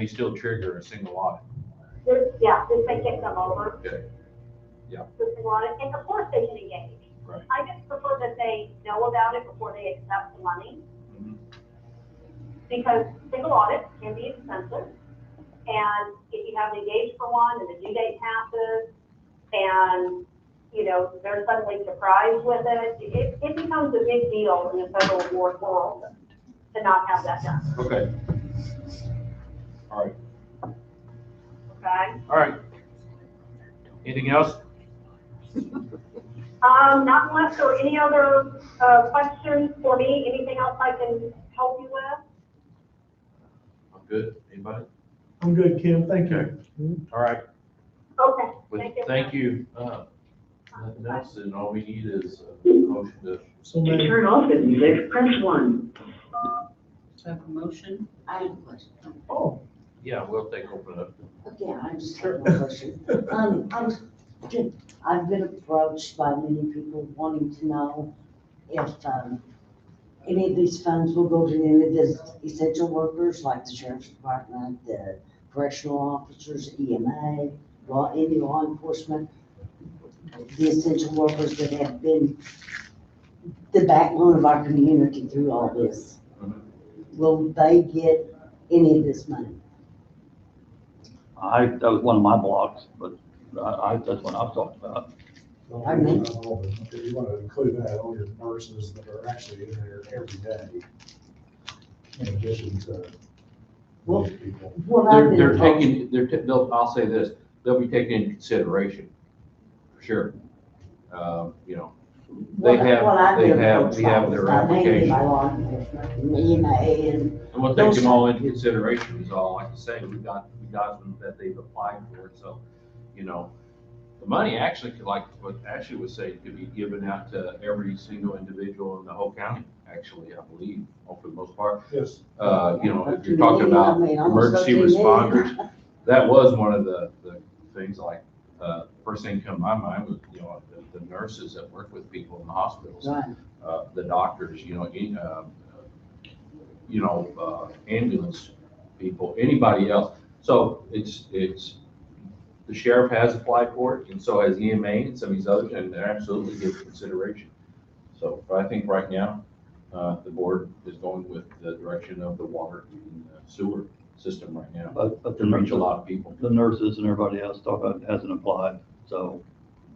still trigger a single audit. Yeah, this may kick them over. Okay. Yeah. The single audit, and of course they can engage. Right. I just prefer that they know about it before they accept the money. Mhm. Because single audits can be expensive. And if you have to engage for one and the due date passes and, you know, they're suddenly surprised with it, it becomes a big deal in the federal award world to not have that done, Okay. All right, okay? all right. Anything else? Not unless there are any other, questions for me, anything else I can help you with? I'm good. Anybody? I'm good, Kim, thank you. All right. Okay, Well, thank you. thank you. Nothing else, and all we need is a motion to, So To many. turn off the music, press 1. So I have a motion. I have a question. Oh, yeah, we'll open it up. Okay, I just have one question. I've been approached by many people wanting to know if, any of these funds will go to any of the essential workers, like the sheriff's department, the correctional officers, EMA, any law enforcement, the essential workers that have been the backbone of our community through all this. Will they get any of this money? That was one of my blocks, but that's what I've talked about. Pardon me? If you want to include that, all your nurses that are actually in there every day, in addition to Well, these people. What I've been They're approached, taking, I'll say this, they'll be taken into consideration, for sure. You know, they have, what I've been we have approached by their is by mainly by application. law enforcement, and EMA, and And we'll take them all into consideration is all I can say. We got them that they've applied for, so, you know, the money actually could, like what Ashley was saying, could be given out to every single individual in the whole county, actually, I believe, for the most part. Yes. You know, if you're talking about emergency responders, that was one of the things, like, first thing come to my mind was, you know, the nurses that work with people in the hospitals. right, The doctors, ambulance people, anybody else. So it's, the sheriff has applied for it, and so has EMA and some of these others, and they're absolutely give consideration. So, but I think right now, the board is going with the direction of the water and sewer system right now. But To reach a lot of people. the nurses and everybody else talk about hasn't applied, so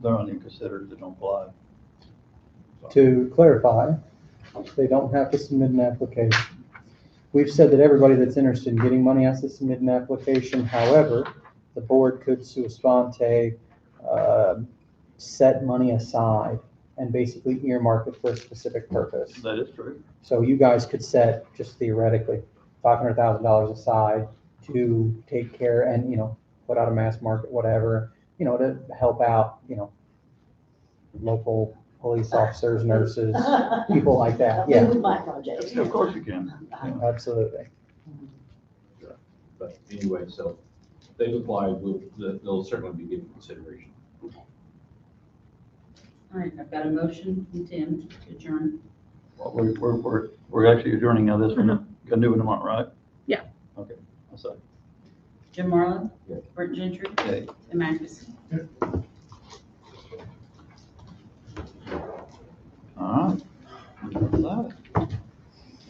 they're not even considered, they don't apply. To clarify, they don't have to submit an application. We've said that everybody that's interested in getting money has to submit an application. However, the board could sua sponte, set money aside and basically earmark it for a specific purpose. That is true. So you guys could set, just theoretically, $500,000 aside to take care and, put out a mass market, whatever, to help out, local police officers, nurses, people like that. Yeah, with my project. Yeah, of course you can. absolutely. But anyway, so they've applied, they'll certainly be given consideration. All right, I've got a motion from Tim to adjourn. Well, we're actually adjourning now this one, got a new one tomorrow, right? Yeah. I'll say. Jim Marlin. Yeah. Bert Gentry. Yay. Tim Atkinson.